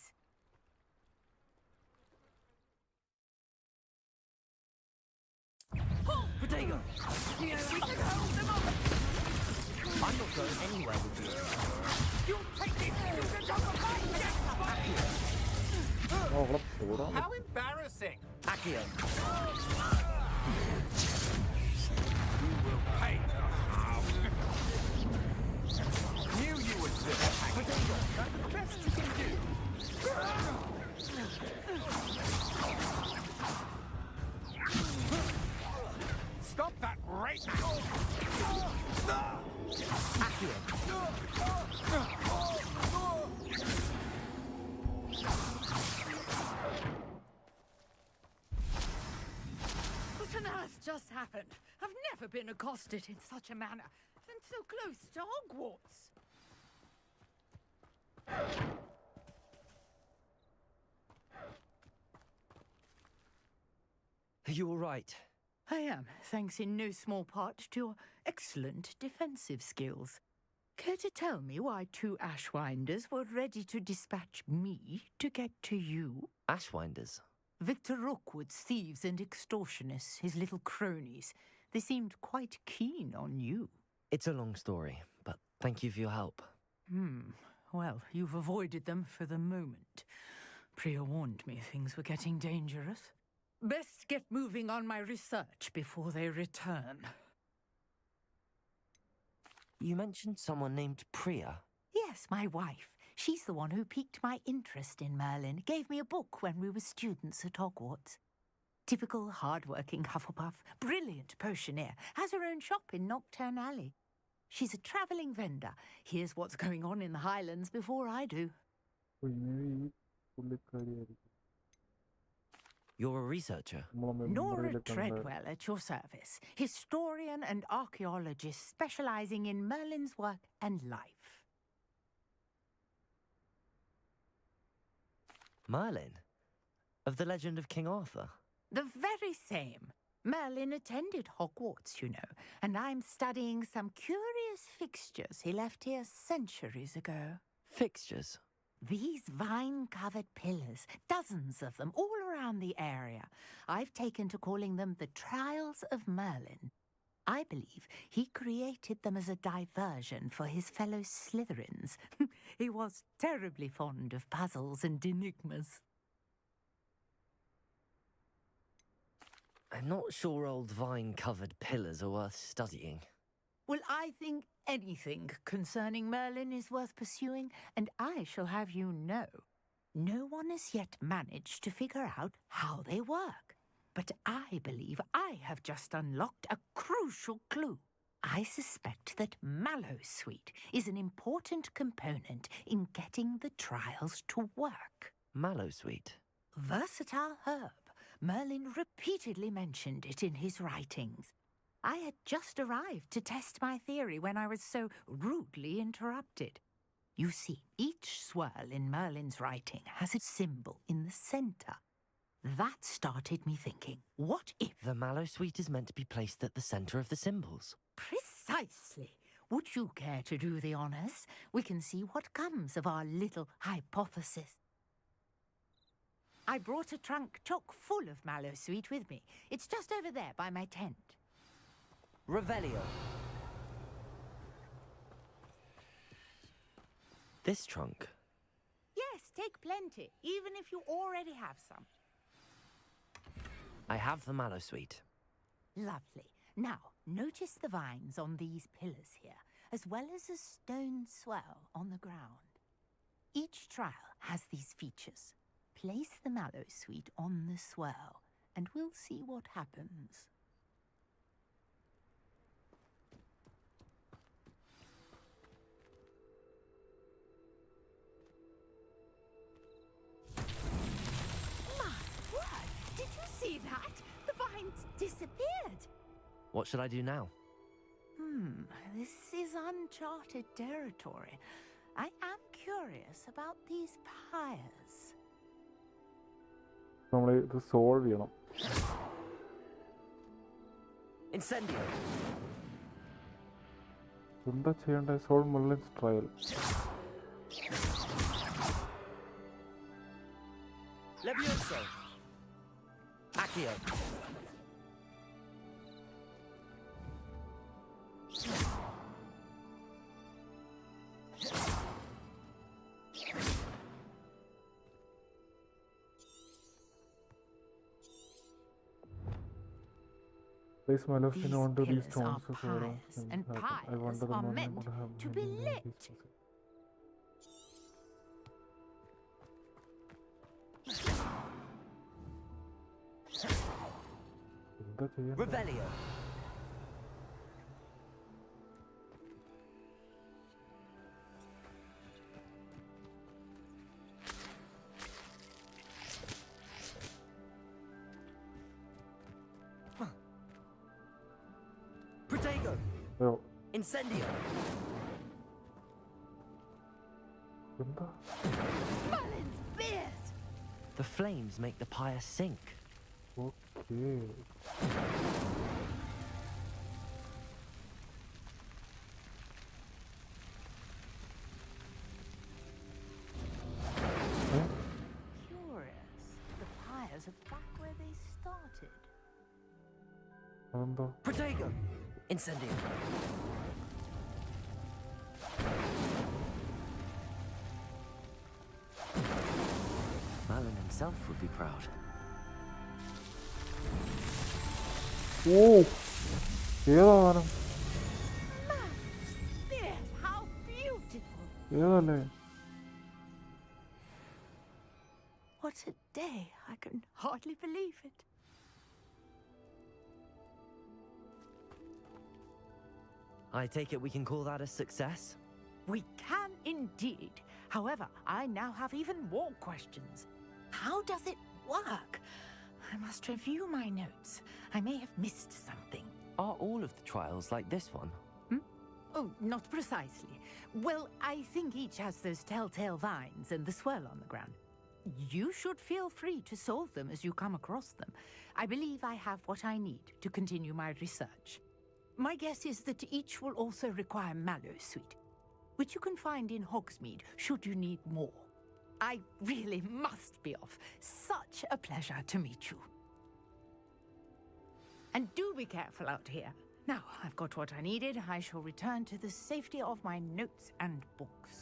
Potato! We can hold them up! I'm not going anywhere with you. You'll take this student off of my desk! How embarrassing! Accio! You will pay the half. Knew you would do it. Potato! That's the best you can do. Stop that right now! Accio! What on earth just happened? I've never been accosted in such a manner, and so close to Hogwarts. Are you all right? I am, thanks in no small part to your excellent defensive skills. Care to tell me why 2 Ashwinders were ready to dispatch me to get to you? Ashwinders? Victor Rookwood's thieves and extortionists, his little cronies. They seemed quite keen on you. It's a long story, but thank you for your help. Well, you've avoided them for the moment. Priya warned me things were getting dangerous. Best get moving on my research before they return. You mentioned someone named Priya. Yes, my wife. She's the one who piqued my interest in Merlin. Gave me a book when we were students at Hogwarts. Typical hard-working Hufflepuff, brilliant potioneer, has her own shop in Knockturn Alley. She's a travelling vendor. Hears what's going on in the Highlands before I do. You're a researcher? Nora Treadwell at your service. Historian and archaeologist specialising in Merlin's work and life. Merlin? Of the legend of King Arthur? The very same. Merlin attended Hogwarts, you know, and I'm studying some curious fixtures he left here centuries ago. Fixtures? These vine-covered pillars, dozens of them, all around the area. I've taken to calling them the Trials of Merlin. I believe he created them as a diversion for his fellow Slytherins. He was terribly fond of puzzles and enigmas. I'm not sure old vine-covered pillars are worth studying. Well, I think anything concerning Merlin is worth pursuing, and I shall have you know, no one has yet managed to figure out how they work. But I believe I have just unlocked a crucial clue. I suspect that Mallowsweet is an important component in getting the trials to work. Mallowsweet? Versatile herb. Merlin repeatedly mentioned it in his writings. I had just arrived to test my theory when I was so rudely interrupted. You see, each swirl in Merlin's writing has a symbol in the centre. That started me thinking, what if... The Mallowsweet is meant to be placed at the centre of the symbols. Precisely. Would you care to do the honours? We can see what comes of our little hypothesis. I brought a trunk chock full of Mallowsweet with me. It's just over there by my tent. Revelio. This trunk? Yes, take plenty, even if you already have some. I have the Mallowsweet. Lovely. Now, notice the vines on these pillars here, as well as a stone swell on the ground. Each trial has these features. Place the Mallowsweet on the swell, and we'll see what happens. My word! Did you see that? The vines disappeared! What should I do now? This is uncharted territory. I am curious about these pyres. നമ്മൾ ഇത് solve ചെയ്യണം. Incendio. എന്താ ചെയ്യേണ്ടത്? Solve Merlin's trial. Levioso. Accio. Place Maleficent onto these Pillars stones. are pyres, and I wonder pyres the are Merlin meant would have to be many lit. pieces. എന്താ ചെയ്യേണ്ടത്? Revelio. Protego. അയ്യോ, Incendio. Merlin's beard! The flames make the pyre sink. Okay. Curious. The pyres are back where they started. അതെന്താ? Protego! Incendio. Merlin himself would be proud. Oh! ഏതാ സാധനം? Beard, how beautiful! ഏതല്ലേ? What a day. I can hardly believe it. I take it we can call that a success? We can indeed. However, I now have even more questions. How does it work? I must review my notes. I may have missed something. Are all of the trials like this one? Oh, not precisely. Well, I think each has those telltale vines and the swirl on the ground. You should feel free to solve them as you come across them. I believe I have what I need to continue my research. My guess is that each will also require mallow sweet, which you can find in Hogsmeade should you need more. I really must be off. Such a pleasure to meet you. And do be careful out here. Now I've got what I needed. I shall return to the safety of my notes and books.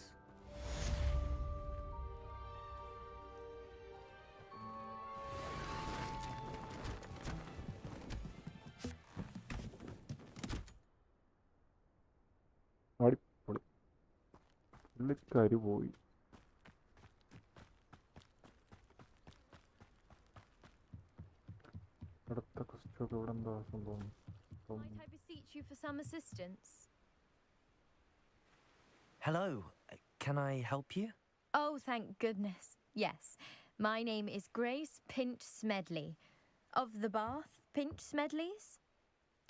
അടിപൊളി. പുള്ളിക്കാരി പോയി. അടുത്ത question ഇവിടെ എന്താ സംഭവം? Might I beseech you for some assistance? Hello. Can I help you? Oh, thank goodness. Yes. My name is Grace Pinch Smedley. Of the Bath Pinch Smedleys?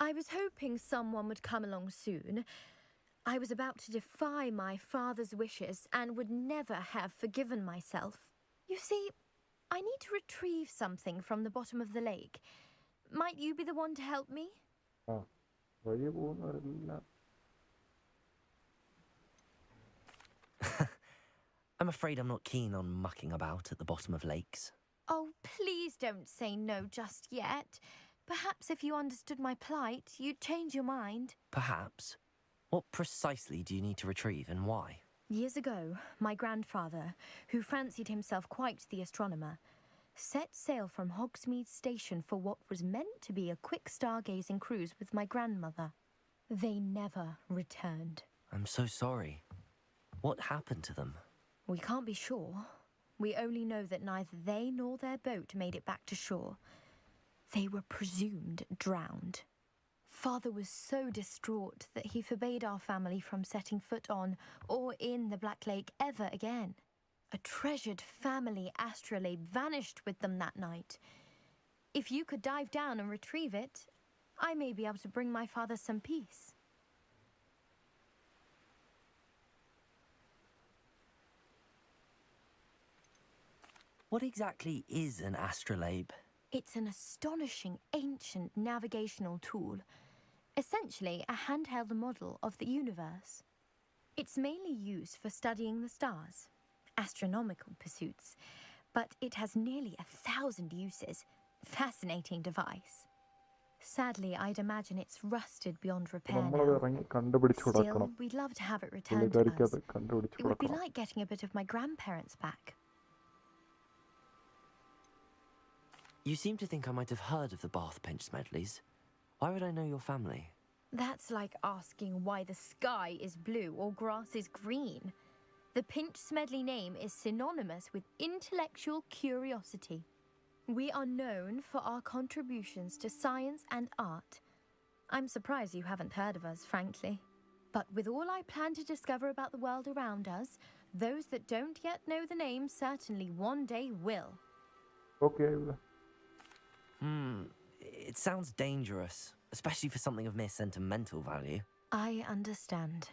I was hoping someone would come along soon. I was about to defy my father's wishes and would never have forgiven myself. You see, I need to retrieve something from the bottom of the lake. Might you be the one to help me? വഴി പോകുന്നവരെല്ലാം I'm afraid I'm not keen on mucking about at the bottom of lakes. Oh, please don't say no just yet. Perhaps if you understood my plight, you'd change your mind. Perhaps. What precisely do you need to retrieve and why? Years ago, my grandfather, who fancied himself quite the astronomer, set sail from Hogsmeade Station for what was meant to be a quick stargazing cruise with my grandmother. They never returned. I'm so sorry. What happened to them? We can't be sure. We only know that neither they nor their boat made it back to shore. They were presumed drowned. Father was so distraught that he forbade our family from setting foot on or in the Black Lake ever again. A treasured family astrolabe vanished with them that night. If you could dive down and retrieve it, I may be able to bring my father some peace. What exactly is an astrolabe? It's an astonishing ancient navigational tool, essentially a handheld model of the universe. It's mainly used for studying the stars, astronomical pursuits, but it has nearly 1,000 uses. Fascinating device. Sadly, I'd imagine it's rusted beyond repair നമ്മളത് now. ഇറങ്ങി കണ്ടുപിടിച്ചു Still, കൊടുക്കണം. we'd love to have it returned to പുള്ളിക്കാരിക്ക് us. അത് കണ്ടുപിടിച്ചു It would be കൊടുക്കണം. like getting a bit of my grandparents back. You seem to think I might have heard of the Bath Pinch Smedleys. Why would I know your family? That's like asking why the sky is blue or grass is green. The Pinch Smedley name is synonymous with intellectual curiosity. We are known for our contributions to science and art. I'm surprised you haven't heard of us, frankly. But with all I plan to discover about the world around us, those that don't yet know the name certainly one day will. Okay. It sounds dangerous, especially for something of mere sentimental value. I understand.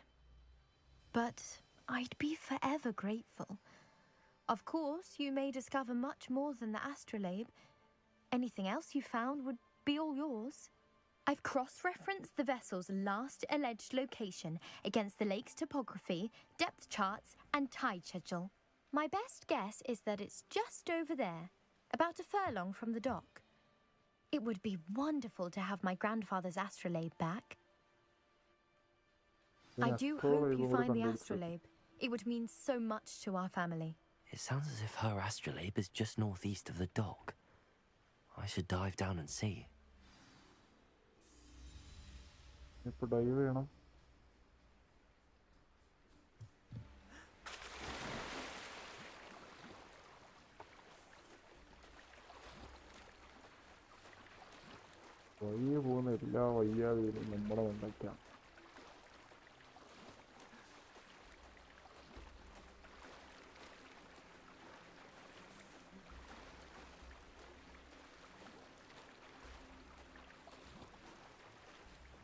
But I'd be forever grateful. Of course, you may discover much more than the astrolabe. Anything else you found would be all yours. I've cross-referenced the vessel's last alleged location against the lake's topography, depth charts, and tide schedule. My best guess is that it's just over there, about a furlong from the dock. It would be wonderful to have my grandfather's astrolabe back. I do hope you find the astrolabe. It would mean so much to our family. It sounds as if her astrolabe is just northeast of the dock. I should dive down and see. ഇപ്പോൾ dive ചെയ്യണം. വഴിയെ പോകുന്ന എല്ലാ വയ്യാതെയും നമ്മുടെ മണ്ടയ്ക്കാണ്.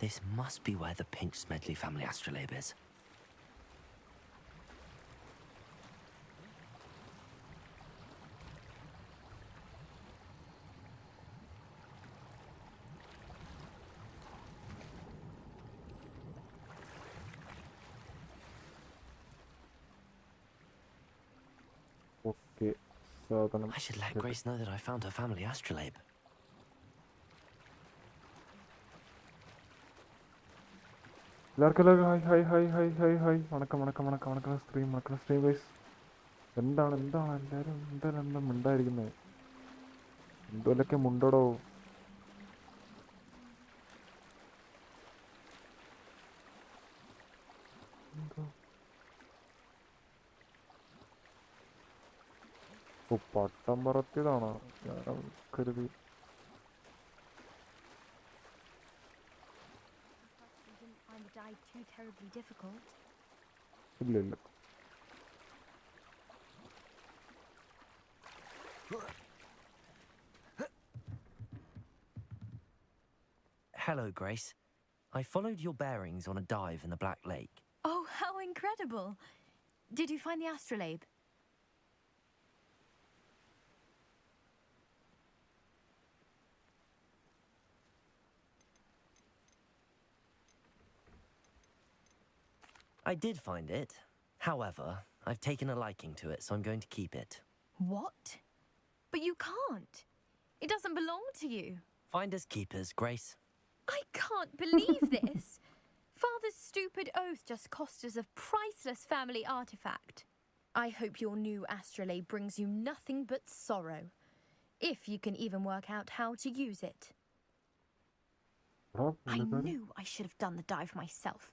This must be where the Pinch Smedley family astrolabe is. Okay, സാധനം. I should let Grace know that I found her family astrolabe. എല്ലാവർക്കും hi വണക്കം stream guys. എന്താണ് എല്ലാവരും എന്താ മിണ്ടായിരിക്കുന്നത്? എന്തുപോലൊക്കെ മുണ്ടടോ. പട്ടം പറത്തിയതാണോ? ഞാൻ കരുതി. Too terribly difficult. ഇല്ല. Hello, Grace. I followed your bearings on a dive in the Black Lake. Oh, how incredible! Did you find the astrolabe? I did find it. However, I've taken a liking to it, so I'm going to keep it. What? But you can't. It doesn't belong to you. Finders keepers, Grace. I can't believe this. Father's stupid oath just cost us a priceless family artifact. I hope your new astrolabe brings you nothing but sorrow. If you can even work out how to use it. I knew I should have done the dive myself.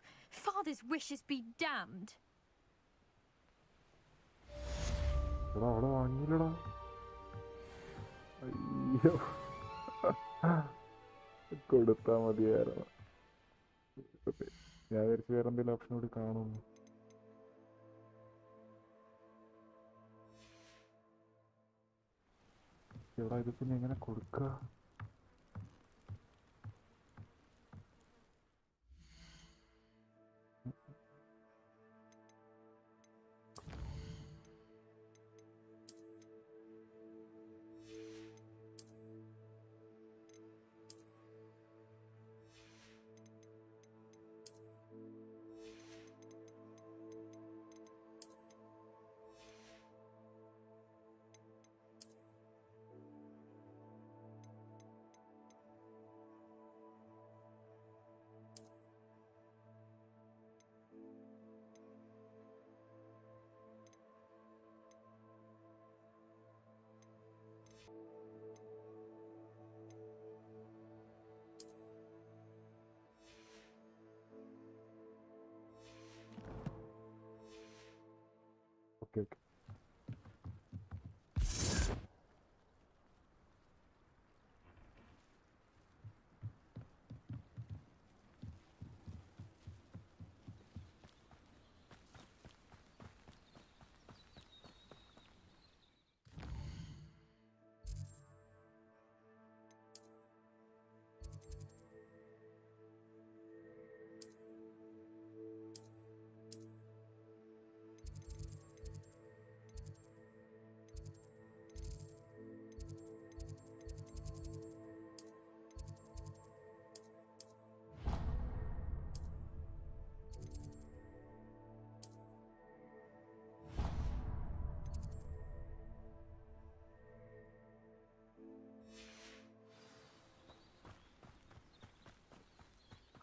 Father's wishes be damned. അവിടെ വാങ്ങിയില്ലടാ. അയ്യോ, കൊടുത്താ മതിയായിരുന്നു. ഞാൻ വിചാരിച്ചു വേറെ എന്തെങ്കിലും option കൂടി കാണുന്നു. എടാ, ഇത് പിന്നെ എങ്ങനെ കൊടുക്കുക?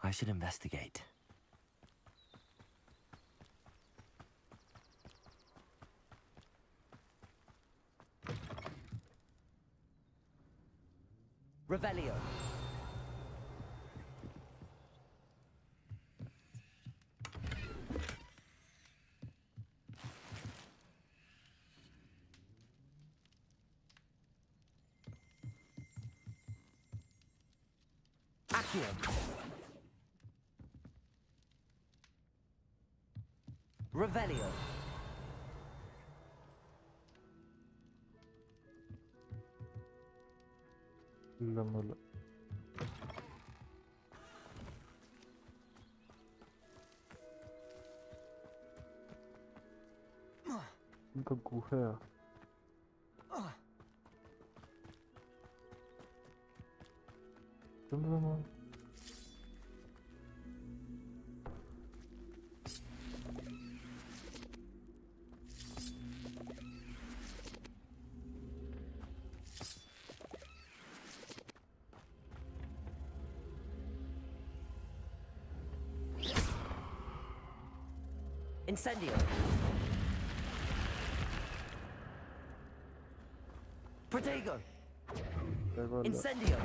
I should investigate. Revelio. Accio. Revelio. ഇല്ലൊന്നുമില്ല. എന്താ ഗുഹയാ? എന്താ സംഭവം? Incendio. Protego. Incendio.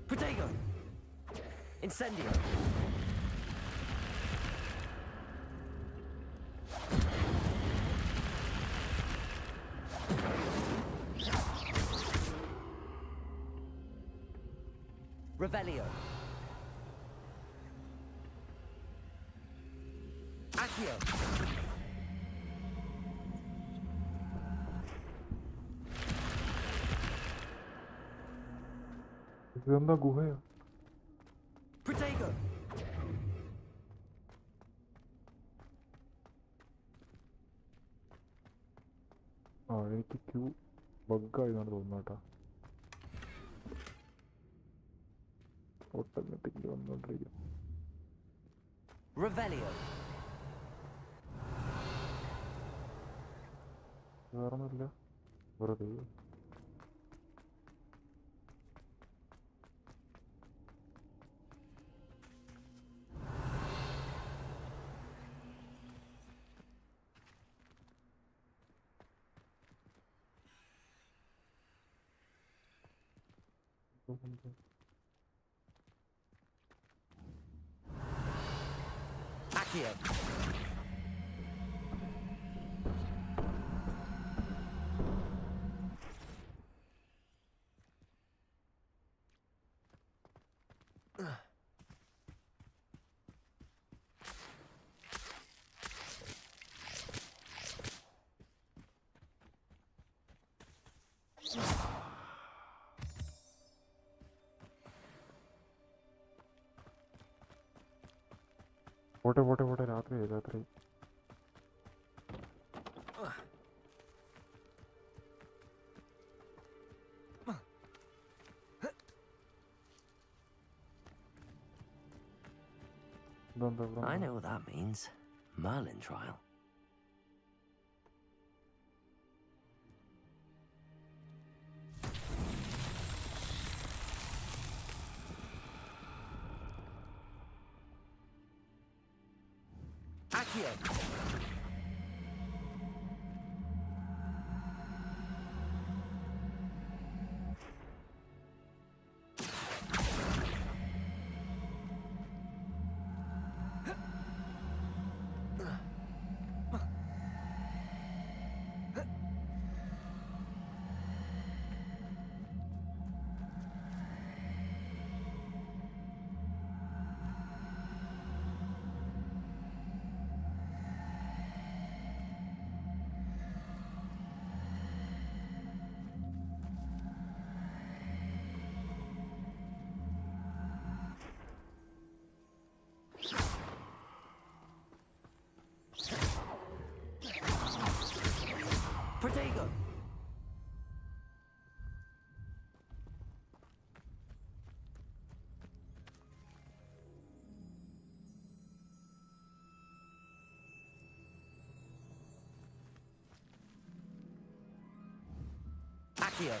Protego. Incendio. Revelio. Accio. ഇതെന്താ ഗുഹയാ? Protego. ആ എനിക്ക് ക്യൂ ബഗ്ഗായതാണ് തോന്നുന്നു കേട്ടോ. ഓട്ടോമാറ്റിക്കലി വന്നോണ്ടിരിക്കും. Revelio. വേറൊന്നുമില്ല, വെറുതെ. Accio. പോട്ടെ പോട്ടെ പോട്ടെ, രാത്രിയായി രാത്രി. I know what that means. Merlin trial. Accio. Accio.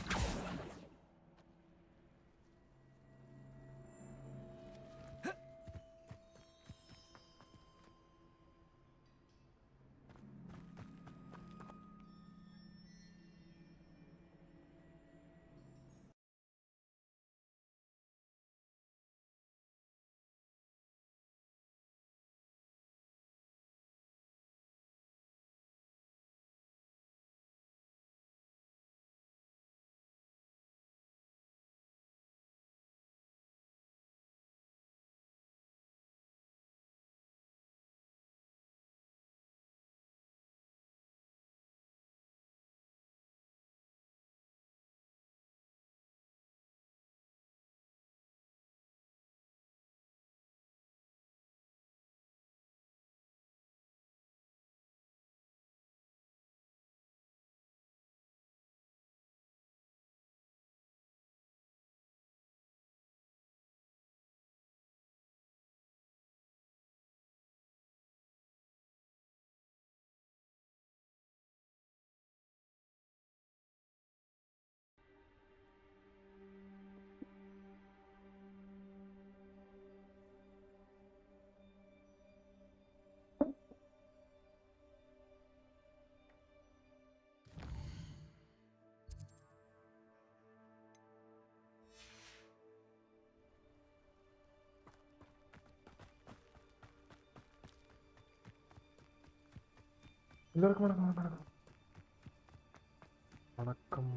എല്ലാവർക്കും വണക്കം വണക്കം വണക്കം.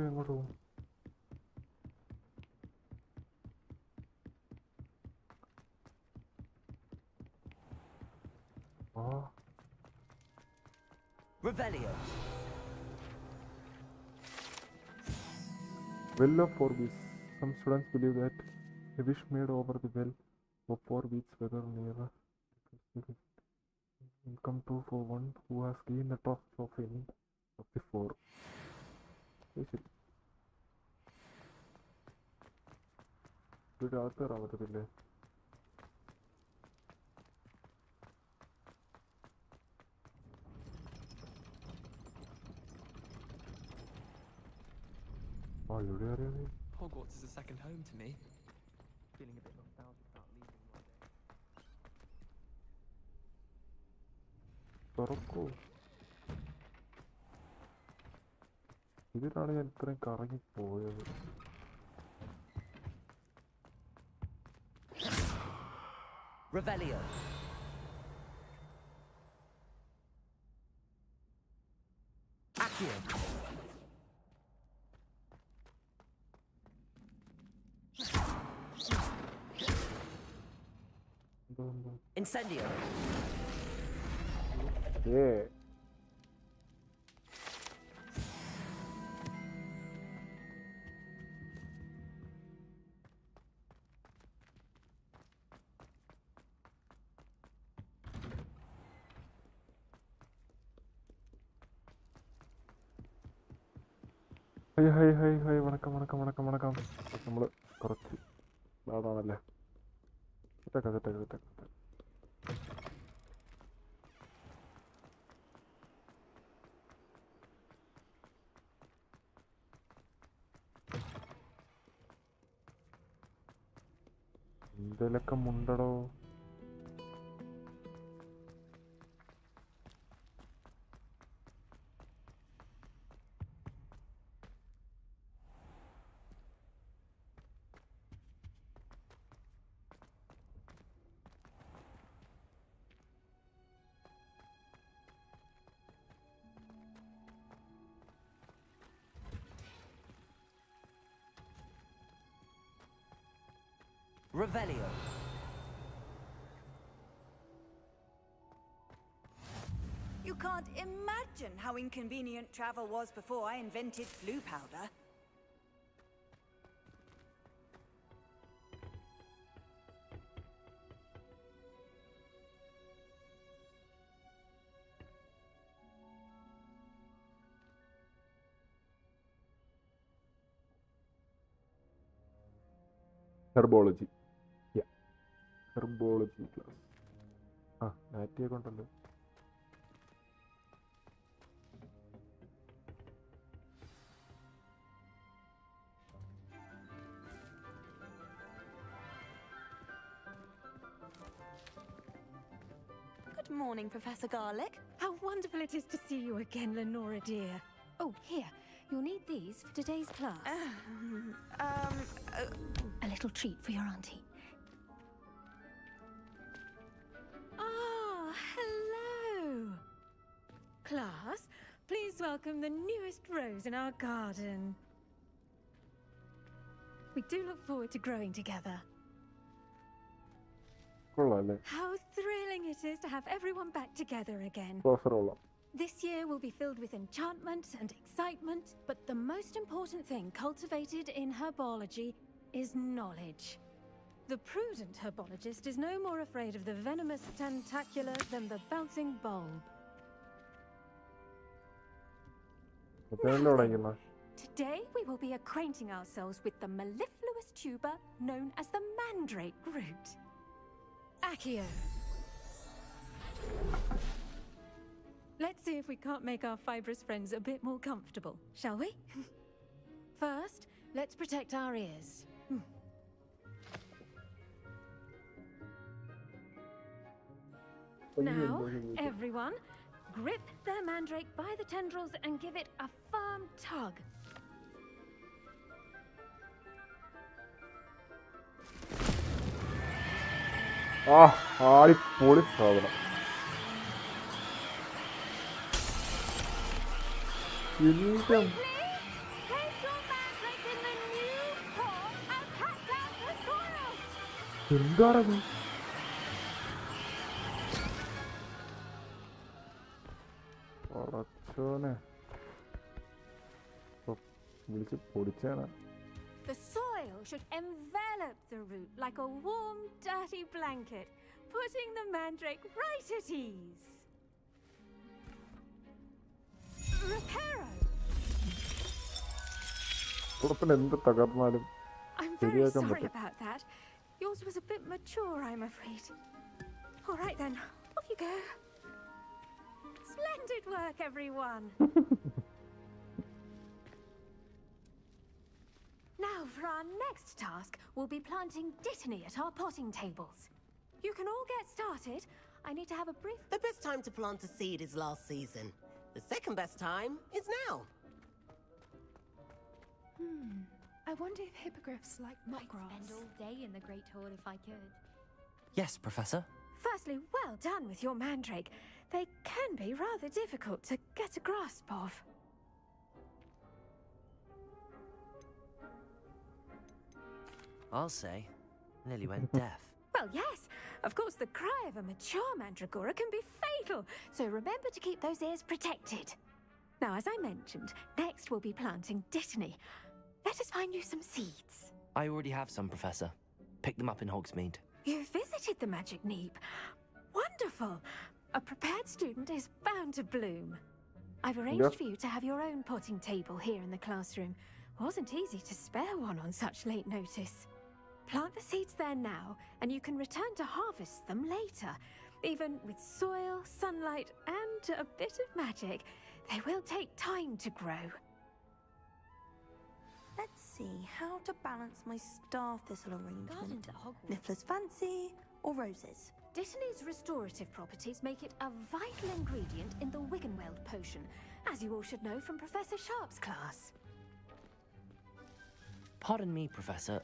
എങ്ങോട്ട് പോകും? Revelio. Well of 4 beats. Some students believe that a wish made over the well of 4 beats, whether near will come true for one who has gained the trust of any of the 4. വീട് അകത്ത് കയറാൻ പറ്റത്തില്ലേ? Hogwarts is a second home to me. Feeling a bit nostalgic about leaving one day. തുറക്കൂ. ഇതിലാണ് ഞാൻ ഇത്രയും കറങ്ങിപ്പോയത്. Revelio. Accio. Incendio. Yeah. High വണക്കം നമ്മൾ കുറച്ച് നാടാണല്ലേ. സെറ്റാക്കാം. എന്തേലൊക്കെ മുണ്ടടോ. Revelio. You can't imagine how inconvenient travel was before I invented flu powder. Herbology. Yeah. Herbology class. Natty കൊണ്ടല്ലോ. Good morning, Professor Garlick. How wonderful it is to see you again, Lenora dear. Oh, here. You'll need these for today's class. A little treat for your auntie. Ah, hello. Class, please welcome the newest rose in our garden. We do look forward to growing together. How thrilling it is to have everyone back together again. This year will be filled with enchantment and excitement, but the most important thing cultivated in herbology is knowledge. The prudent herbologist is no more afraid of the venomous tentacular than the bouncing bulb. Today we will be acquainting ourselves with the mellifluous tuber known as the mandrake root. Accio. Let's see if we can't make our fibrous friends a bit more comfortable, shall we? First, let's protect our ears. Now, everyone, grip their mandrake by the tendrils and give it a firm tug. അടിപൊളി സാധനം. എന്താണത്? വിളിച്ച് പൊടിച്ചാണ്. The soil should envelop the root like a warm, dirty blanket, putting the mandrake right at ease. Reparo! എന്ത് തകർന്നാലും I'm very sorry about that. Yours was a bit mature, I'm afraid. All right then, off you go. Splendid work, everyone. Now, for our next task, we'll be planting dittany at our potting tables. You can all get started. I need to have a brief... The best time to plant a seed is last season. The second best time is now. I wonder if hippogriffs like mock grass. I'd spend all day in the Great Hall if I could. Yes, Professor. Firstly, well done with your mandrake. They can be rather difficult to get a grasp of. I'll say, nearly went deaf. Well, yes. Of course, the cry of a mature mandragora can be fatal, so remember to keep those ears protected. Now, as I mentioned, next we'll be planting dittany. Let us find you some seeds. I already have some, Professor. Pick them up in Hogsmeade. You visited the Magic Neep. Wonderful. A prepared student is bound to bloom. I've arranged for you to have your own potting table here in the classroom. Wasn't easy to spare one on such late notice. Plant the seeds there now, and you can return to harvest them later. Even with soil, sunlight, and a bit of magic, they will take time to grow. Let's see how to balance my star thistle arrangement. Gardens at Hogwarts. Niffler's fancy or roses? Dittany's restorative properties make it a vital ingredient in the Wiggenweld potion, as you all should know from Professor Sharp's class. Pardon me, Professor.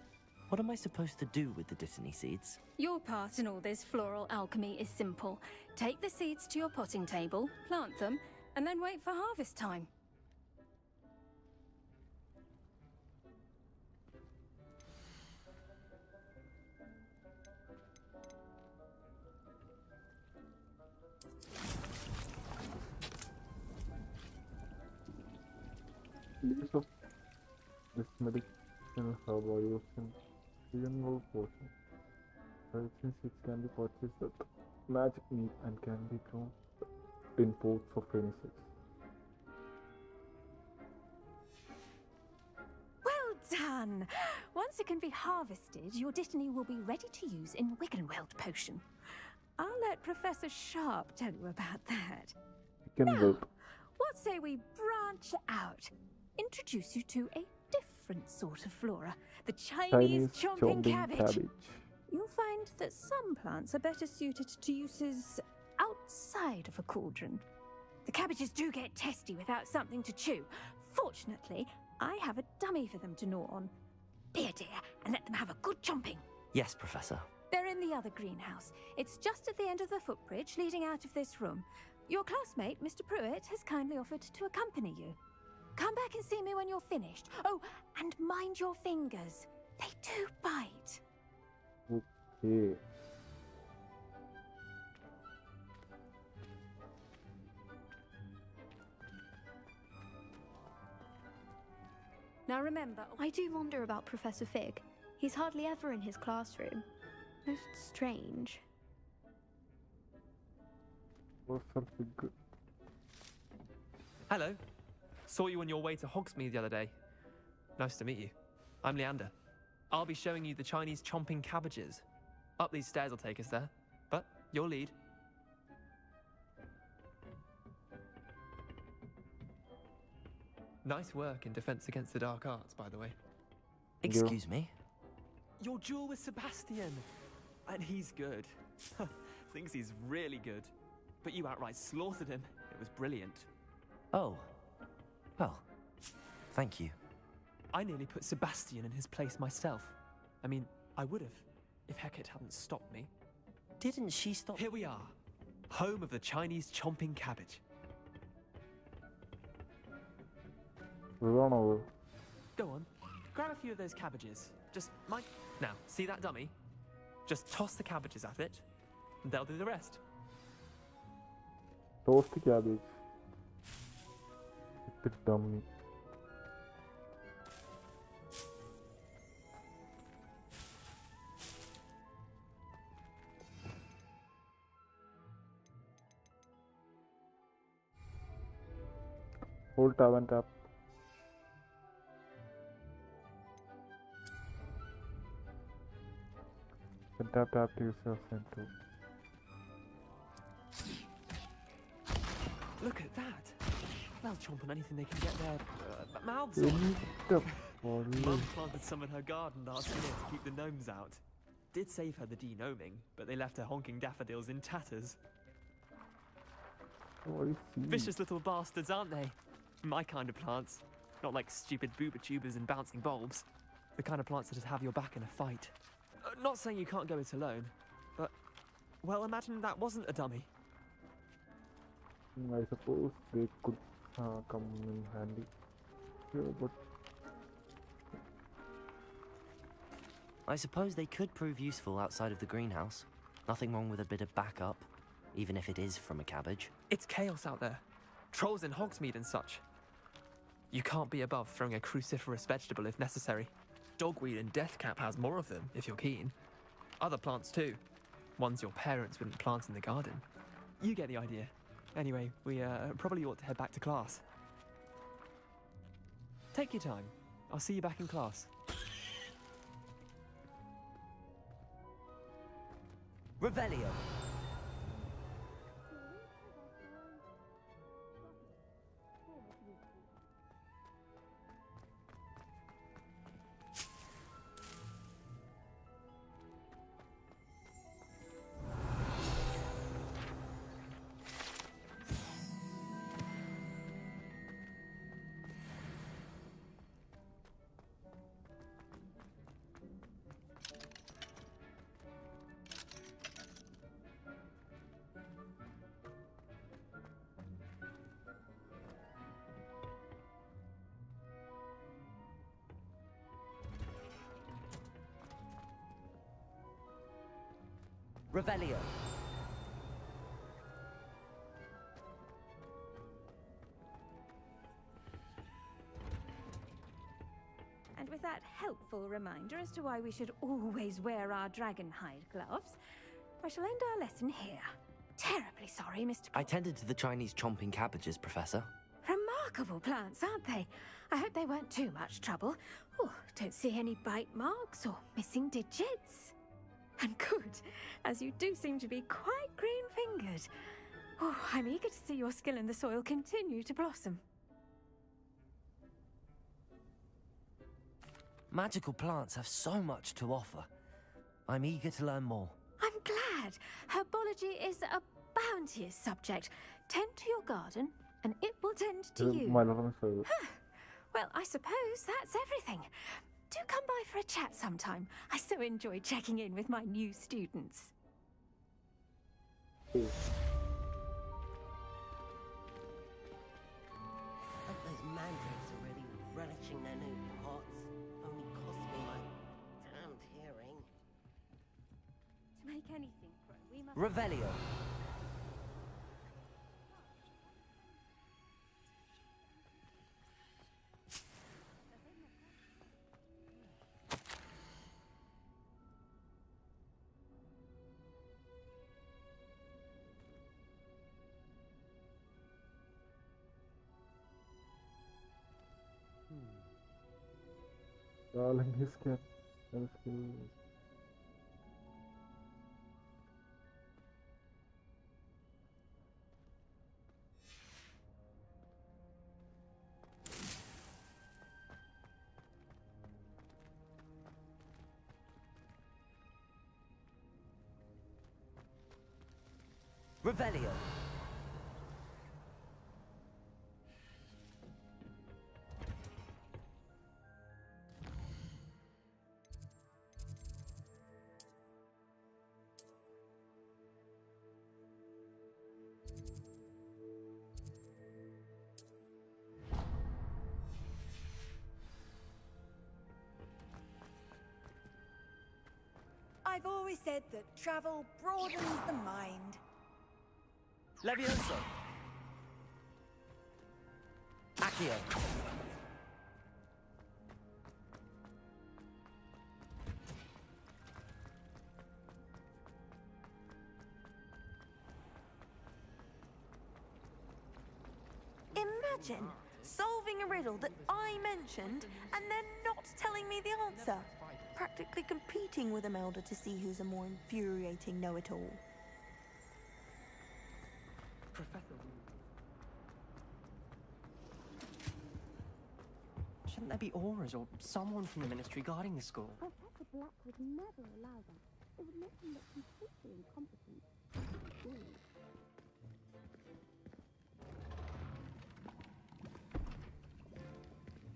What am I supposed to do with the dittany seeds? Your part in all this floral alchemy is simple. Take the seeds to your potting table, plant them, and then wait for harvest time. Leaves of this medicinal herb are used in Wiggenweld potion. Since it can be purchased at Magic Neep and can be grown in pots of any size. Well done! Once it can be harvested, your Dittany will be ready to use in Wiggenweld potion. I'll let Professor Sharp tell you about that. Wiggenweld. What say we branch out? Introduce you to a different sort of flora, the Chinese chomping cabbage. You'll find that some plants are better suited to uses outside of a cauldron. The cabbages do get testy without something to chew. Fortunately, I have a dummy for them to gnaw on. Be a dear and let them have a good chomping. Yes, Professor. They're in the other greenhouse. It's just at the end of the footbridge leading out of this room. Your classmate, Mr. Pruitt, has kindly offered to accompany you. Come back and see me when you're finished. Oh, and mind your fingers. They do bite. Okay. Now remember, I do wonder about Professor Fig. He's hardly ever in his classroom. Most strange. Hello. Saw you on your way to Hogsmeade the other day. Nice to meet you. I'm Leander. I'll be showing you the Chinese chomping cabbages. Up these stairs will take us there, but your lead. Nice work in Defense Against the Dark Arts, by the way. Excuse me? Your duel with Sebastian! And he's good. Thinks he's really good. But you outright slaughtered him. It was brilliant. Oh. Well, thank you. I nearly put Sebastian in his place myself. I mean, I would have, if Hecate hadn't stopped me. Didn't she stop? Here we are. Home of the Chinese chomping cabbage. Go on. Grab a few of those cabbages. Just mind... Now, see that dummy? Just toss the cabbages at it, and they'll do the rest. Toast the cabbage. It's a dummy. Hold tab and tap. Then tap to use your center. Look at that. They'll chomp on anything they can get their mouths on. Mum planted some in her garden last year to keep the gnomes out. Did save her the de-gnoming, but they left her honking daffodils in tatters. Oh, I see. Vicious little bastards, aren't they? My kind of plants. Not like stupid booba tubers and bouncing bulbs. The kind of plants that just have your back in a fight. Not saying you can't go it alone, but... Well, imagine that wasn't a dummy. I suppose they could come in handy. Yeah, but... I suppose they could prove useful outside of the greenhouse. Nothing wrong with a bit of backup, even if it is from a cabbage. It's chaos out there. Trolls in Hogsmeade and such. You can't be above throwing a cruciferous vegetable if necessary. Dogweed and deathcap has more of them, if you're keen. Other plants too. Ones your parents wouldn't plant in the garden. You get the idea. Anyway, we probably ought to head back to class. Take your time. I'll see you back in class. Revelio. Revelio. And with that helpful reminder as to why we should always wear our dragon hide gloves, I shall end our lesson here. Terribly sorry, Mr. I tended to the Chinese chomping cabbages, Professor. Remarkable plants, aren't they? I hope they weren't too much trouble. Oh, don't see any bite marks or missing digits. And good, as you do seem to be quite green-fingered. Oh, I'm eager to see your skill in the soil continue to blossom. Magical plants have so much to offer. I'm eager to learn more. I'm glad. Herbology is a bounteous subject. Tend to your garden, and it will tend to you. Well, I suppose that's everything. Do come by for a chat sometime. I so enjoy checking in with my new students. Hope those mandrakes are really relishing their new pots. Only cost me my damned hearing. To make anything grow, we must... Revelio. Darling, his cat. That is Revelio. I've always said that travel broadens the mind. Levioso. Accio. Imagine solving a riddle that I mentioned and then not telling me the answer. Practically competing with Imelda to see who's a more infuriating know-it-all. Shouldn't there be auras or someone from the ministry guarding the school? Professor Black would never allow that. It would make him look completely incompetent.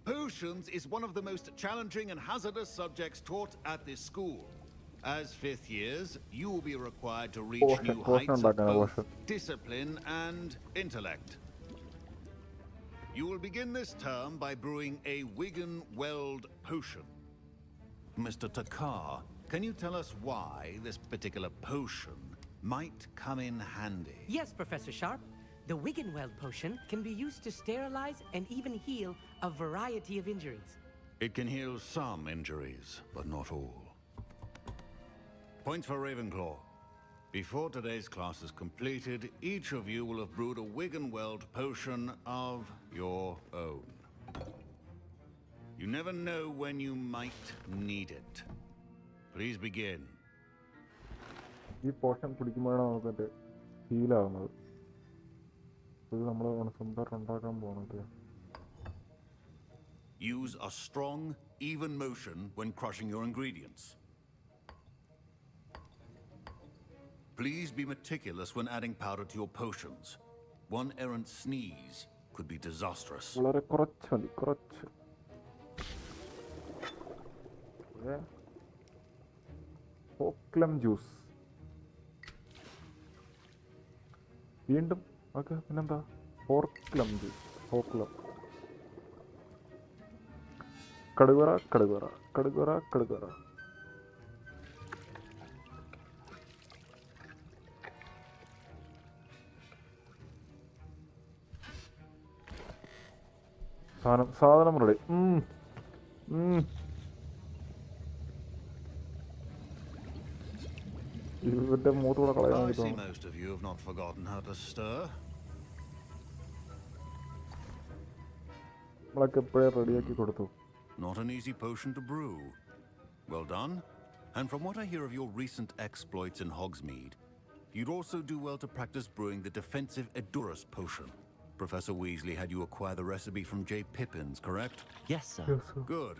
Potions is one of the most challenging and hazardous subjects taught at this school. As fifth years, you will be required to reach new heights of both discipline and intellect. You will begin this term by brewing a Wigan-Weld potion. Mr. Takar, can you tell us why this particular potion might come in handy? Yes, Professor Sharp. The Wigan-Weld potion can be used to sterilize and even heal a variety of injuries. It can heal some injuries, but not all. Point for Ravenclaw. Before today's class is completed, each of you will have brewed a Wigan-Weld potion of your own. You never know when you might need it. Please begin. ഈ portion കുടിക്കുമ്പോഴാണ് നമുക്ക് feel ആവുന്നത്. ഇത് നമ്മൾ സ്വന്തമായിട്ട് ഉണ്ടാക്കാൻ പോകുന്നത്. Use a strong, even motion when crushing your ingredients. Please be meticulous when adding powder to your potions. One errant sneeze could be disastrous. വളരെ കുറച്ച് മതി, കുറച്ച്. ഹോക്ലം ജ്യൂസ്. വീണ്ടും ഓക്കെ, പിന്നെന്താ? ഹോക്ലം ജ്യൂസ്. ഹോക്ലം. കടുകറ കടുകറ കടുകറ കടുകറ. സാധനം റെഡി. ഇവരുടെ മൂത്തൂടെ കളയാൻ I see കിട്ടും. most of you have not forgotten how to stir. Not an easy potion to brew. Well done. And from what I hear of your recent exploits in Hogsmeade, you'd also do well to practice brewing the defensive Edurus potion. Professor Weasley had you acquire the recipe from J. Pippin's, correct? Yes, sir. Yes, sir. Good.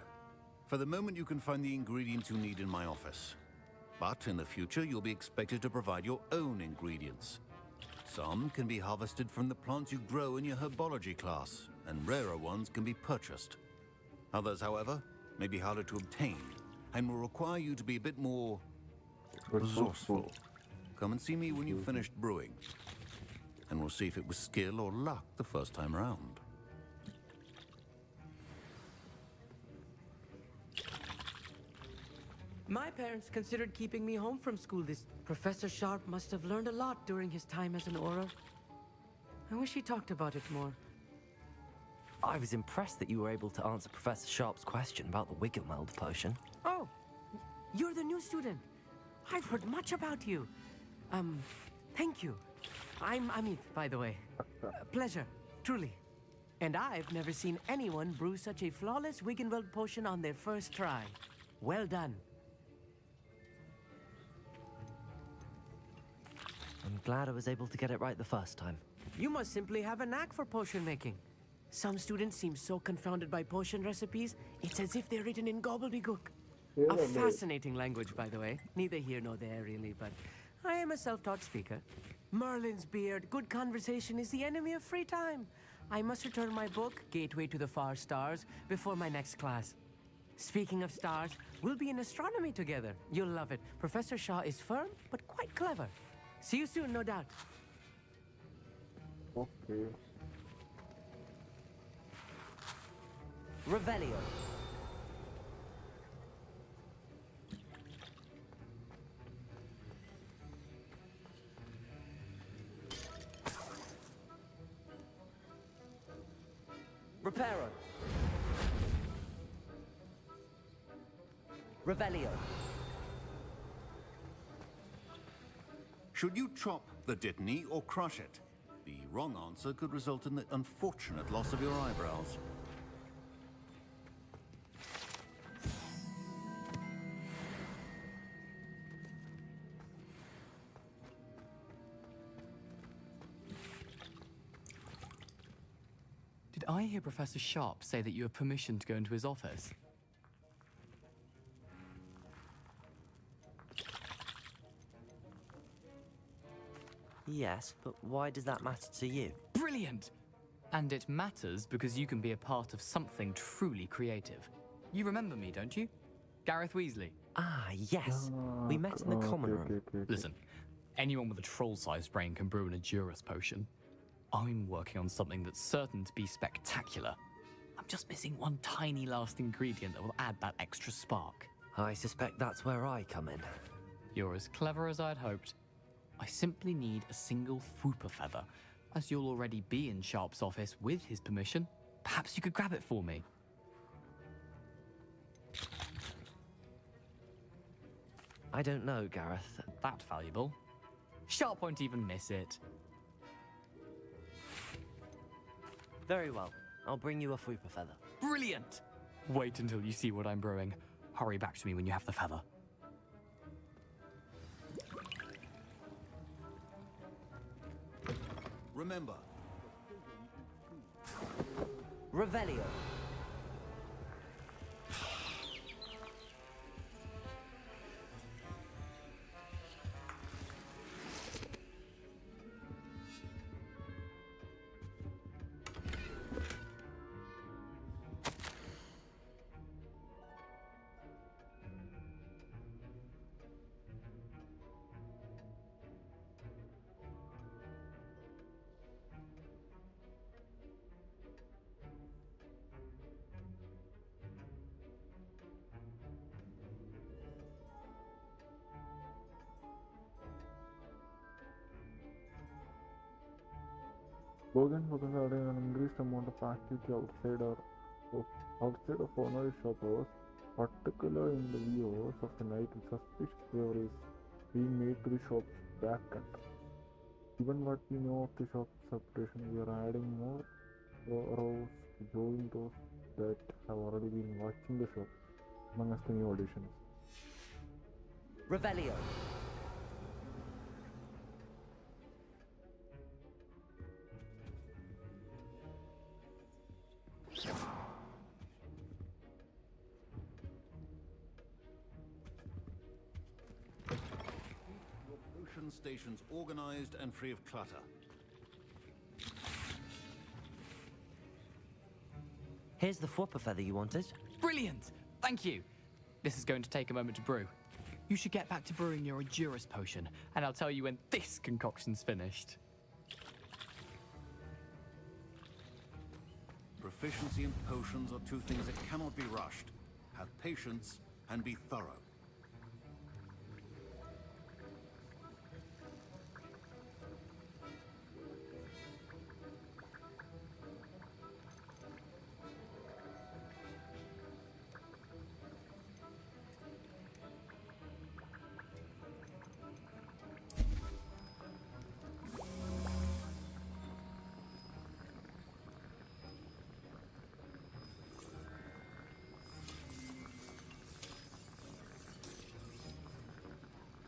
For the moment, you can find the ingredients you need in my office. But in the future, you'll be expected to provide your own ingredients. Some can be harvested from the plants you grow in your herbology class, and rarer ones can be purchased. Others, however, may be harder to obtain, and will require you to be a bit more resourceful. Come and see me when you've finished brewing, and we'll see if it was skill or luck the first time round. My parents considered keeping me home from school this... Professor Sharp must have learned a lot during his time as an Auror. I wish he talked about it more. I was impressed that you were able to answer Professor Sharp's question about the Wiggenweld potion. Oh, you're the new student. I've heard much about you. Thank you. I'm Amit, by the way. Pleasure, truly. And I've never seen anyone brew such a flawless Wiggenweld potion on their first try. Well done. I'm glad I was able to get it right the first time. You must simply have a knack for potion making. Some students seem so confounded by potion recipes, it's as if they're written in gobbledygook. A fascinating language, by the way. Neither here nor there, really, but I am a self-taught speaker. Merlin's beard, good conversation is the enemy of free time. I must return my book, Gateway to the Far Stars, before my next class. Speaking of stars, we'll be in astronomy together. You'll love it. Professor Shaw is firm, but quite clever. See you soon, no doubt. Okay. Revelio. Reparo. Revelio. Should you chop the Dittany or crush it? The wrong answer could result in the unfortunate loss of your eyebrows. Did I hear Professor Sharp say that you have permission to go into his office? Yes, but why does that matter to you? Brilliant! And it matters because you can be a part of something truly creative. You remember me, don't you? Gareth Weasley. Ah, yes. We met in the common room. Listen, anyone with a troll-sized brain can brew an Edurus potion. I'm working on something that's certain to be spectacular. I'm just missing one tiny last ingredient that will add that extra spark. I suspect that's where I come in. You're as clever as I'd hoped. I simply need a single Fwooper feather. As you'll already be in Sharp's office with his permission, perhaps you could grab it for me. I don't know, Gareth. That valuable. Sharp won't even miss it. Very well. I'll bring you a Fwooper feather. Brilliant! Wait until you see what I'm brewing. Hurry back to me when you have the feather. Remember. Revelio. Bogan was adding an increased amount of activity outside of ordinary shop hours, particularly in the wee hours of the night, with suspicious deliveries being made to the shop's back end. Given what we know of the shop's operation, we are adding more rows Join those that have already been watching the show among us the new auditions. Revelio. Potion stations organized and free of clutter. Here's the Fwopper feather you wanted. Brilliant! Thank you. This is going to take a moment to brew. You should get back to brewing your Endurus potion, and I'll tell you when this concoction's finished. Proficiency in potions are two things that cannot be rushed. Have patience and be thorough.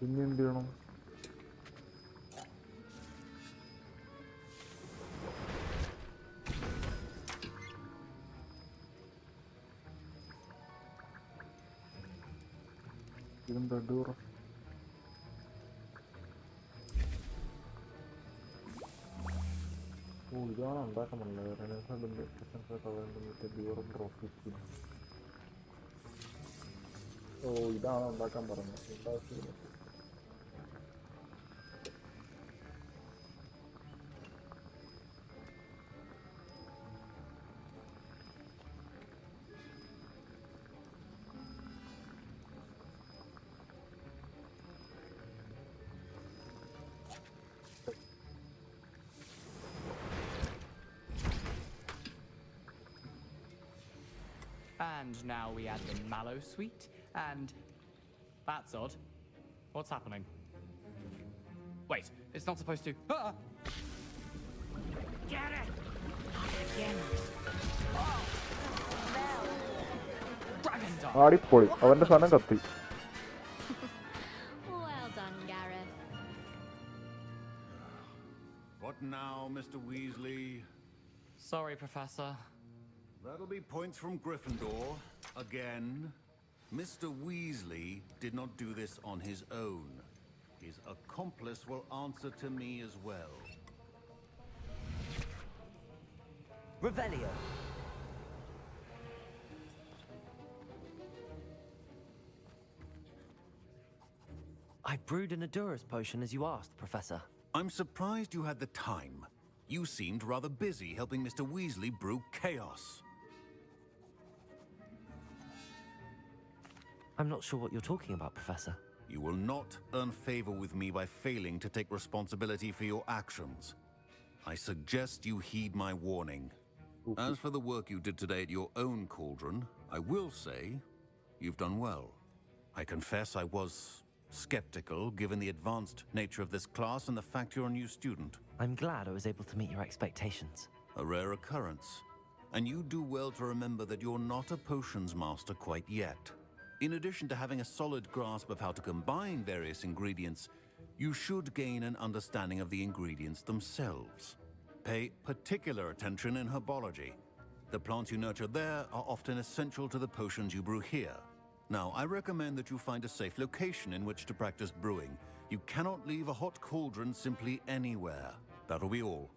പിന്നെ എന്ത് ചെയ്യണം? ഇതെന്താ door? ഓ ഇതാണ് ഉണ്ടാക്കാൻ പറഞ്ഞത്. ഓ ഇതാണ് ഉണ്ടാക്കാൻ പറഞ്ഞത്. And now we add the mallow sweet, and that's odd. What's happening? Wait, it's not supposed to. Ah! Get it! Again. Oh! Dragon dog. ആടിപ്പോയി അവന്റെ സാധനം കത്തി. Well done, Gareth. What now, Mr. Weasley? Sorry, Professor. That'll be points from Gryffindor. Again. Mr. Weasley did not do this on his own. His accomplice will answer to me as well. Revelio. I brewed an Endurus potion as you asked, Professor. I'm surprised you had the time. You seemed rather busy helping Mr. Weasley brew chaos. I'm not sure what you're talking about, Professor. You will not earn favor with me by failing to take responsibility for your actions. I suggest you heed my warning. As for the work you did today at your own cauldron, I will say you've done well. I confess I was skeptical given the advanced nature of this class and the fact you're a new student. I'm glad I was able to meet your expectations. A rare occurrence. And you do well to remember that you're not a potions master quite yet. In addition to having a solid grasp of how to combine various ingredients, you should gain an understanding of the ingredients themselves. Pay particular attention in herbology. The plants you nurture there are often essential to the potions you brew here. Now, I recommend that you find a safe location in which to practice brewing. You cannot leave a hot cauldron simply anywhere. That'll be all.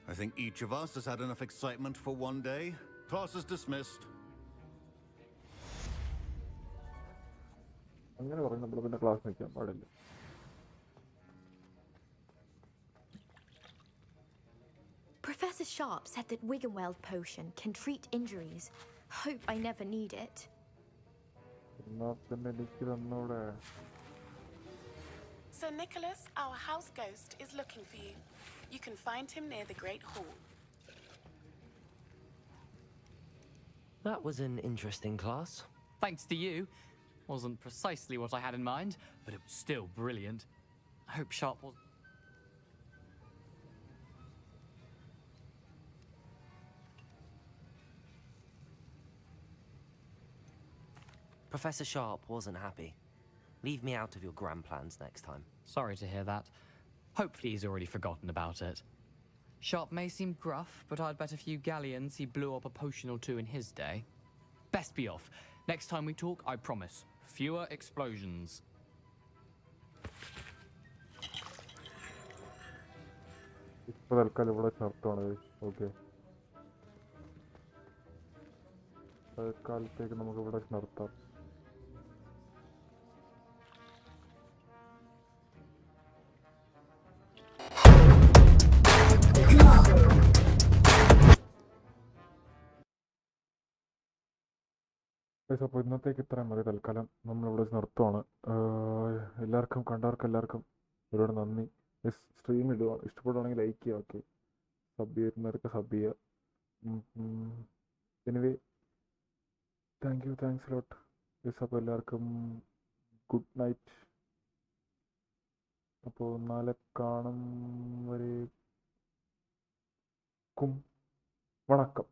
I think each of us has had enough excitement for one day. Class is dismissed. അങ്ങനെ പറഞ്ഞു നമ്മൾ പിന്നെ class നിൽക്കാൻ പാടില്ല. Professor Sharp said that Wiggenweld potion can treat injuries. Hope I never need it. എന്നാ പിന്നെ എനിക്ക് തന്നൂടെ? Sir Nicholas, our house ghost, is looking for you. You can find him near the Great Hall. That was an interesting class. Thanks to you. Wasn't precisely what I had in mind, but it was still brilliant. I hope Sharp was... Professor Sharp wasn't happy. Leave me out of your grand plans next time. Sorry to hear that. Hopefully he's already forgotten about it. Sharp may seem gruff, but I'd bet a few galleons he blew up a potion or two in his day. Best be off. Next time we talk, I promise. Fewer explosions. ഇപ്പോൾ തൽക്കാലം ഇവിടെ നിർത്തുവാണ്. Okay, തൽക്കാലത്തേക്ക് നമുക്ക് ഇവിടെ നിർത്താം. അപ്പോൾ ഇന്നത്തേക്ക് ഇത്രയും മതി. തൽക്കാലം നമ്മളിവിടെ നിർത്തുവാണ്. കണ്ടവർക്ക് എല്ലാവർക്കും ഒരുപാട് നന്ദി. സ്ട്രീം ഇടുക, ഇഷ്ടപ്പെടുവാണെങ്കിൽ ലൈക്ക് ചെയ്യുക. ഓക്കെ, സബ് ചെയ്യുന്നവർക്ക് സബ് ചെയ്യുക. Anyway, thanks lot. അപ്പോൾ എല്ലാവർക്കും ഗുഡ് നൈറ്റ്. അപ്പോൾ നാളെ കാണും വരേക്കും വണക്കം.